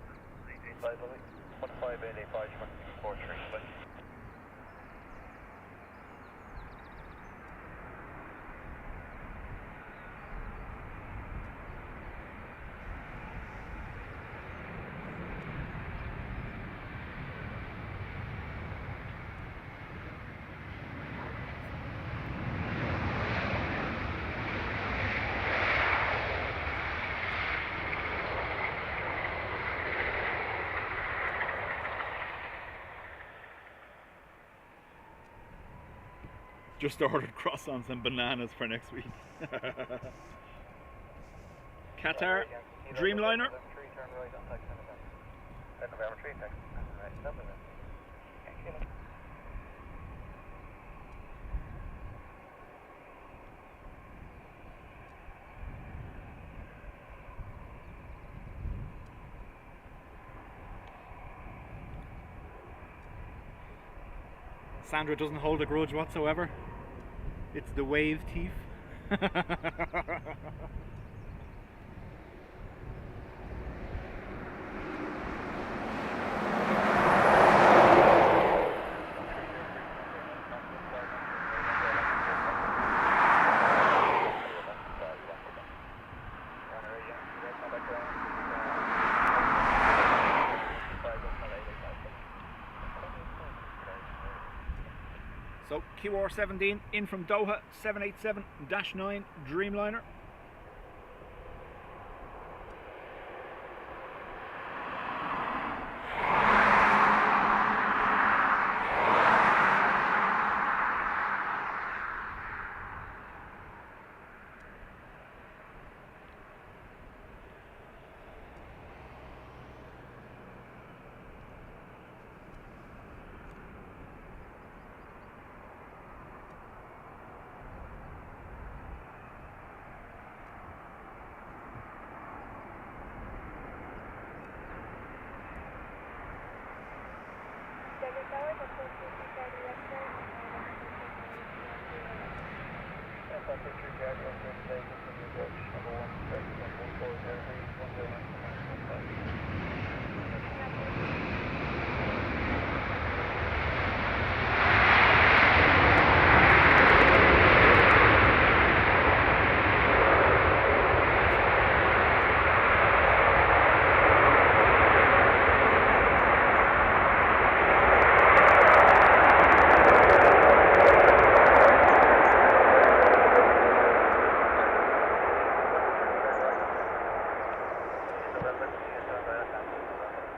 15885, 43. Just ordered croissants and bananas for next week. Qatar, Dreamliner. Turn right on taxi November 3, taxi. Right, Dublin. Sandra doesn't hold a grudge whatsoever. It's the wave thief. So QR17 in from Doha, 787-9 Dreamliner.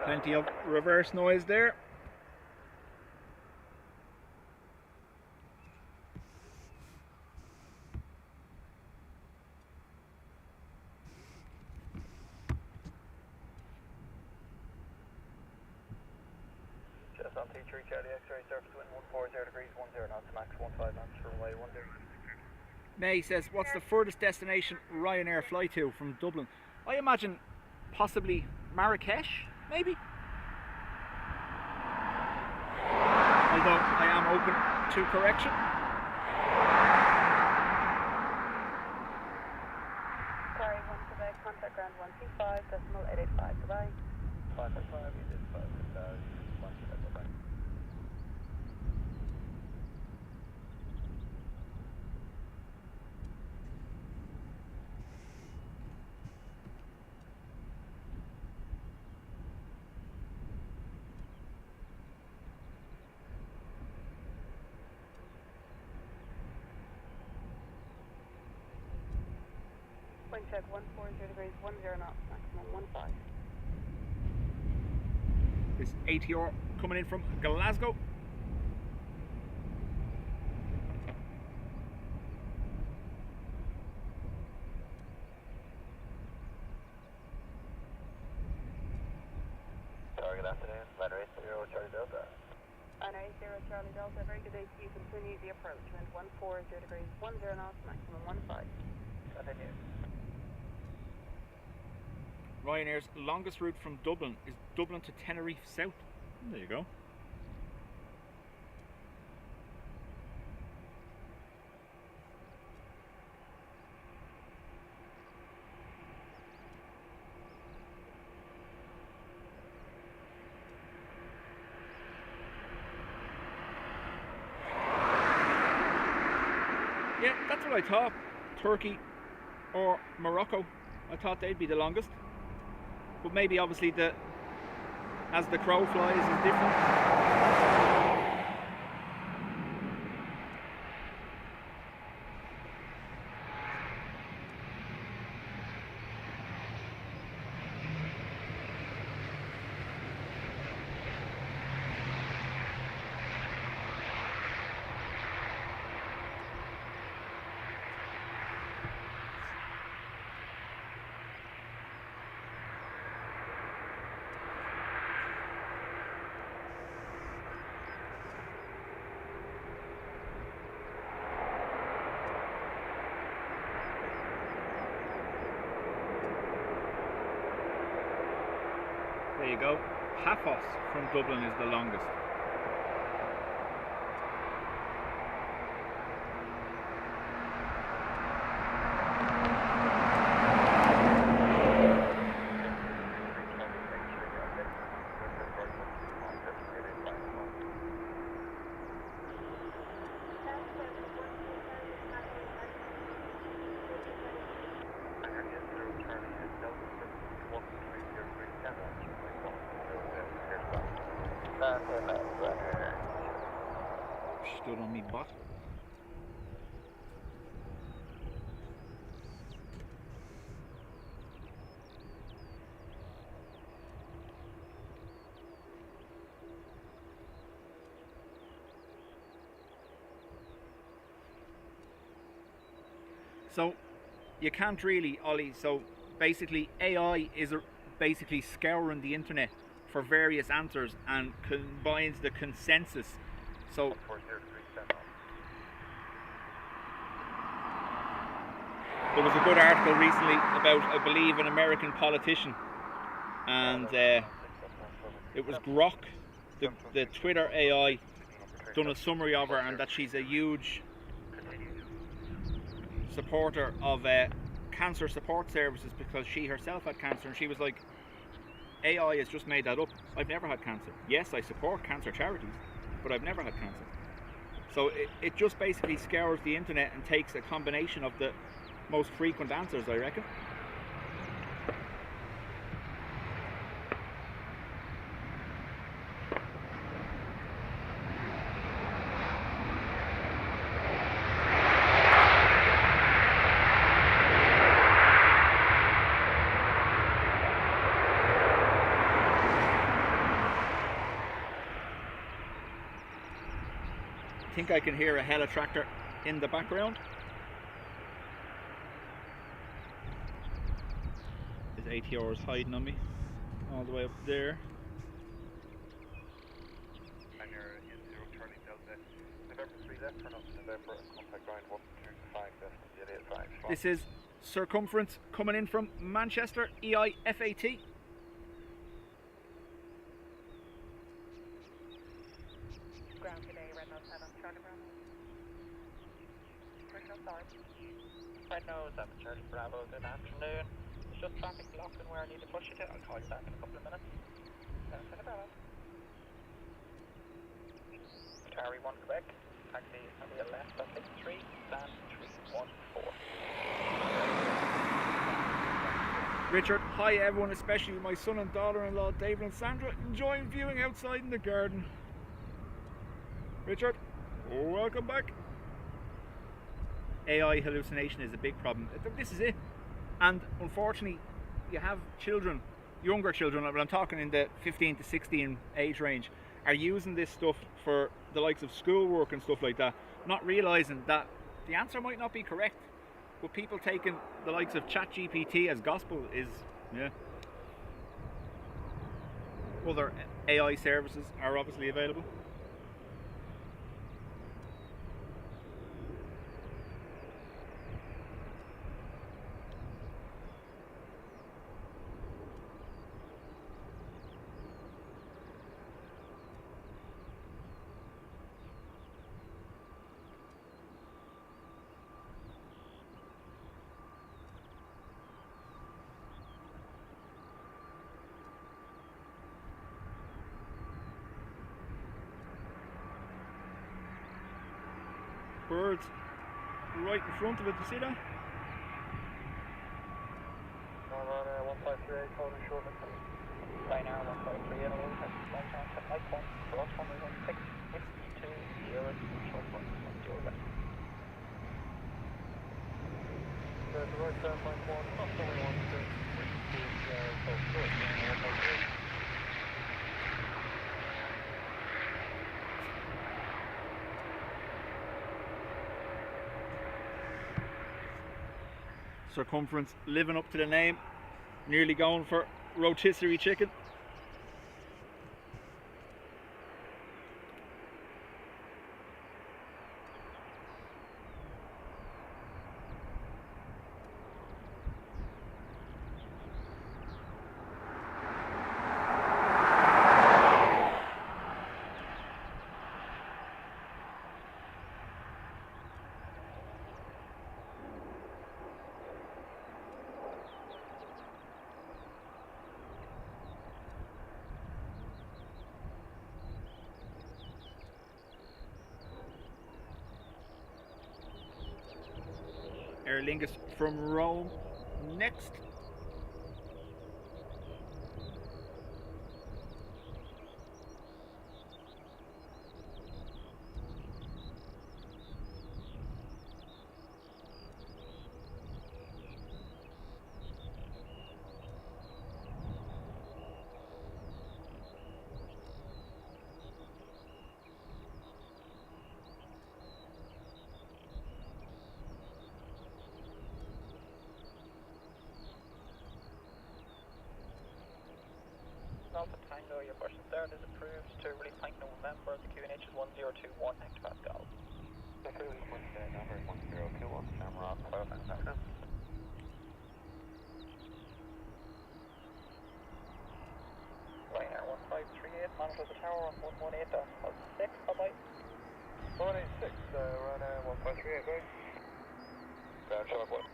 Plenty of reverse noise there. Just on T3 Charlie X-ray, surface wind 140 degrees, 10 knots, max 15 knots, runway 10. May says, what's the furthest destination Ryanair fly to from Dublin? I imagine possibly Marrakesh, maybe? Although I am open to correction. Sorry, 1 Quebec, contact ground 125.885, goodbye. 555, you did 5, 1 Quebec, bye-bye. Wind check 140 degrees, 10 knots, maximum 15. This ATR coming in from Glasgow. Target afternoon, ladder 80 Charlie Delta. And 80 Charlie Delta, very good day to you. Continue the approach. Wind 140 degrees, 10 knots, maximum 15. Continue. Ryanair's longest route from Dublin is Dublin to Tenerife South. There you go. Yeah, that's what I thought. Turkey or Morocco. I thought they'd be the longest. But maybe obviously as the crow flies is different. you go. Paphos from Dublin is the longest. Stood on me butt. So you can't really, Ollie, so basically AI is basically scouring the internet for various answers and combines the consensus. So there was a good article recently about, I believe, an American politician, and it was Grok, the Twitter AI, done a summary of her, and that she's a huge supporter of cancer support services because she herself had cancer, and she was like, AI has just made that up. I've never had cancer. Yes, I support cancer charities, but I've never had cancer. So it just basically scours the internet and takes a combination of the most frequent answers, I reckon. I think I can hear a helitractor in the background. His ATR is hiding on me all the way up there. And you're in 0 Charlie Delta, November 3 left turn up to November and contact ground 125 decimal 85. This is Circumference coming in from Manchester, EIFAT. Ground today, Red Nose head on Charlie Bravo. Commercial start. Red Nose, I'm Charlie Bravo, good afternoon. It's just traffic blocking where I need to push you to. I'll call you back in a couple of minutes. Down to the Bravo. Carry 1 Quebec, taxi on the left on 63, land 314. Richard, hi everyone, especially my son and daughter-in-law David and Sandra, enjoying viewing outside in the garden. Richard, welcome back. AI hallucination is a big problem. This is it. And unfortunately, you have children, younger children, but I'm talking in the 15 to 16 age range, are using this stuff for the likes of schoolwork and stuff like that, not realising that the answer might not be correct. But people taking the likes of ChatGPT as gospel is, yeah. Other AI services are obviously available. Birds right in front of it, you see that? Normal 153, total short of right now 153, and we'll have one chance at light one, cross 116, 52, 0, short one, 0 left. The right turn, line 1, not the way 1, 2, 3, 2, 0, so short, 153. Circumference living up to the name, nearly going for rotisserie chicken. Aer Lingus from Rome next. Alpha Tango, your push and start is approved to release tank November. The QNH is 1021 hectopascal. Release number 1021, camera on 12 and active. Ryanair 1538, monitor the tower on 118.6, bye-bye. 186, Ryanair 1538, right? Ground sharp 1.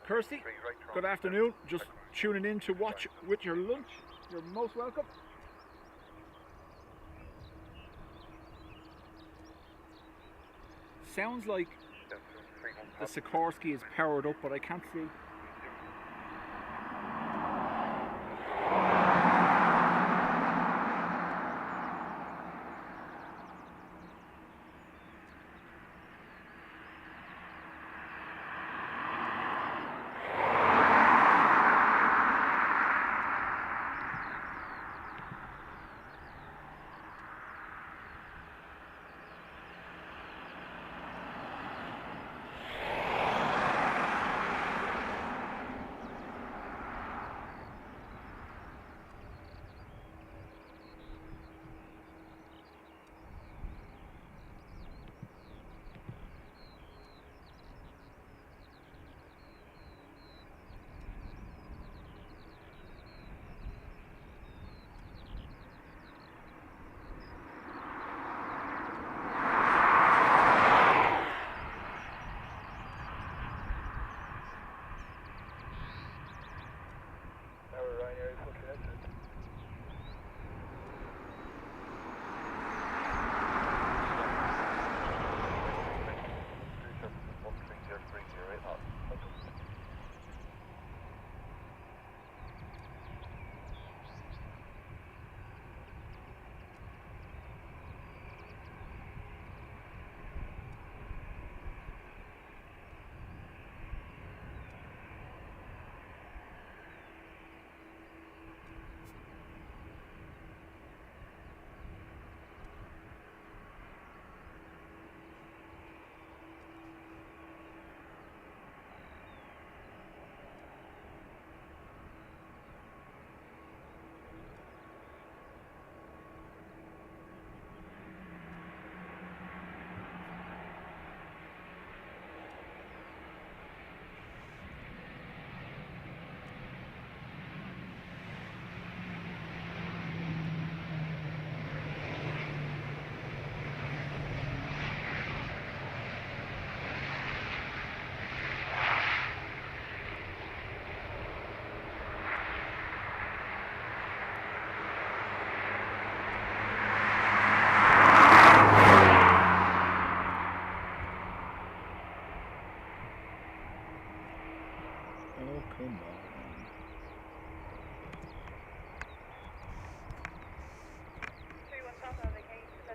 Kirsty, good afternoon. Just tuning in to watch with your lunch. You're most welcome. Sounds like the Sikorsky is powered up, but I can't see.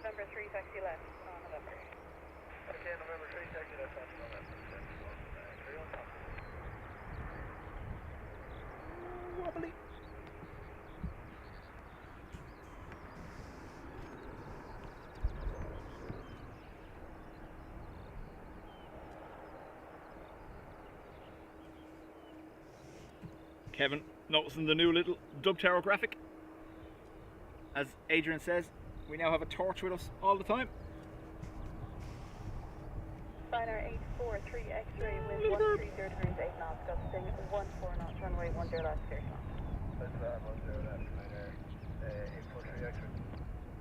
November 3, taxi left on November. Okay, November 3, taxi left on November. Wobbly. Kevin noticing the new little dub tower graphic. As Adrian says, we now have a torch with us all the time. Ryanair 843 X-ray with 130 degrees 8 knots, gusting 14 knots, runway 10 left, 30 knots. That's 10 left, Ryanair 843 X-ray.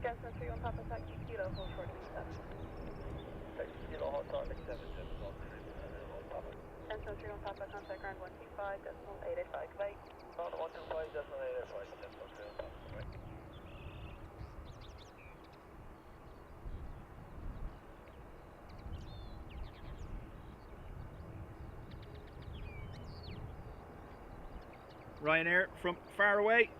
Jensen 3 on Papa, taxi kilo, hold short, 7. Taxi kilo, hot start, 7, Papa. Jensen 3 on Papa, contact ground 125.885, goodbye. On 125.885, Jensen 3 on Papa, goodbye. Ryanair from far away.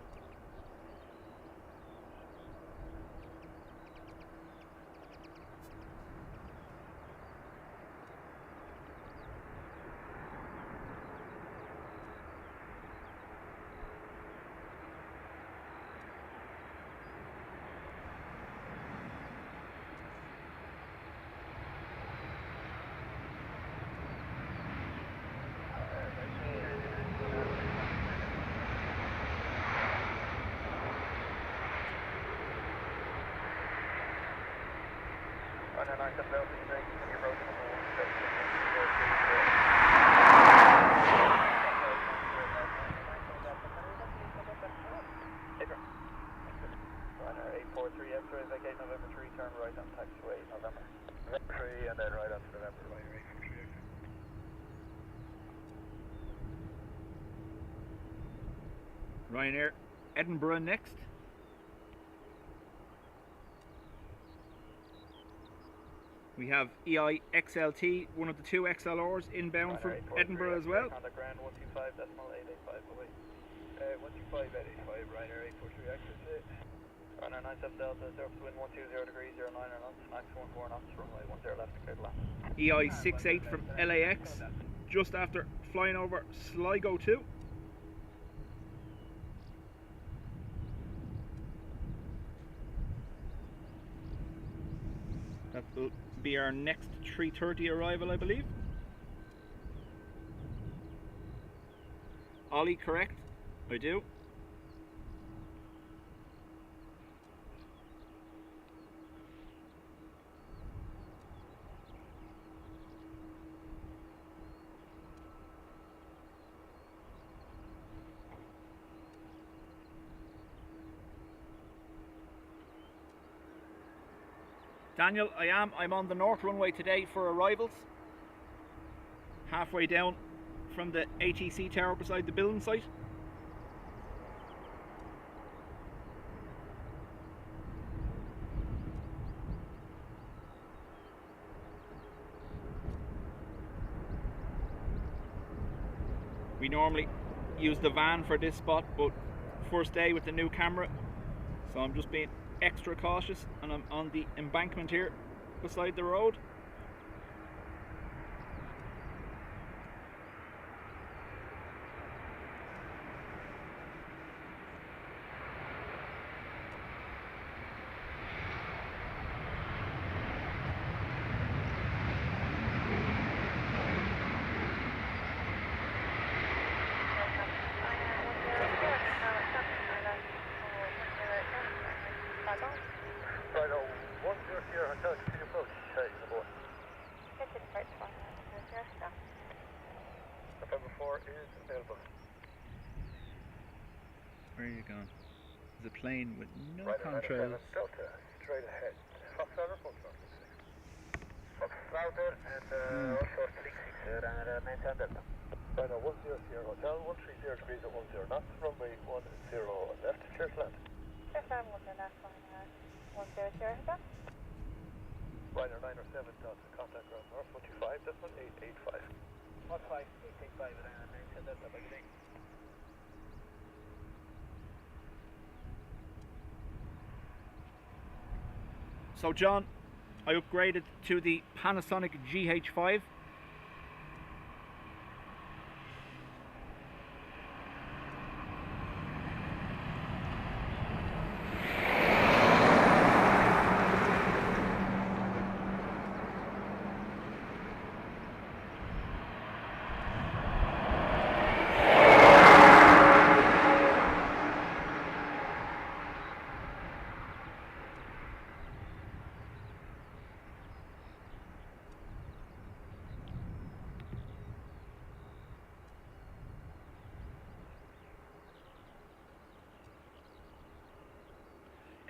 Ryanair 970, continue approaching the hole. Ryanair 843 X-ray, vacate November 3, turn right on taxiway November. November 3 and then right on to November, Ryanair 843 X-ray. Ryanair Edinburgh next. We have EIXLT, one of the two XLRs inbound from Edinburgh as well. Contact ground 125.885 away. 125.885, Ryanair 843 X-ray. Ryanair 97 Delta, surface wind 120 degrees 09 knots, max 14 knots, runway 10 left, clear to land. EI68 from LAX, just after flying over Sligo 2. That will be our next 3:30 arrival, I believe. Ollie, correct? I do. Daniel, I'm on the north runway today for arrivals. Halfway down from the ATC tower beside the building site. We normally use the van for this spot, but first day with the new camera, so I'm just being extra cautious, and I'm on the embankment here beside the road. Where are you going? There's a plane with no contrails. Delta, straight ahead. Fox Louder, Fox Louder. Fox Louder and also 36 and 910 Delta. Right now, 100 hotel, 130 degrees at 10 knots, runway 10 left, clear to land. Clear to land, 10 left, 100 hotel. Ryanair 9 or 7 Delta, contact ground north 125, this one 885. 15, 885 and 910 Delta, by the name. So John, I upgraded to the Panasonic GH5.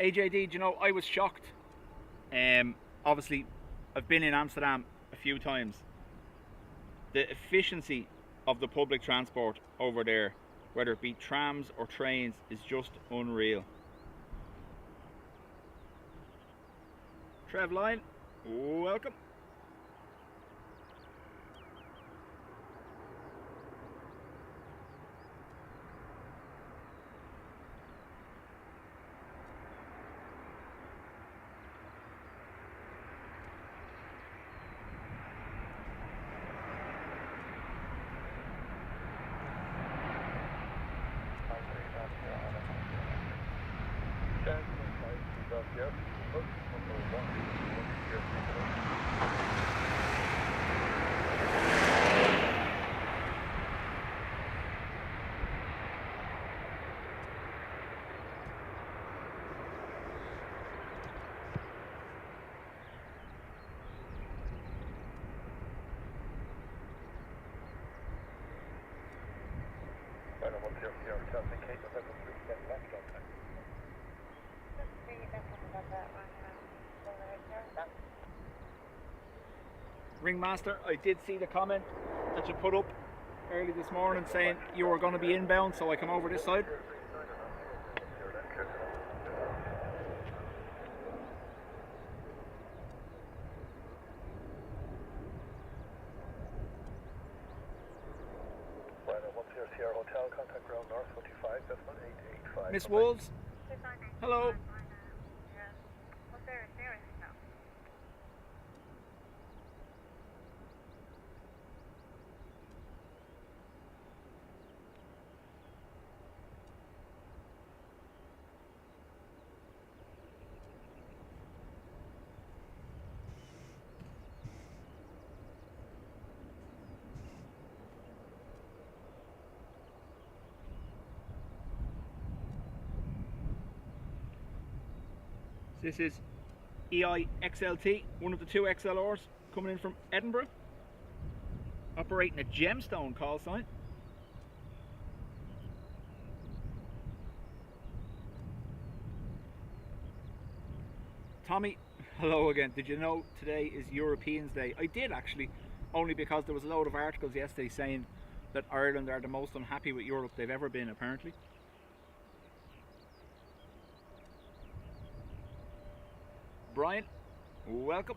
AJD, do you know, I was shocked. Obviously, I've been in Amsterdam a few times. The efficiency of the public transport over there, whether it be trams or trains, is just unreal. Trev Line, welcome. Ringmaster, I did see the comment that you put up early this morning saying you were going to be inbound, so I come over this side. Miss Wolves, hello. This is EIXLT, one of the two XLRs coming in from Edinburgh, operating a gemstone call sign. Tommy, hello again. Did you know today is Europeans Day? I did actually, only because there was a load of articles yesterday saying that Ireland are the most unhappy with Europe they've ever been, apparently. Brian, welcome.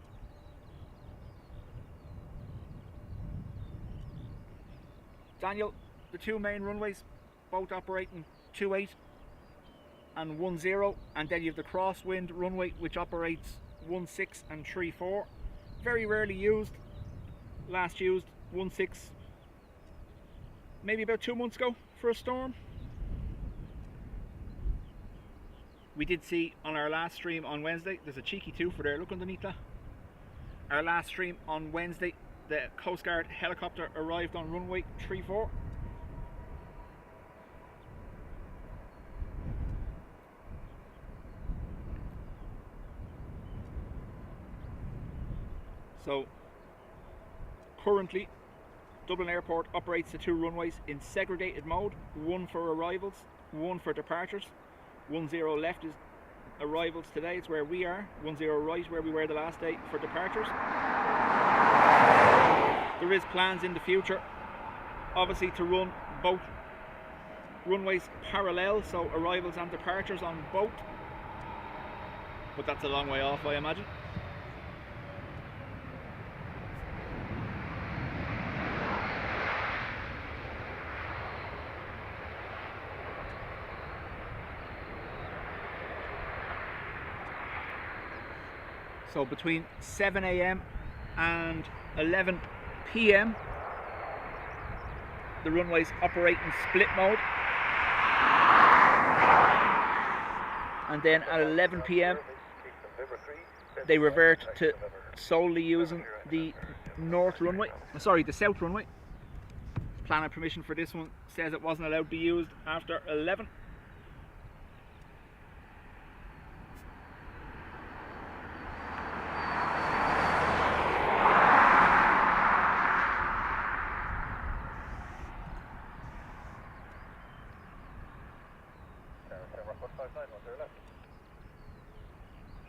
Daniel, the two main runways, both operating 28 and 10, and then you have the crosswind runway which operates 16 and 34. Very rarely used. Last used 16 maybe about 2 months ago for a storm. We did see on our last stream on Wednesday, there's a cheeky twofer there, look underneath that. Our last stream on Wednesday, the Coast Guard helicopter arrived on runway 34. So, currently, Dublin Airport operates the two runways in segregated mode, one for arrivals, one for departures. 10 left is arrivals today, it's where we are. 10 right, where we were the last day for departures. There is plans in the future, obviously, to run both runways parallel, so arrivals and departures on both. But that's a long way off, I imagine. So between 7 AM and 11 PM, the runways operate in split mode. And then at 11 PM, they revert to solely using the north runway, sorry, the south runway. Planning permission for this one says it wasn't allowed to be used after 11.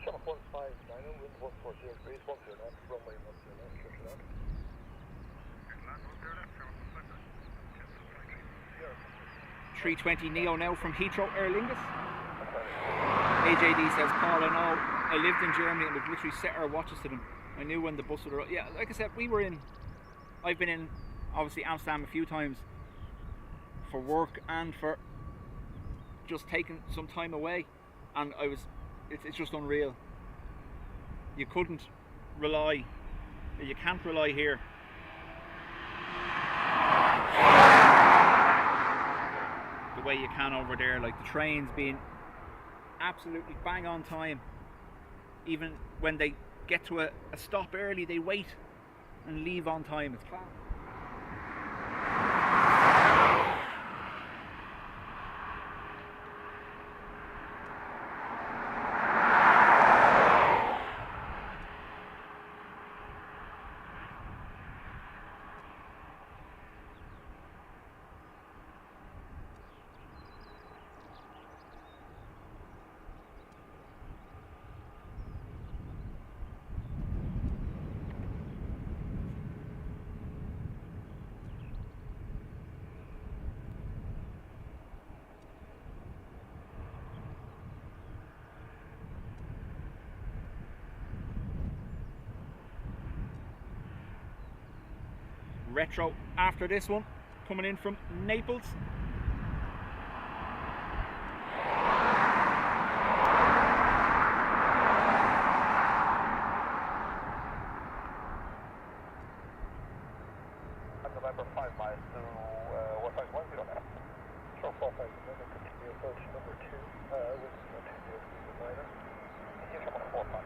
Shamrock 159, wind 140 degrees, 10 knots, runway 10 knots, switch it on. 320 Neo now from Heathrow, Aer Lingus. AJD says, Paul, I know I lived in Germany and we've literally set our watches to them. I knew when the bus would arrive. Yeah, like I said, I've been in, obviously, Amsterdam a few times for work and for just taking some time away. And it's just unreal. You can't rely here. The way you can over there, like the trains being absolutely bang on time. Even when they get to a stop early, they wait and leave on time. It's class. Retro after this one, coming in from Naples. November 5 miles to 1510 now. Show 45, then continue approach number 2, with 20 minor. Continue from 45.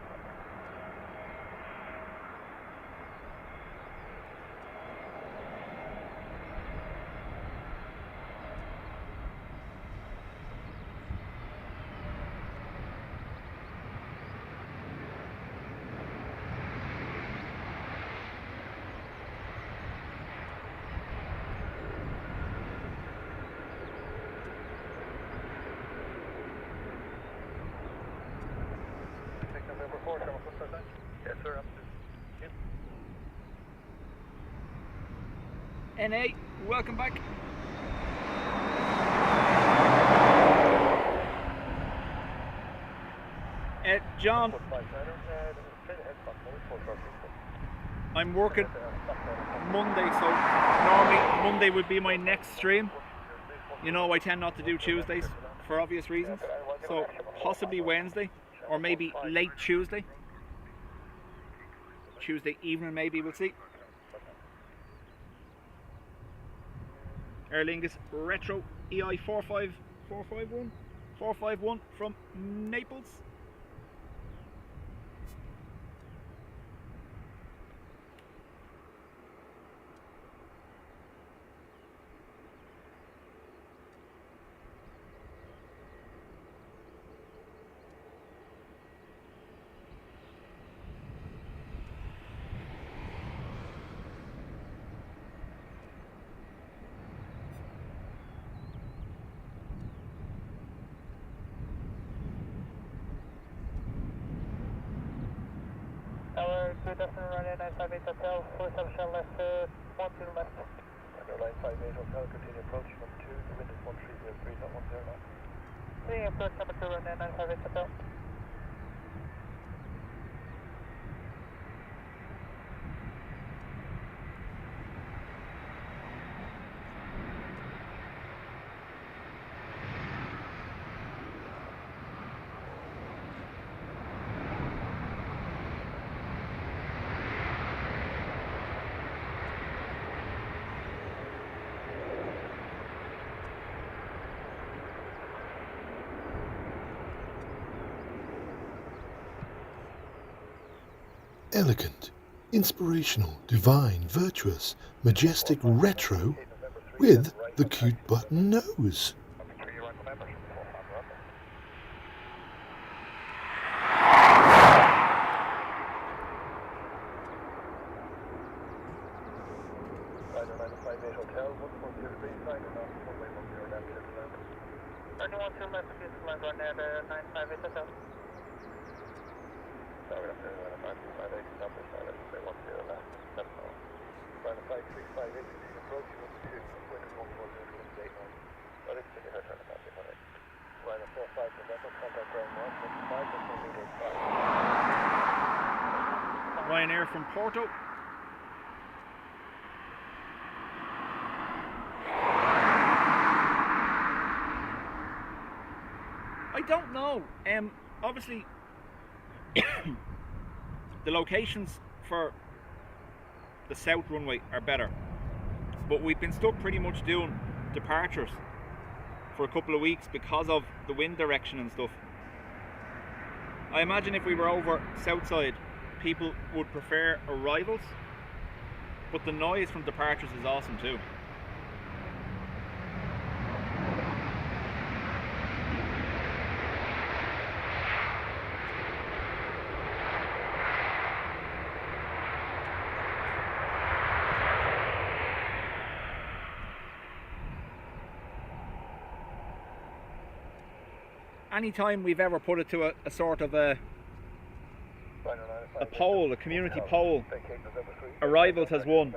Yes, sir, up to NA, welcome back. John, I'm working Monday, so normally Monday would be my next stream. You know, I tend not to do Tuesdays for obvious reasons, so possibly Wednesday or maybe late Tuesday evening, maybe, we'll see. Aer Lingus Retro EI 451 from Naples. Good afternoon, runway 958 Hotel, 47 left, 12 left. Line 58 Hotel, continue approach number 2, the wind is 1303.10 knots. Continue approach number 2, runway 958 Hotel. Elegant, inspirational, divine, virtuous, majestic retro with the cute button nose. Sorry, I'm doing a fancy 58, number 7, say 10 left, 7 knots. Line of 5358, continue approach, 12, wind is 140, 8 knots. Well, it's pretty hard turn about 58. Line of 45, November, contact ground 1, 5, Ryanair from Porto. I don't know. Obviously, the locations for the south runway are better, but we've been stuck pretty much doing departures for a couple of weeks because of the wind direction and stuff. I imagine if we were over south side, people would prefer arrivals, but the noise from departures is awesome too. Anytime we've ever put it to a sort of a poll, a community poll, arrivals has won.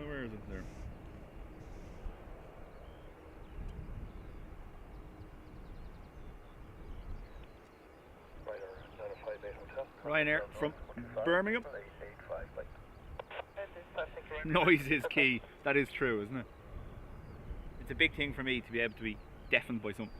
Where is it there? Ryanair from Birmingham. Noise is key. That is true, isn't it? It's a big thing for me to be able to be deafened by something.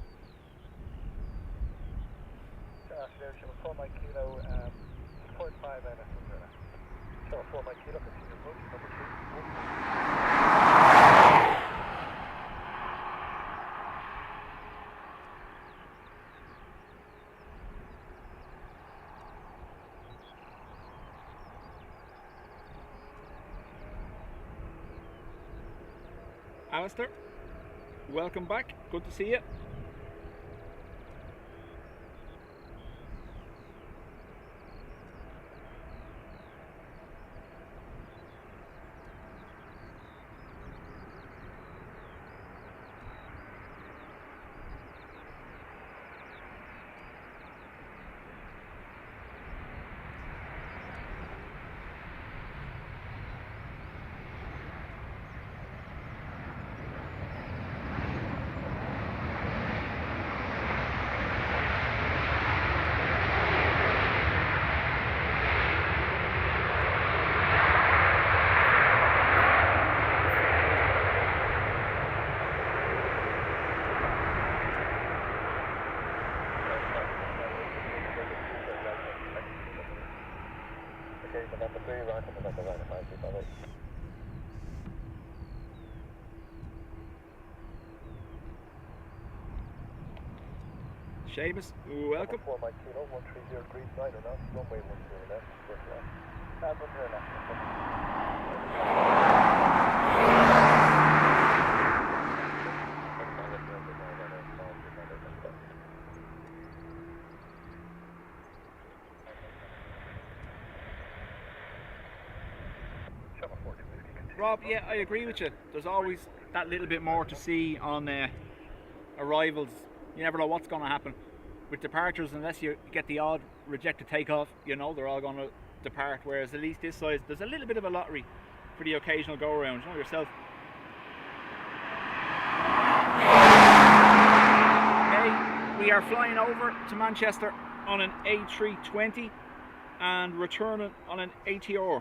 Alistair, welcome back. Good to see you. Seamus, welcome. 4 Mike Kilo, 130 degrees right or not, runway 10 left, first left. Runway left. Rob, yeah, I agree with you. There's always that little bit more to see on arrivals. You never know what's going to happen. With departures, unless you get the odd rejected takeoff, you know they're all going to depart. Whereas at least this side, there's a little bit of a lottery for the occasional go around. You know yourself. Okay, we are flying over to Manchester on an A320 and returning on an ATR.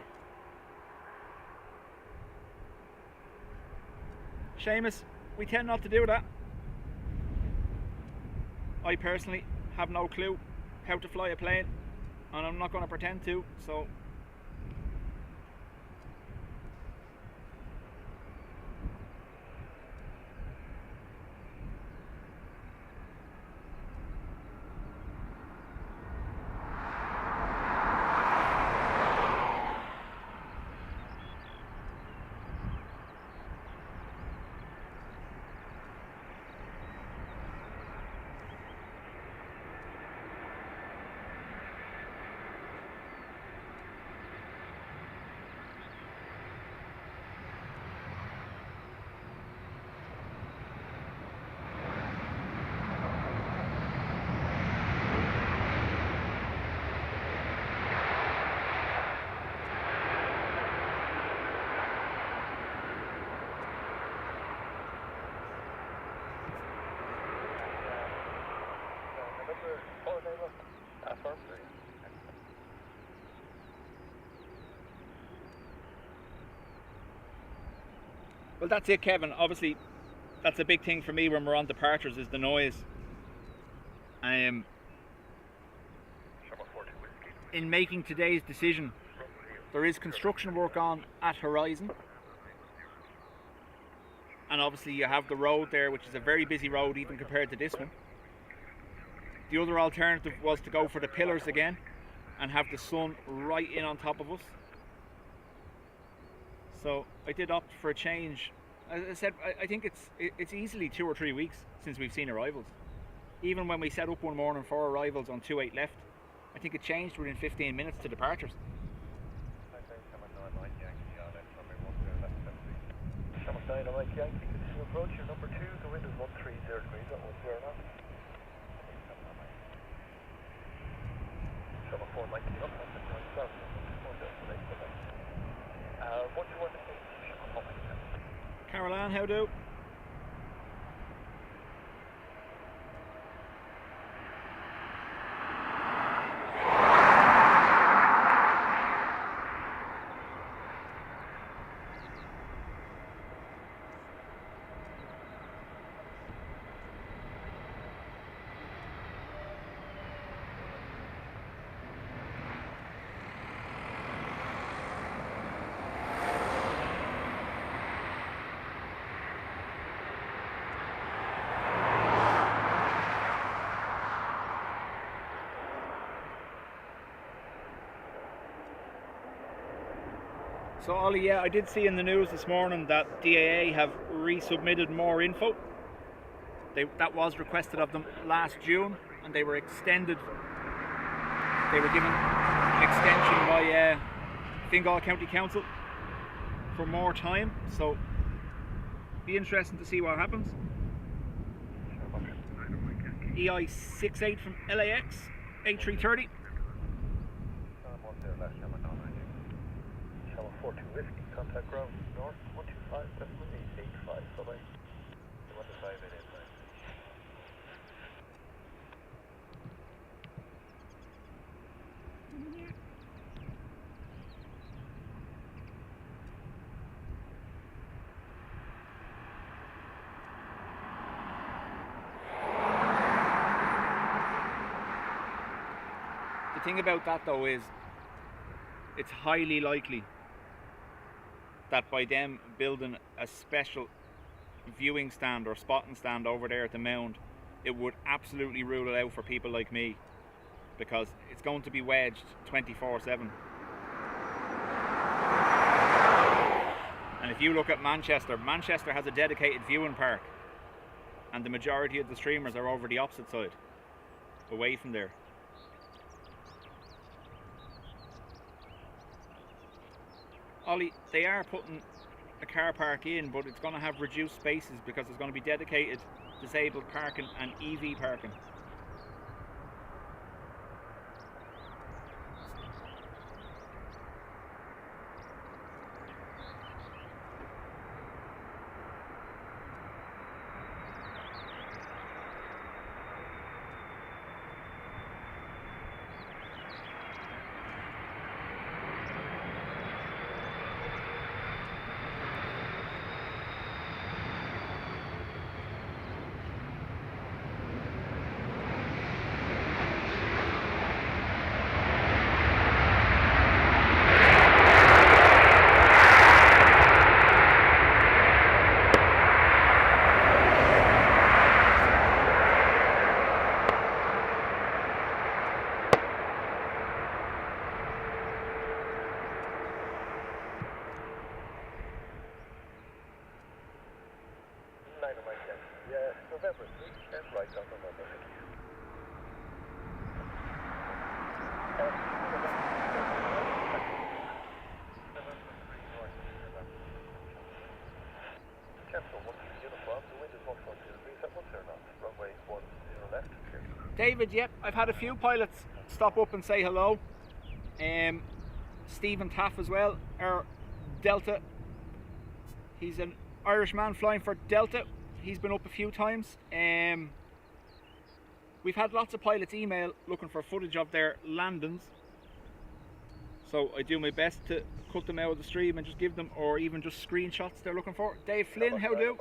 Seamus, we tend not to do that. I personally have no clue how to fly a plane, and I'm not going to pretend to, so Well, that's it, Kevin. Obviously, that's a big thing for me when we're on departures is the noise. In making today's decision, there is construction work on at Horizon. And obviously you have the road there, which is a very busy road even compared to this one. The other alternative was to go for the pillars again and have the sun right in on top of us. So I did opt for a change. As I said, I think it's easily 2 or 3 weeks since we've seen arrivals. Even when we set up one morning for arrivals on 28 left, I think it changed within 15 minutes to departures. Dynamite Yankee, continue approach, your number 2, the wind is 130 degrees, that was where not. Shuttle 490 up, that's at 27, 121 shuttle 490. Caroline, how do? So Ollie, yeah, I did see in the news this morning that DAA have resubmitted more info. That was requested of them last June, and they were extended. They were given an extension by Fingal County Council for more time. So, be interesting to see what happens. EI68 from LAX, A330. 42 Whiskey, contact ground north 125, definitely 85, bye-bye. 125, 885. The thing about that though is, it's highly likely that by them building a special viewing stand or spotting stand over there at the mound, it would absolutely rule it out for people like me, because it's going to be wedged 24/7. And if you look at Manchester has a dedicated viewing park, and the majority of the streamers are over the opposite side, away from there. Ollie, they are putting a car park in, but it's going to have reduced spaces because there's going to be dedicated disabled parking and EV parking. David, yep, I've had a few pilots stop up and say hello. Stephen Taff as well, our Delta. He's an Irish man flying for Delta. He's been up a few times. We've had lots of pilots email looking for footage of their landings. So I do my best to cut them out of the stream and just give them, or even just screenshots they're looking for. Dave Flynn, how do?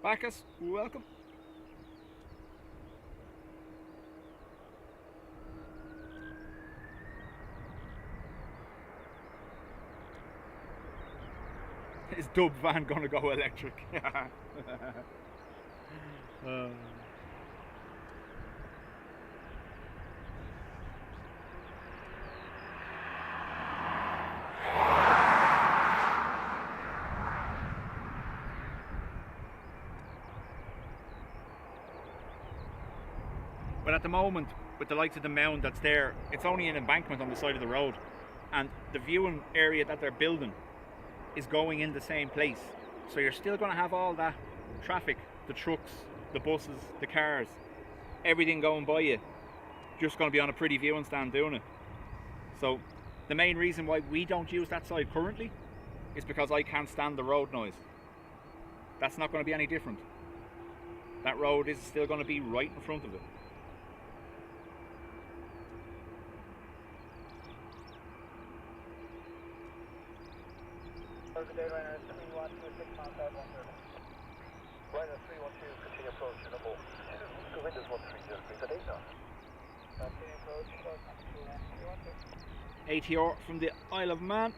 Bacchus, welcome. Is Dub van gonna go electric? But at the moment, with the likes of the mound that's there, it's only an embankment on the side of the road, and the viewing area that they're building is going in the same place. So you're still going to have all that traffic, the trucks, the buses, the cars, everything going by you, just going to be on a pretty viewing stand doing it. So the main reason why we don't use that side currently is because I can't stand the road noise. That's not going to be any different. That road is still going to be right in front of it. Liner 312, 6 miles out, 130. Liner 312, continue approach, number 2, the wind is 1303, at 8 knots. Continue approach, short number 2, 312. ATR from the Isle of Man.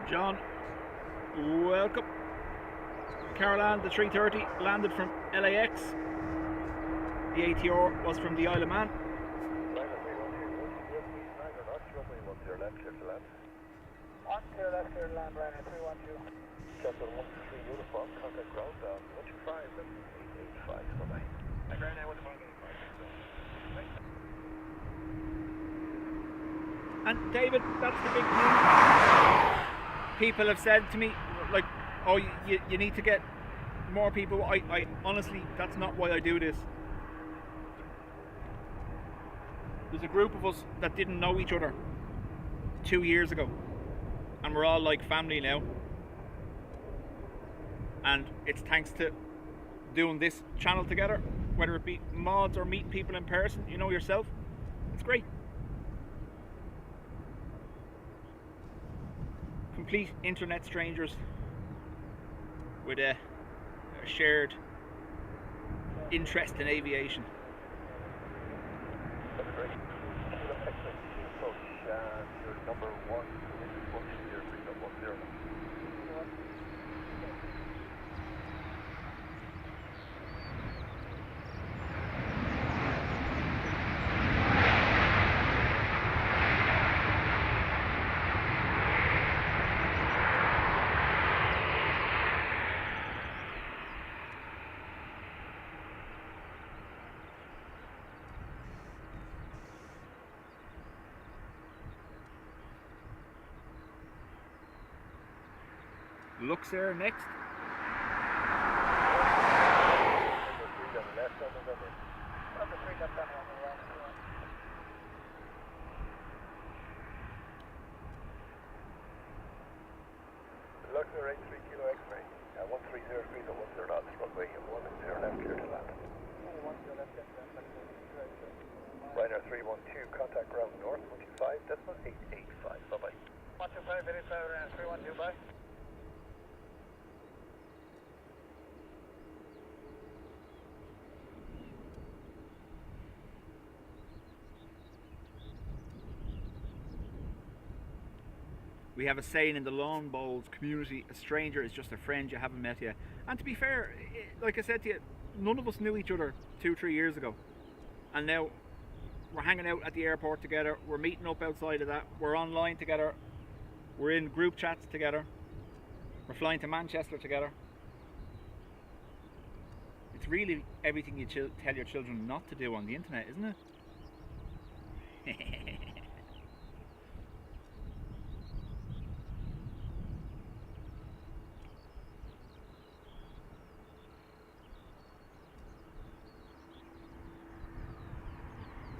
John, welcome. Caroline, the 330 landed from LAX. The ATR was from the Isle of Man. Liner 312, 9 knots, runway 10 left, clear to land. 1 clear left, clear to land, Liner 312. Captain 123 uniform, contact ground down, 125 and 885, bye-bye. I ground now with the 185. And David, that's the big thing. People have said to me, like, oh, you need to get more people. I honestly, that's not why I do this. There's a group of us that didn't know each other 2 years ago, and we're all like family now. And it's thanks to doing this channel together, whether it be mods or meet people in person, you know yourself, it's great. Complete internet strangers with a shared interest in aviation. That's great. Kilo X-ray, approach, your number 1, wind is 120, 3.10. Luxair next. Luxair 83 kilo X-ray, 1303 to 10 knots, runway 10 left, clear to land. Liner 312, contact ground north, 125.885, bye-bye. 125, 885, 312, bye. We have a saying in the lawn bowls community, a stranger is just a friend you haven't met yet. And to be fair, like I said to you, none of us knew each other 2-3 years ago. And now we're hanging out at the airport together, we're meeting up outside of that, we're online together, we're in group chats together, we're flying to Manchester together. It's really everything you tell your children not to do on the internet, isn't it?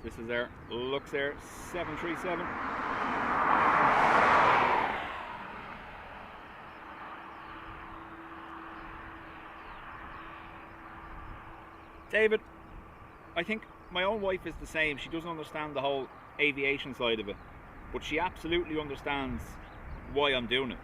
This is their Luxair 737. David, I think my own wife is the same. She doesn't understand the whole aviation side of it, but she absolutely understands why I'm doing it.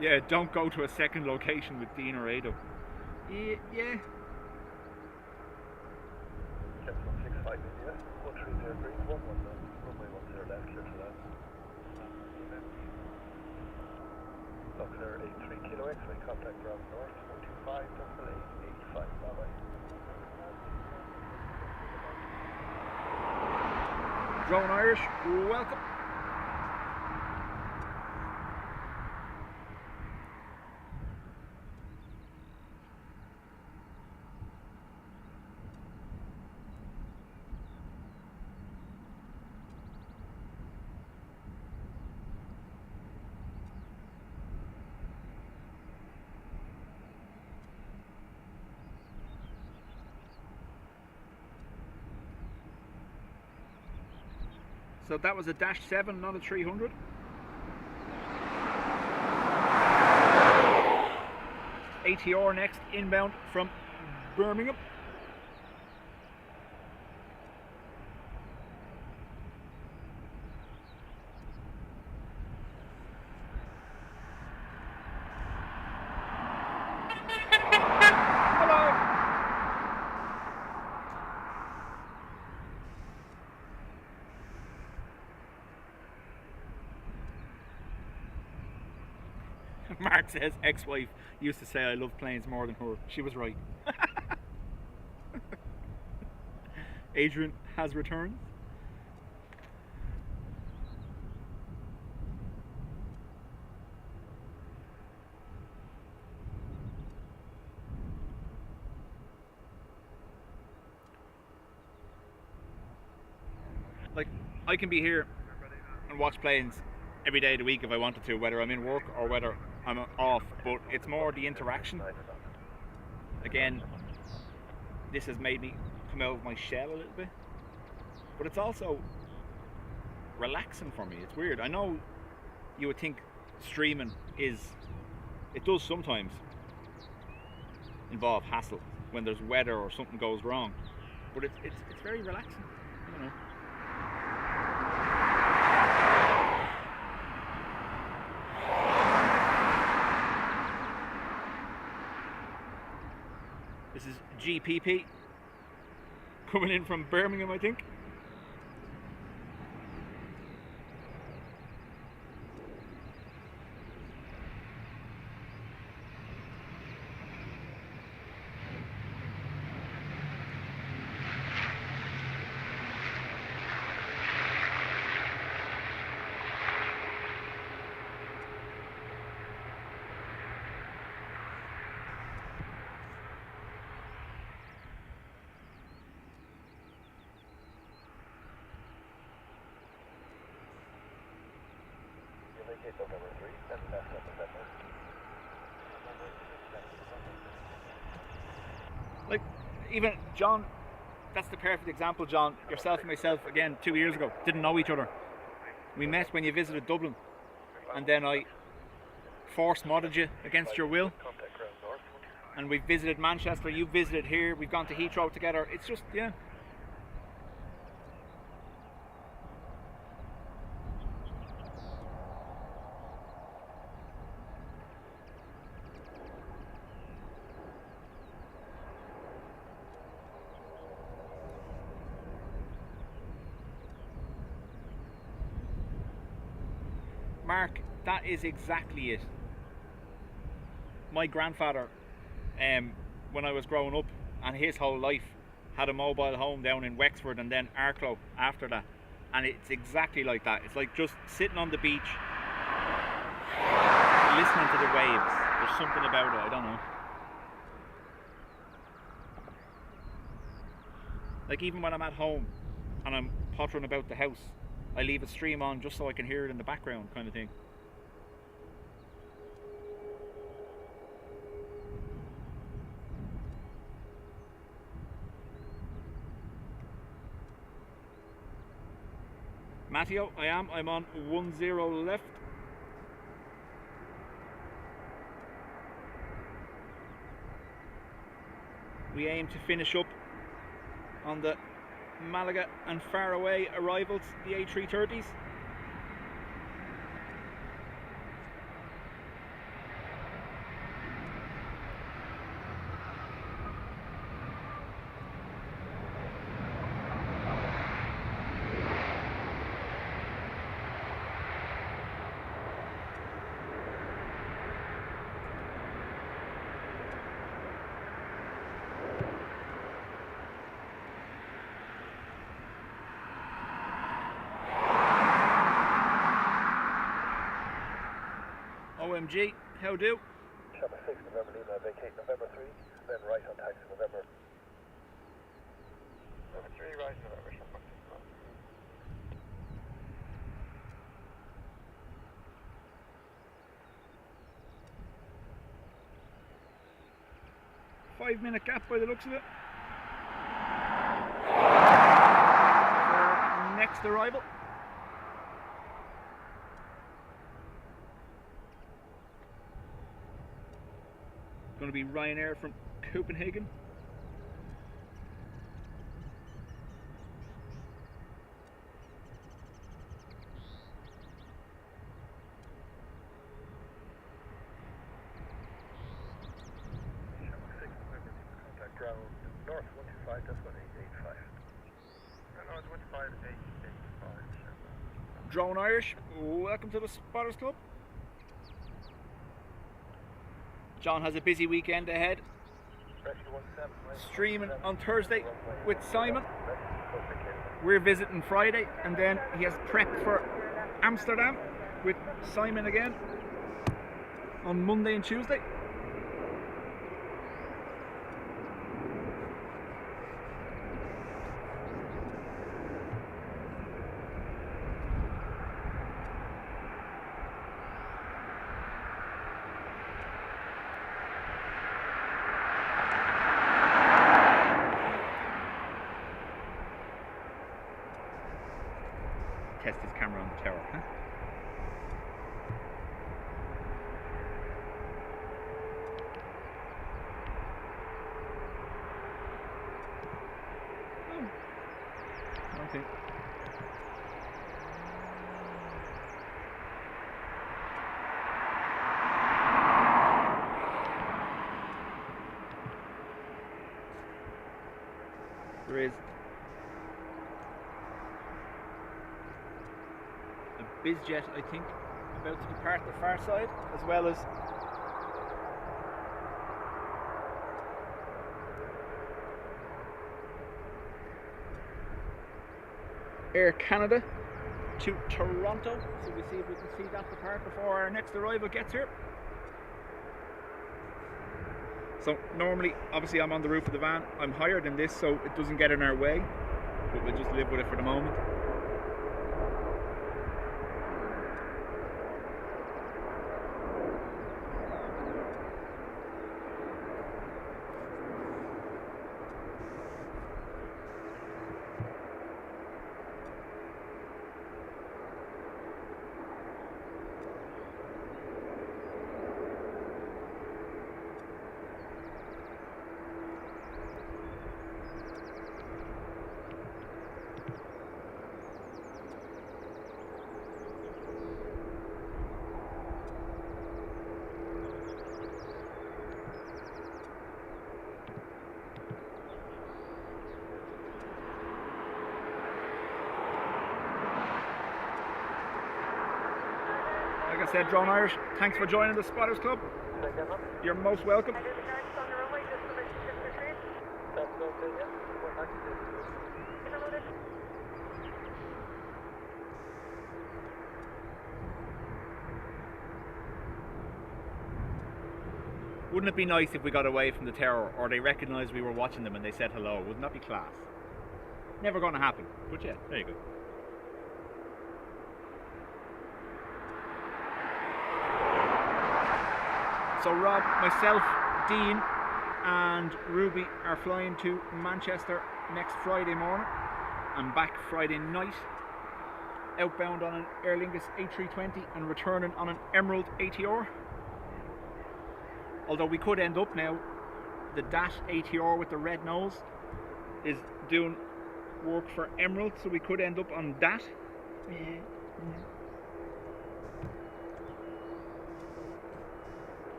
Yeah, don't go to a second location with Dean or Ado. Yeah. Captain 65 India, 130 green, 110, runway 10 left, clear to land. Luxair 83 Kilo X-ray, contact ground north, 425, double 885, bye bye. Drone Irish, welcome. So that was a Dash 7, not a 300. ATR next, inbound from Birmingham. Mark says ex-wife used to say I love planes more than her. She was right. Adrian has returned. Like, I can be here and watch planes every day of the week if I wanted to, whether I'm in work or whether I'm off, but it's more the interaction. Again, this has made me come out of my shell a little bit, but it's also relaxing for me. It's weird. I know you would think streaming it does sometimes involve hassle when there's weather or something goes wrong, but it's very relaxing, you know. This is GPP coming in from Birmingham, I think. November 3, 7 left, 7 left. Like, even John, that's the perfect example, John. Yourself and myself, again, 2 years ago, didn't know each other. We met when you visited Dublin, and then I force-modded you against your will. And we've visited Manchester, you've visited here, we've gone to Heathrow together. It's just, yeah. Mark, that is exactly it. My grandfather, when I was growing up, and his whole life, had a mobile home down in Wexford and then Arklow after that. And it's exactly like that. It's like just sitting on the beach, listening to the waves. There's something about it, I don't know. Like even when I'm at home and I'm pottering about the house, I leave a stream on just so I can hear it in the background, kind of thing. Matteo, I'm on 10 left. We aim to finish up on the Malaga and faraway arrivals, the A330s. OMG, how do? Number 6, November Lima, vacate November 3, then right on taxi November. November 3, right November, November 5-minute gap by the looks of it. For next arrival. Going to be Ryanair from Copenhagen. contact ground north 125, that's 1885. North 15885. Drone Irish, welcome to the Spotters Club. John has a busy weekend ahead. Streaming on Thursday with Simon. We're visiting Friday, and then he has prep for Amsterdam with Simon again on Monday and Tuesday. Test his camera on the tower, huh? Oh. Okay. There is Dubjet, I think, about to depart the far side, as well as Air Canada to Toronto. So we see if we can see that depart before our next arrival gets here. So normally, obviously I'm on the roof of the van. I'm higher than this, so it doesn't get in our way, but we'll just live with it for the moment. said, Drone Irish, thanks for joining the Spotters Club. You're most welcome. I did the guards on the runway just for the retreat. That's okay, yeah. We're happy to. Wouldn't it be nice if we got away from the terror, or they recognised we were watching them and they said hello? Wouldn't that be class? Never going to happen, but yeah, there you go. So Rob, myself, Dean and Ruby are flying to Manchester next Friday morning and back Friday night, outbound on an Aer Lingus A320 and returning on an Emerald ATR. Although we could end up now, the DAT ATR with the red nose is doing work for Emerald, so we could end up on that.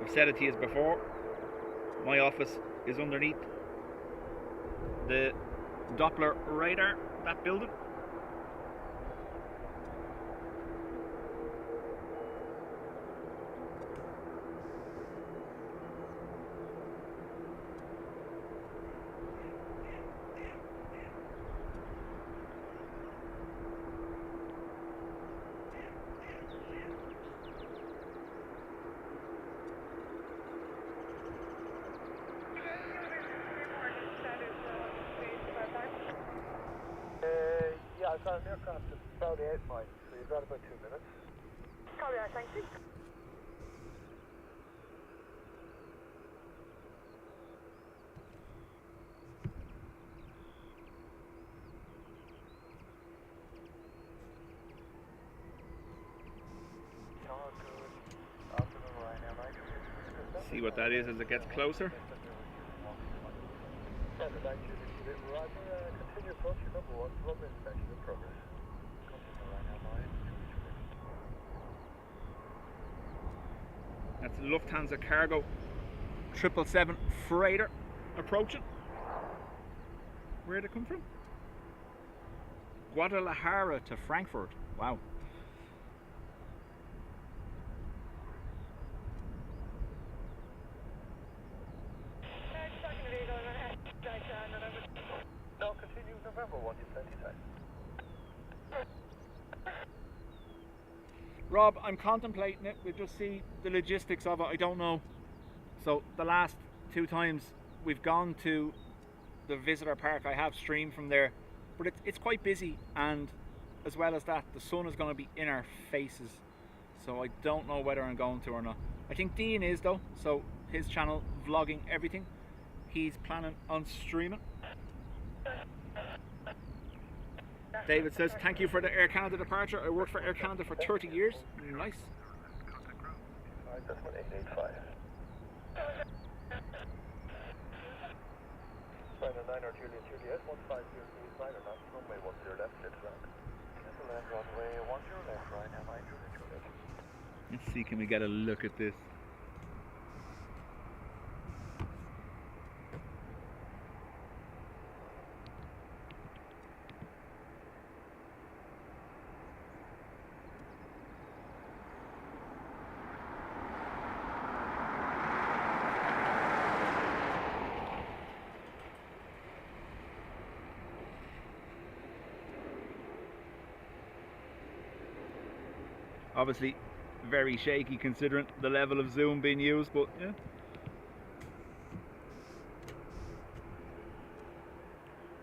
I've said it to you before, my office is underneath the Doppler radar, that building. Yeah, I've got an aircraft that's about 8 miles, so you've got about 2 minutes. Copy that, thank you. See what that is as it gets closer. Continue approach number 1, runway inspection in progress. That's Lufthansa Cargo 777 freighter approaching. Where'd it come from? Guadalajara to Frankfurt. Wow. No, continue November 1 to 20 time. Rob, I'm contemplating it. We'll just see the logistics of it. I don't know. So the last 2 times we've gone to the visitor park, I have streamed from there, but it's quite busy, and as well as that, the sun is going to be in our faces, so I don't know whether I'm going to or not. I think Dean is though, so his channel vlogging everything, he's planning on streaming. David says, thank you for the Air Canada departure. I worked for Air Canada for 30 years. Nice. That's what 885. Final 9 or Juliet, 15 9 or not, runway 10 left, clear to land. Cancel land runway 10 left, right, MI Juliet. Let's see, can we get a look at this? Obviously very shaky considering the level of zoom being used, but yeah.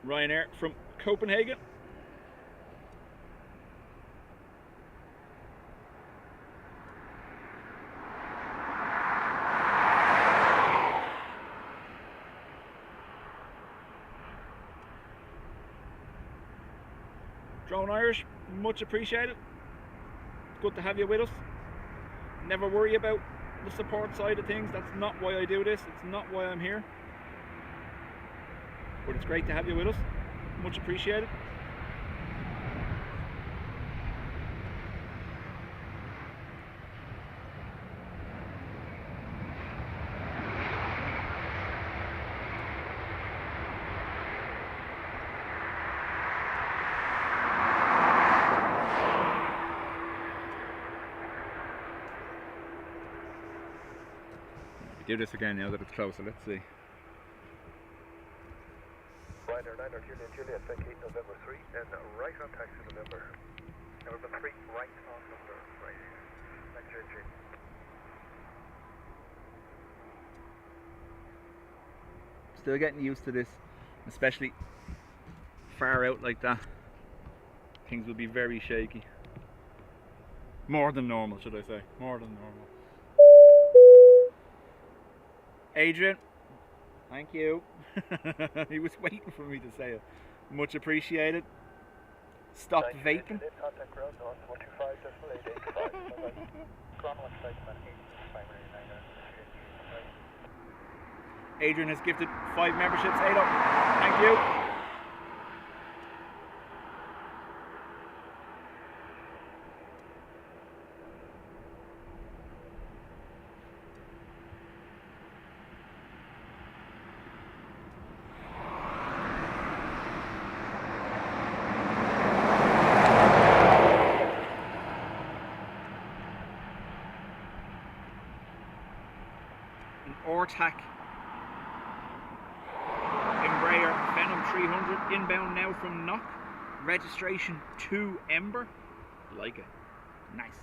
Ryanair from Copenhagen. Drone Irish, much appreciated. Good to have you with us. Never worry about the support side of things. That's not why I do this. It's not why I'm here. But it's great to have you with us. Much appreciated. do this again now that it's closer. Let's see. Ryder 9 Juliet, vacate November 3 and right on taxi November. November 3, right on number, right here. Thank you, Still getting used to this, especially far out like that. Things will be very shaky. More than normal, should I say. More than normal. Adrian, thank you. He was waiting for me to say it. Much appreciated. Stop vaping. Contact ground north 125.885. Ground 125.885. Adrian has gifted 5 memberships. Ado, thank you. Ortac Embraer Phenom 300 inbound now from Knock. Registration 2 Ember. Like it. Nice.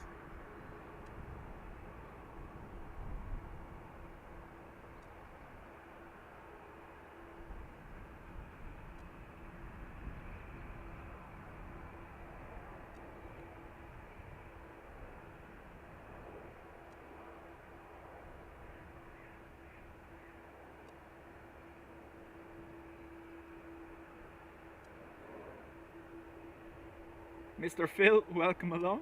Mr. Phil, welcome along.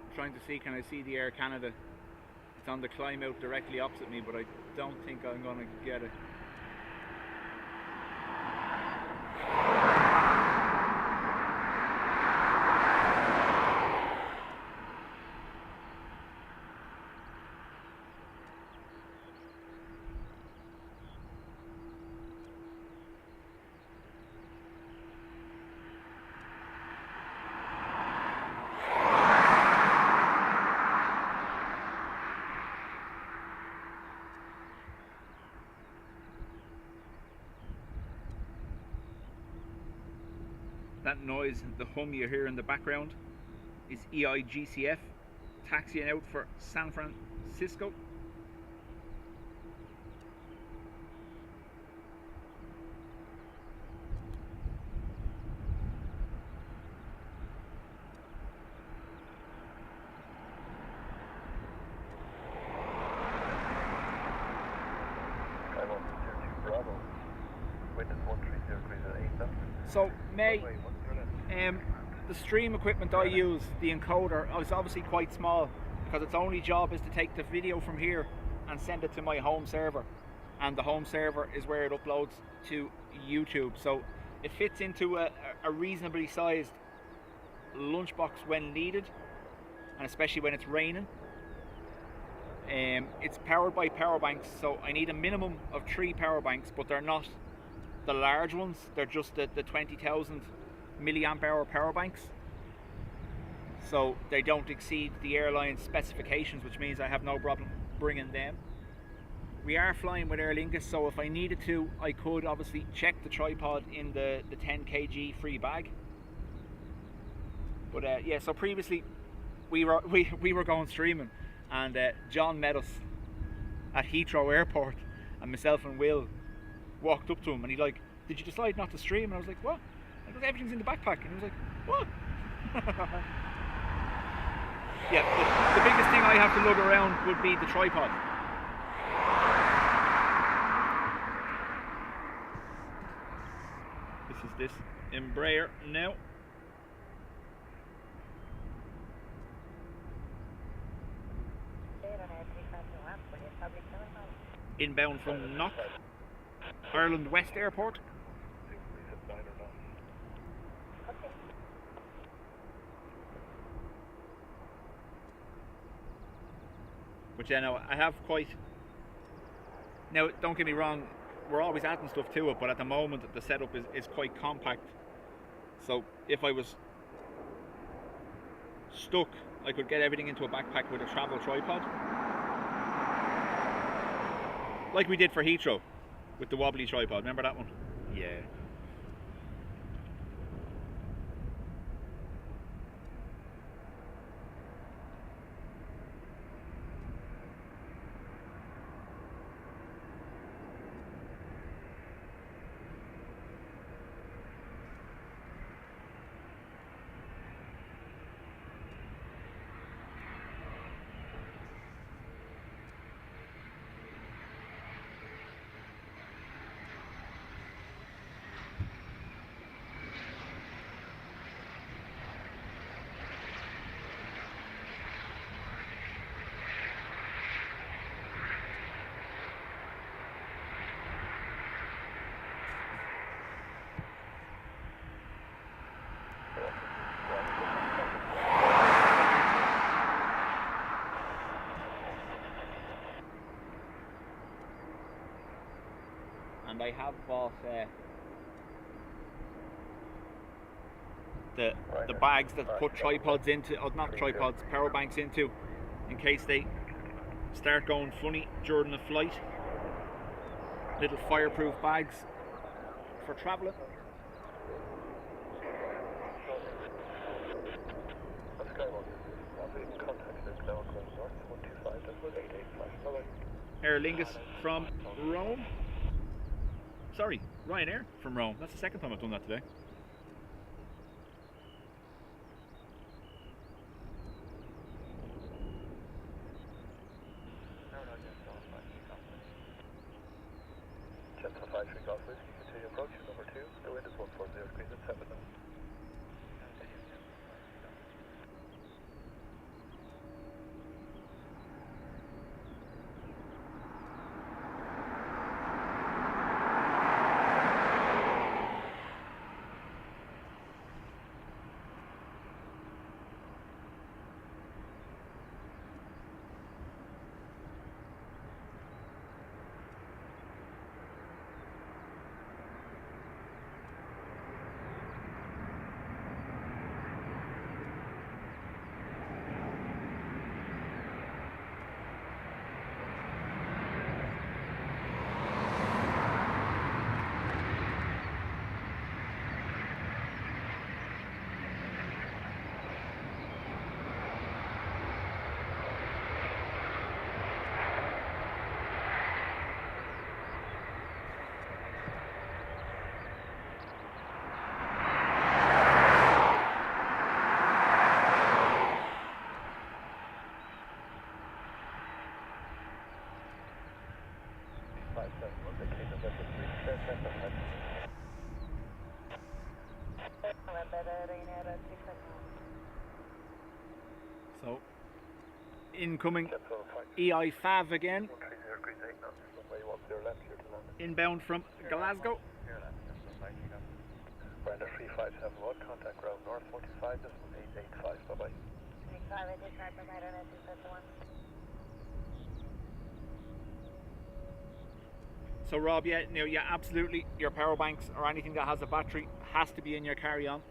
I'm trying to see, can I see the Air Canada? It's on the climb out directly opposite me, but I don't think I'm going to get it. That noise, the hum you hear in the background, is EIGCF taxiing out for San Francisco. So, May, the stream equipment I use, the encoder, is obviously quite small because its only job is to take the video from here and send it to my home server, and the home server is where it uploads to YouTube. So it fits into a reasonably sized lunchbox when needed, and especially when it's raining. It's powered by power banks, so I need a minimum of 3 power banks, but they're not the large ones, they're just the 20,000 milliamp hour power banks, so they don't exceed the airline specifications, which means I have no problem bringing them. We are flying with Aer Lingus, so if I needed to, I could obviously check the tripod in the 10 kg free bag. But yeah, so previously we were going streaming, and John met us at Heathrow Airport, and myself and Will walked up to him, and he's like, "Did you decide not to stream?" And I was like, "What?" I was, "Everything's in the backpack." And he was like, "What?" Yeah, the biggest thing I have to lug around would be the tripod. This is this Embraer now. Inbound from Knock, Ireland West Airport. But yeah, no, I have quite... Now, don't get me wrong, we're always adding stuff to it, but at the moment the setup is quite compact. So if I was stuck, I could get everything into a backpack with a travel tripod, like we did for Heathrow with the wobbly tripod. Remember that one? Yeah. And I have bought the bags that put tripods into, or not tripods, power banks into, in case they start going funny during the flight. Little fireproof bags for travelling. Aer Lingus from Rome. Sorry, Ryanair from Rome. That's the second time I've done that today. So, incoming EI5 again, inbound from Glasgow. Brenda 3571, contact ground north 45.885, bye-bye. 3585, bye-bye, 251. So Rob, yeah, absolutely, your power banks or anything that has a battery has to be in your carry-on.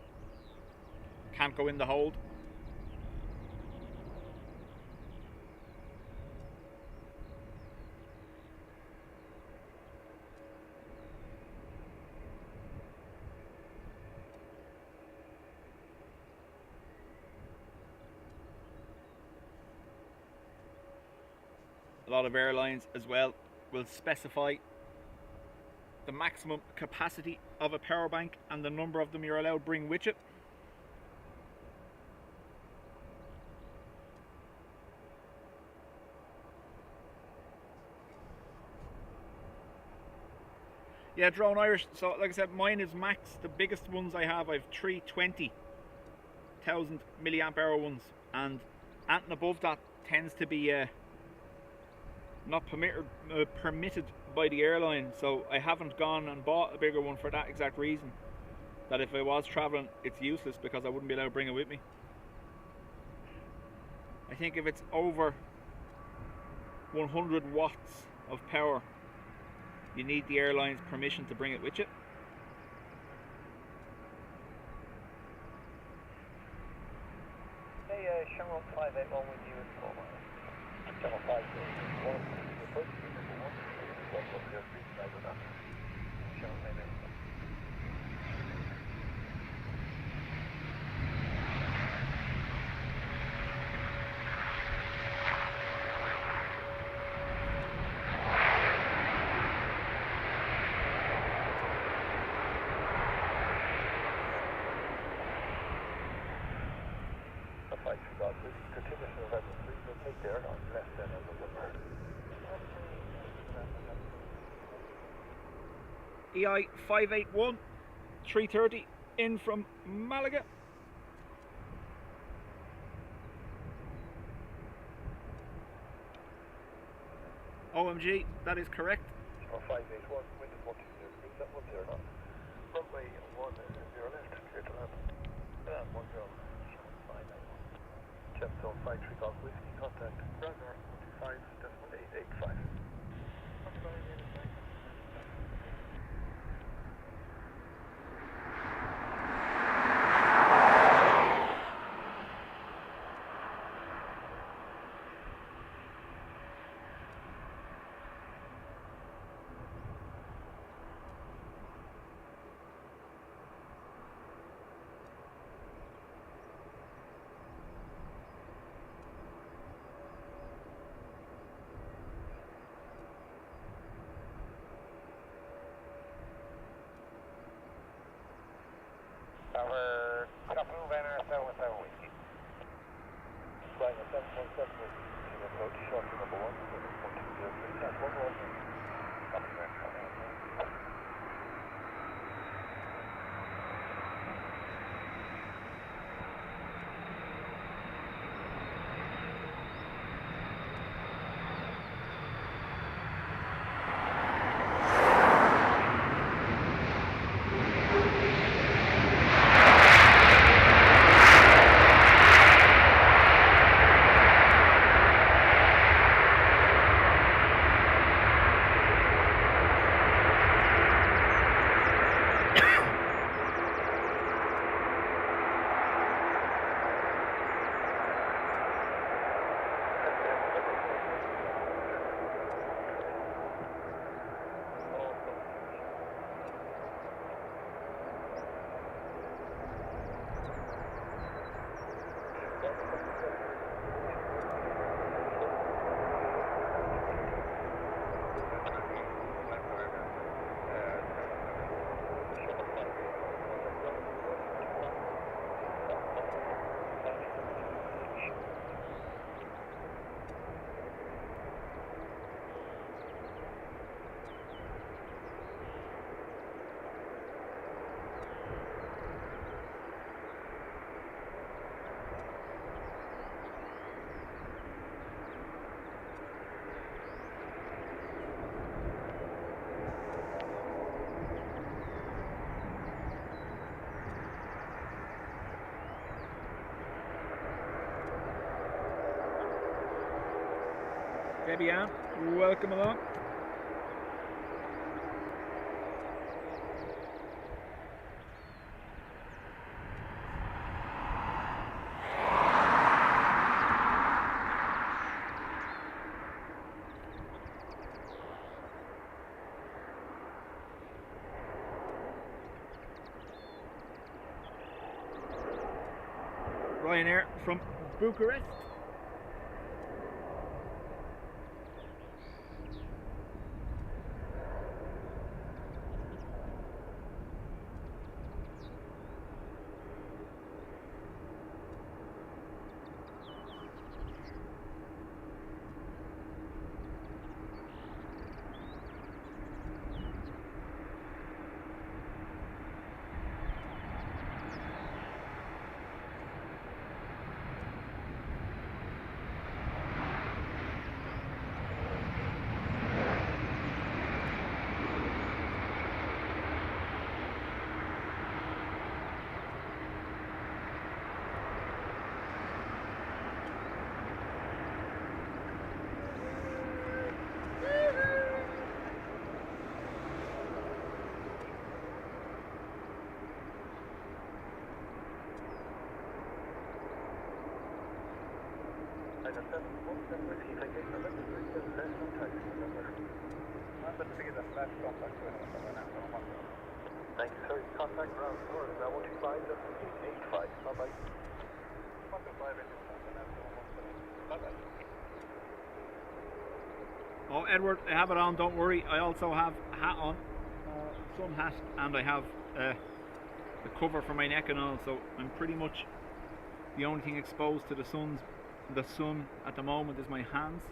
Can't go in the hold. A lot of airlines as well will specify the maximum capacity of a power bank and the number of them you're allowed to bring with you. Yeah, Drone Irish, so like I said, mine is max. The biggest ones I have 320,000 milliamp hour ones, and anything above that tends to be not permitted by the airline, so I haven't gone and bought a bigger one for that exact reason, that if I was travelling it's useless because I wouldn't be allowed to bring it with me. I think if it's over 100 watts of power You need the airline's permission to bring it with you. Hey, Channel 581 with you as well. Channel 581, the first number 1, what was your speed side of that? Channel 581. Continuous November 3, we'll take there on less than November. EI 581, 330, in from Malaga. OMG, that is correct. 581, wind is 120 degrees, that 10 knots. Runway 10 left, clear to land. 10, 581. Jet zone 53 Golf Whiskey, contact ground north 125.885. Tower, Kapu Banner 717 Whiskey. Flying at 7.7 to approach, short to number 1, 1203, that's 1 more. Copy that. Debbie Ann, welcome along. Ryanair from Bucharest. Island 7, 1 whiskey, flight 8, November 3, less than taxi, November. Remember to get that flash contact with him and then after 1. Thank you, sir. Contact ground floor is now 125, that's 885. Bye-bye. 125 into and after 1. Bye-bye. Oh, Edward, I have it on, don't worry. I also have a hat on, sun hat, and I have the cover for my neck and all, so I'm pretty much the only thing exposed to the sun at the moment is my hands.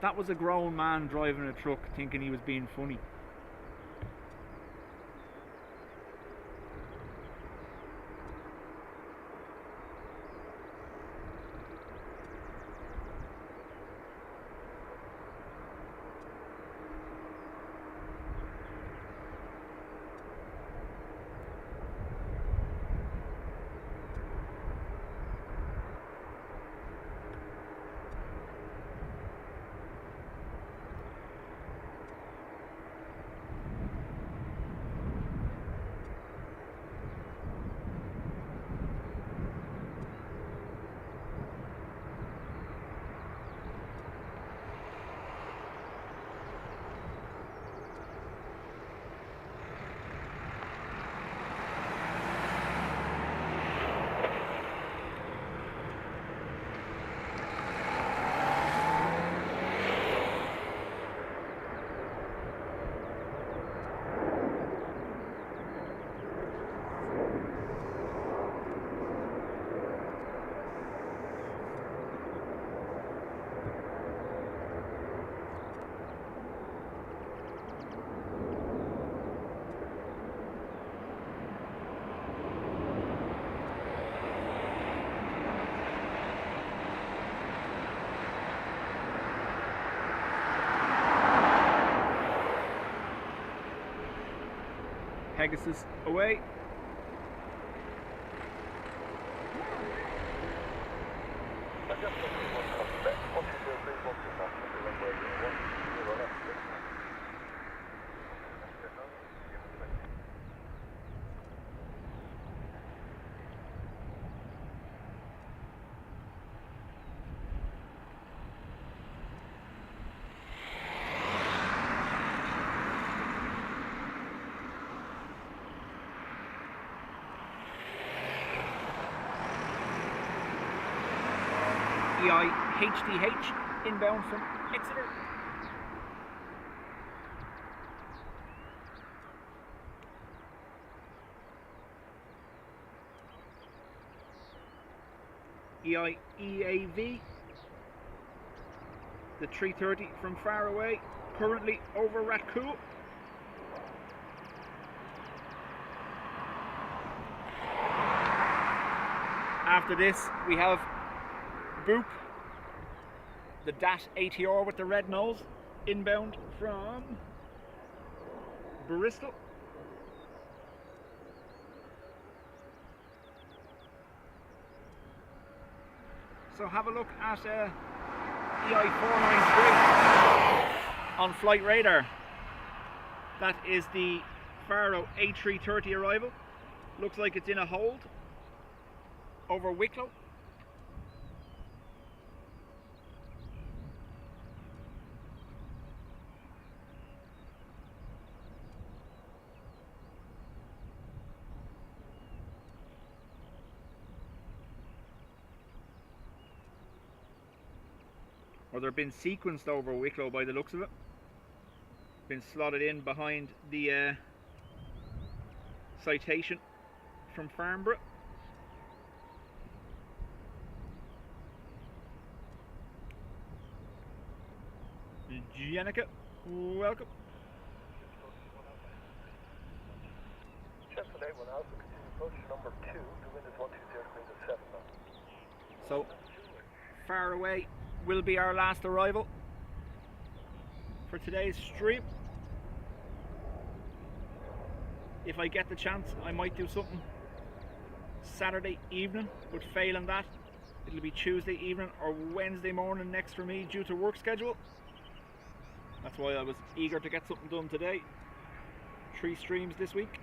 That was a grown man driving a truck thinking he was being funny. Pegasus away. EIDW inbound from Exeter. EAV, the 330 from far away, currently over Ratcool. After this we have Boop, the DAT ATR with the red nose, inbound from Bristol. So have a look at EI493 on flight radar. That is the Faro A330 arrival. Looks like it's in a hold over Wicklow. Or they're been sequenced over Wicklow by the looks of it. Been slotted in behind the citation from Farnborough. Jenica, welcome. Chester 81 Alpha, continue approach number 2, the wind is 120 degrees at 7 knots. So, far away will be our last arrival for today's stream. If I get the chance, I might do something Saturday evening, but failing that, it'll be Tuesday evening or Wednesday morning next for me due to work schedule. That's why I was eager to get something done today. 3 streams this week.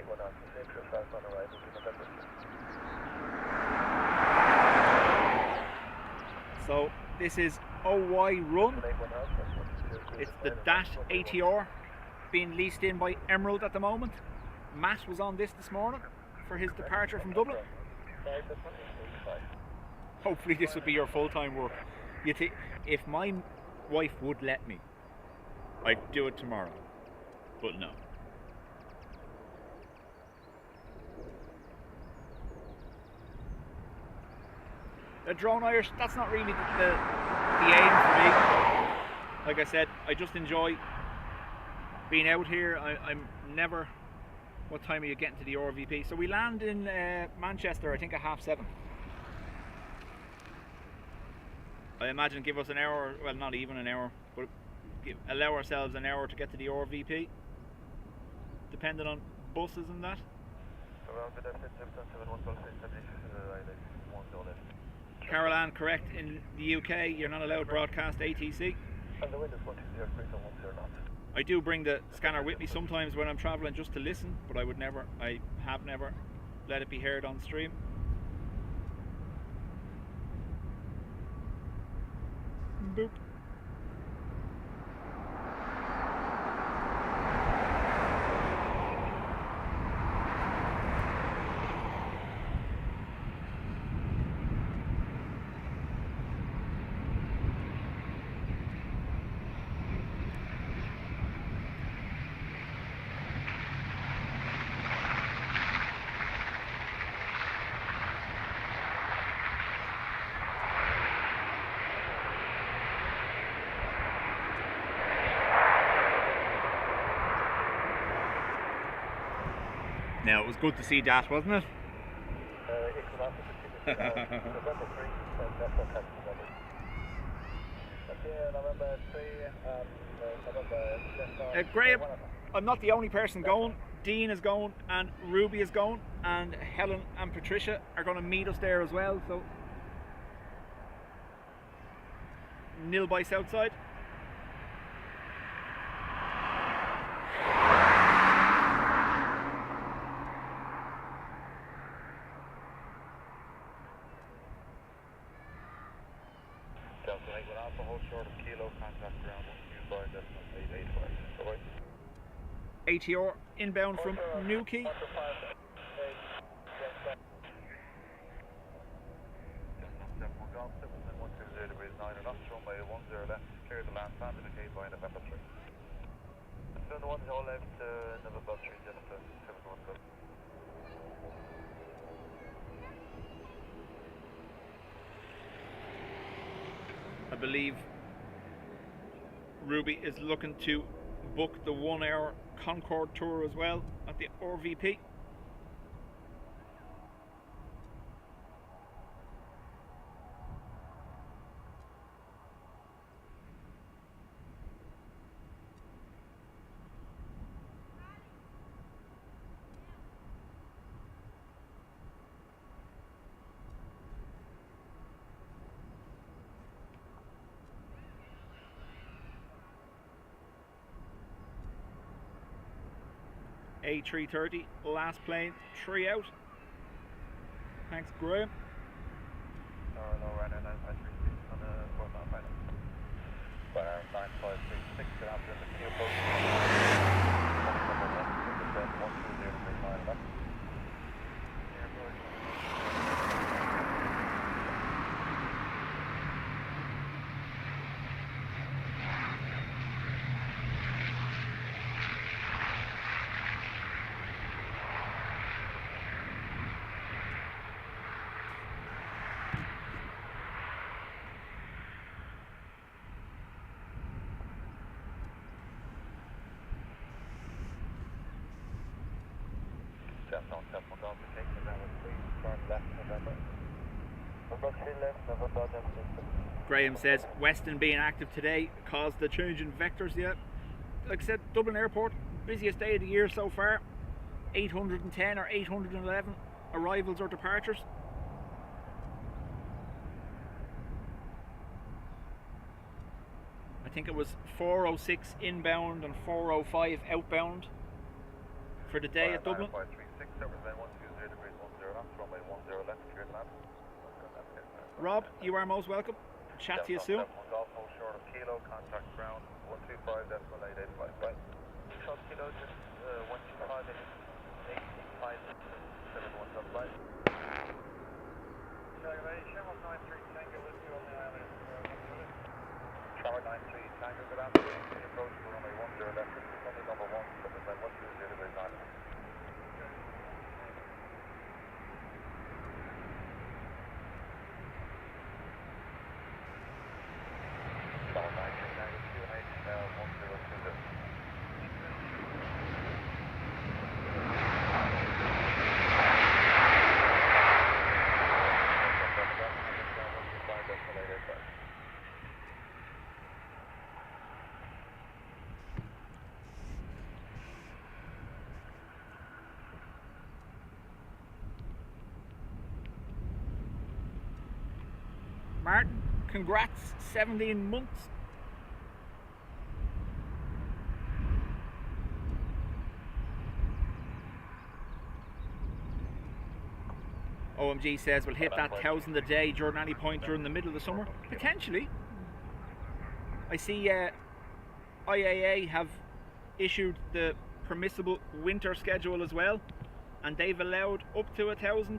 1 knots. Save yourself on arrival to November 2. So this is OY Run. 1 knots. It's the DAT ATR being leased in by Emerald at the moment. Matt was on this morning for his departure from Dublin. Hopefully this would be your full-time work. If my wife would let me, I'd do it tomorrow, but no. The drone Irish, that's not really the aim for me. Like I said, I just enjoy being out here. I'm never... What time are you getting to the RVP? So we land in Manchester, I think at 7:30. I imagine give us an hour, well not even an hour, but allow ourselves an hour to get to the RVP, depending on buses and that. Carol Ann, correct, in the UK you're not allowed to broadcast ATC. And the wind is 120 knots. I do bring the scanner with me sometimes when I'm travelling just to listen, but I have never let it be heard on stream. Boop. Now, it was good to see that, wasn't it? Graham, I'm not the only person going. Dean is going, and Ruby is going, and Helen and Patricia are going to meet us there as well. So, nil by Southside. ATR inbound from Newquay. I believe Ruby is looking to book the 1 hour Concorde tour as well at the RVP. A330, last plane, 3 out. Thanks, Graham. No, right now, 953 on the 4 mile final. But 9536, good after the video post. 12039 left. Graham says Weston being active today caused the change in vectors. Yeah, like I said, Dublin Airport, busiest day of the year so far. 810 or 811 arrivals or departures. I think it was 406 inbound and 405 outbound. for the day at Dublin. 536, service line 120 degrees 10 knots, runway 10 left, clear to land. Rob, you are most welcome. Chat to you soon. Golf, hold short of kilo, contact ground 125.885. Bye. Short kilo, just 125.885, 717 flight. Aviation, 193 Tango, with you on the island. Tower 93 Tango, good afternoon. Please approach for runway 10 left, runway number 1, service line 120 degrees 9 knots. Tower 93 Tango, QNH 1020. Martin, congrats, 17 months. OMG says we'll hit that 1,000 a day during any point during the middle of the summer. Potentially. I see IAA have issued the permissible winter schedule as well, and they've allowed up to 1,000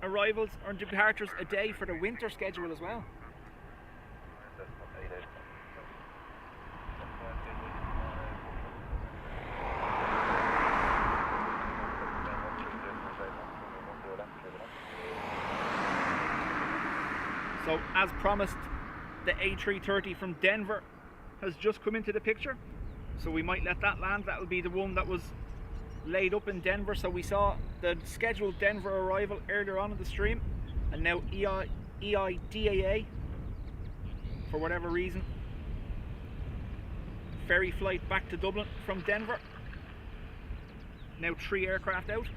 arrivals or departures a day for the winter schedule as well. So as promised, the A330 from Denver has just come into the picture, so we might let that land. That will be the one that was laid up in Denver. So we saw the scheduled Denver arrival earlier on in the stream, and now EIDAA, for whatever reason, ferry flight back to Dublin from Denver. Now 3 aircraft out.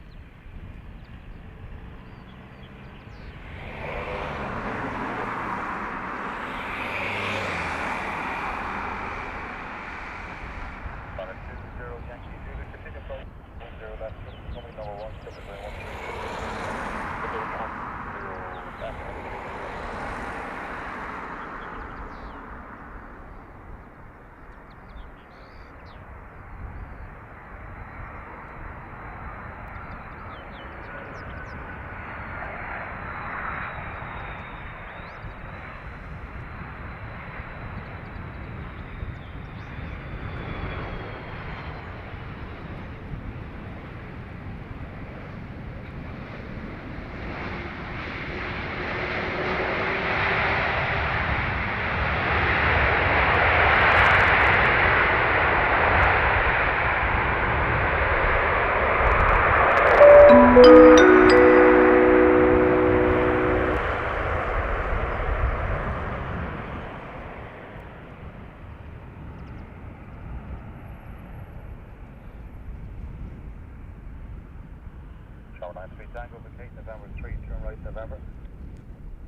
Tower 93 Tango, vacate November 3, turn right November.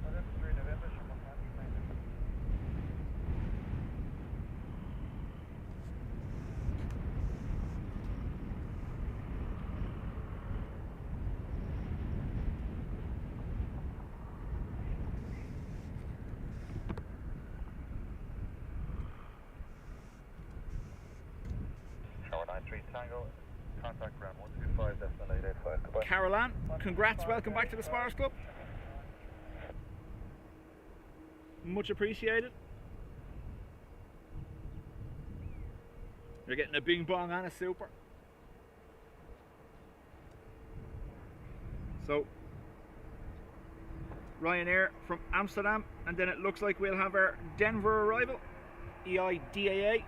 November 3, November, 193 Tower 93 Tango, contact ground 125.885. Goodbye. Caroline, congrats, welcome back to the Spires Club. Much appreciated. You're getting a bing bong and a super. So, Ryanair from Amsterdam, and then it looks like we'll have our Denver arrival, EIDAA.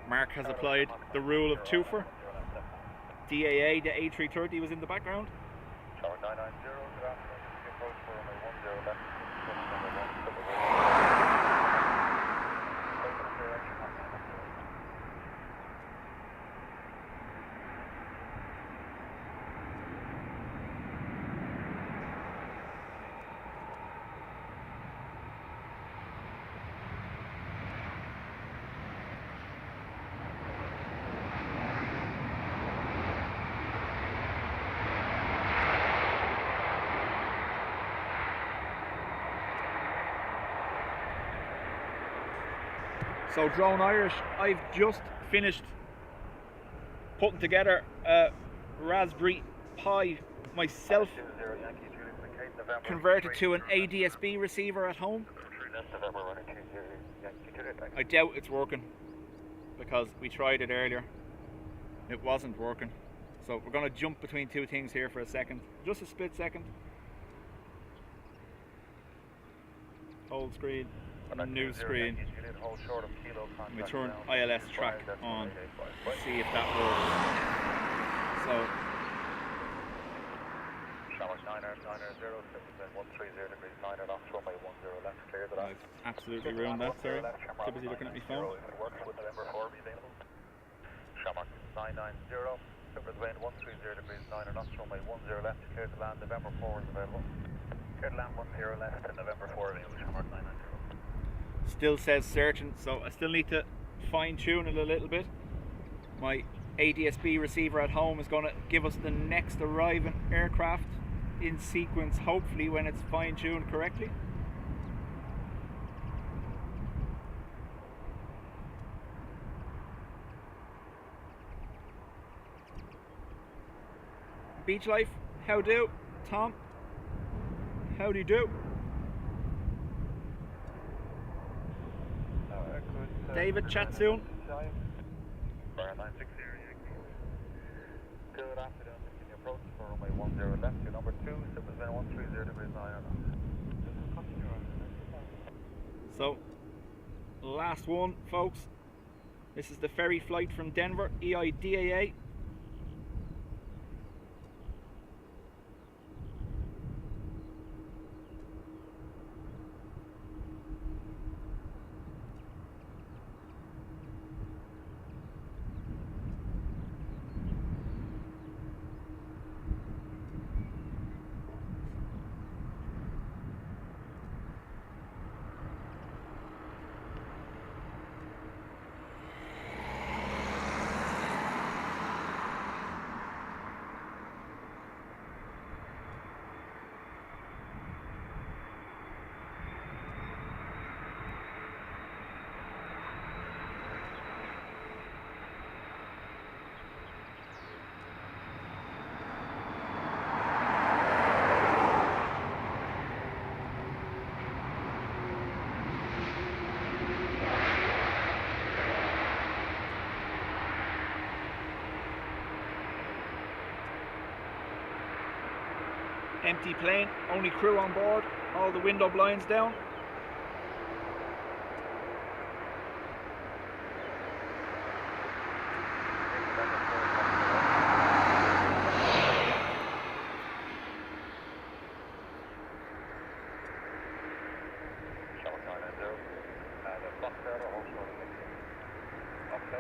Mark has applied the rule of twofer. DAA, the A330 was in the background. Tower 990, good afternoon. Approach for runway 10 left. So Drone Irish, I've just finished putting together a Raspberry Pi myself, converted to an ADSB receiver at home. I doubt it's working because we tried it earlier. It wasn't working. So we're going to jump between two things here for a second. Just a split second. Hold screen, new screen. And we turn ILS track on. See if that works. So I've absolutely ruined that, sorry. Too busy looking at my phone. Shamrock 990, Clippers wind 130 degrees 9 knots, runway 10 left, clear to land, November 4 is available. Clear to land 10 left and November 4 available, Shamrock 990. Still says searching, so I still need to fine tune it a little bit. My ADSB receiver at home is going to give us the next arriving aircraft in sequence, hopefully when it's fine tuned correctly. Beach life, how do? Tom, how do you do? David, chat soon. Good afternoon, continue approach for runway 10 left, your number 2, Clippers wind 130 degrees 9 knots. So, last one, folks. This is the ferry flight from Denver, EIDAA. Empty plane, only crew on board, all the window blinds down.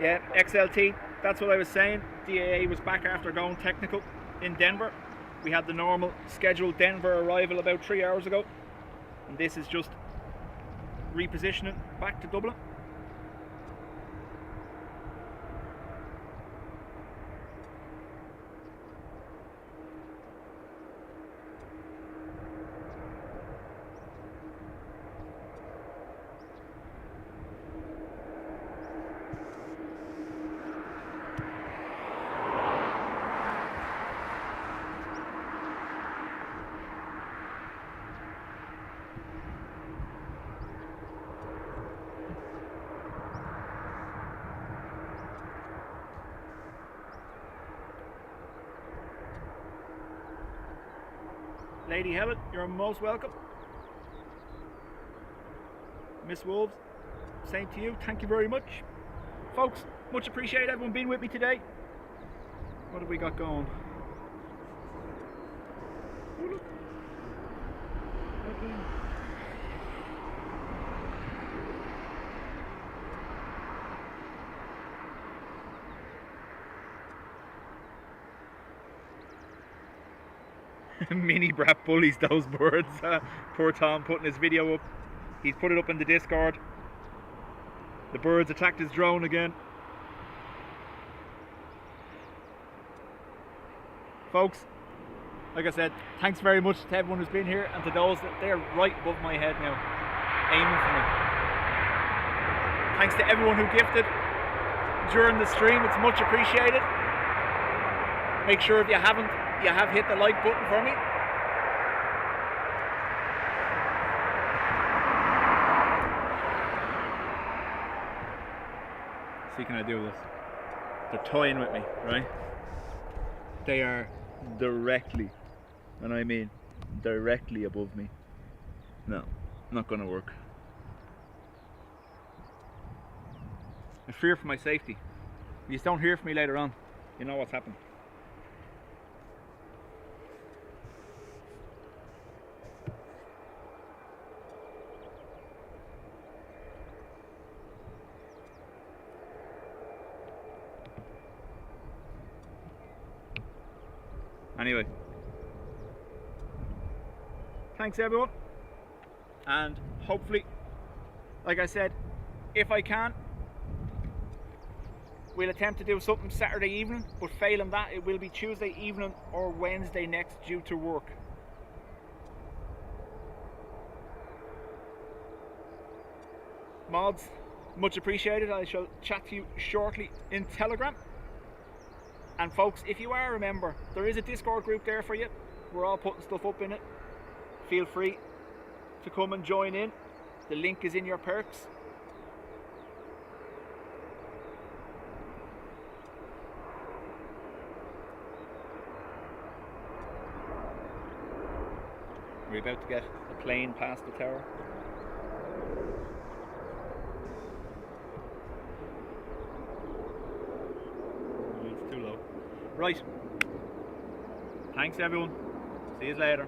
Yeah, XLT, that's what I was saying. DAA was back after going technical in Denver. We had the normal scheduled Denver arrival about 3 hours ago, and this is just repositioning back to Dublin. Lady Helen, you're most welcome. Miss Wolves, same to you. Thank you very much. Folks, much appreciated everyone being with me today. What have we got going? Oh, look. Okay. Mini brat bullies those birds. Poor Tom putting his video up. He's put it up in the Discord. The birds attacked his drone again. Folks, like I said, thanks very much to everyone who's been here, and to those that they're right above my head now, aiming for me. Thanks to everyone who gifted during the stream, it's much appreciated. Make sure if you haven't, you have hit the like button for me. See, can I do this? They're toying with me, right? They are directly, and I mean directly above me. No, not gonna work. I fear for my safety. If you don't hear from me later on, you know what's happened. Anyway, thanks everyone, and hopefully, like I said, if I can, we'll attempt to do something Saturday evening, but failing that, it will be Tuesday evening or Wednesday next due to work. Mods, much appreciated. I shall chat to you shortly in Telegram. And folks, if you are a member, there is a Discord group there for you. We're all putting stuff up in it. Feel free to come and join in. The link is in your perks. We're about to get a plane past the tower. It's too low. Right. Thanks everyone. See you later.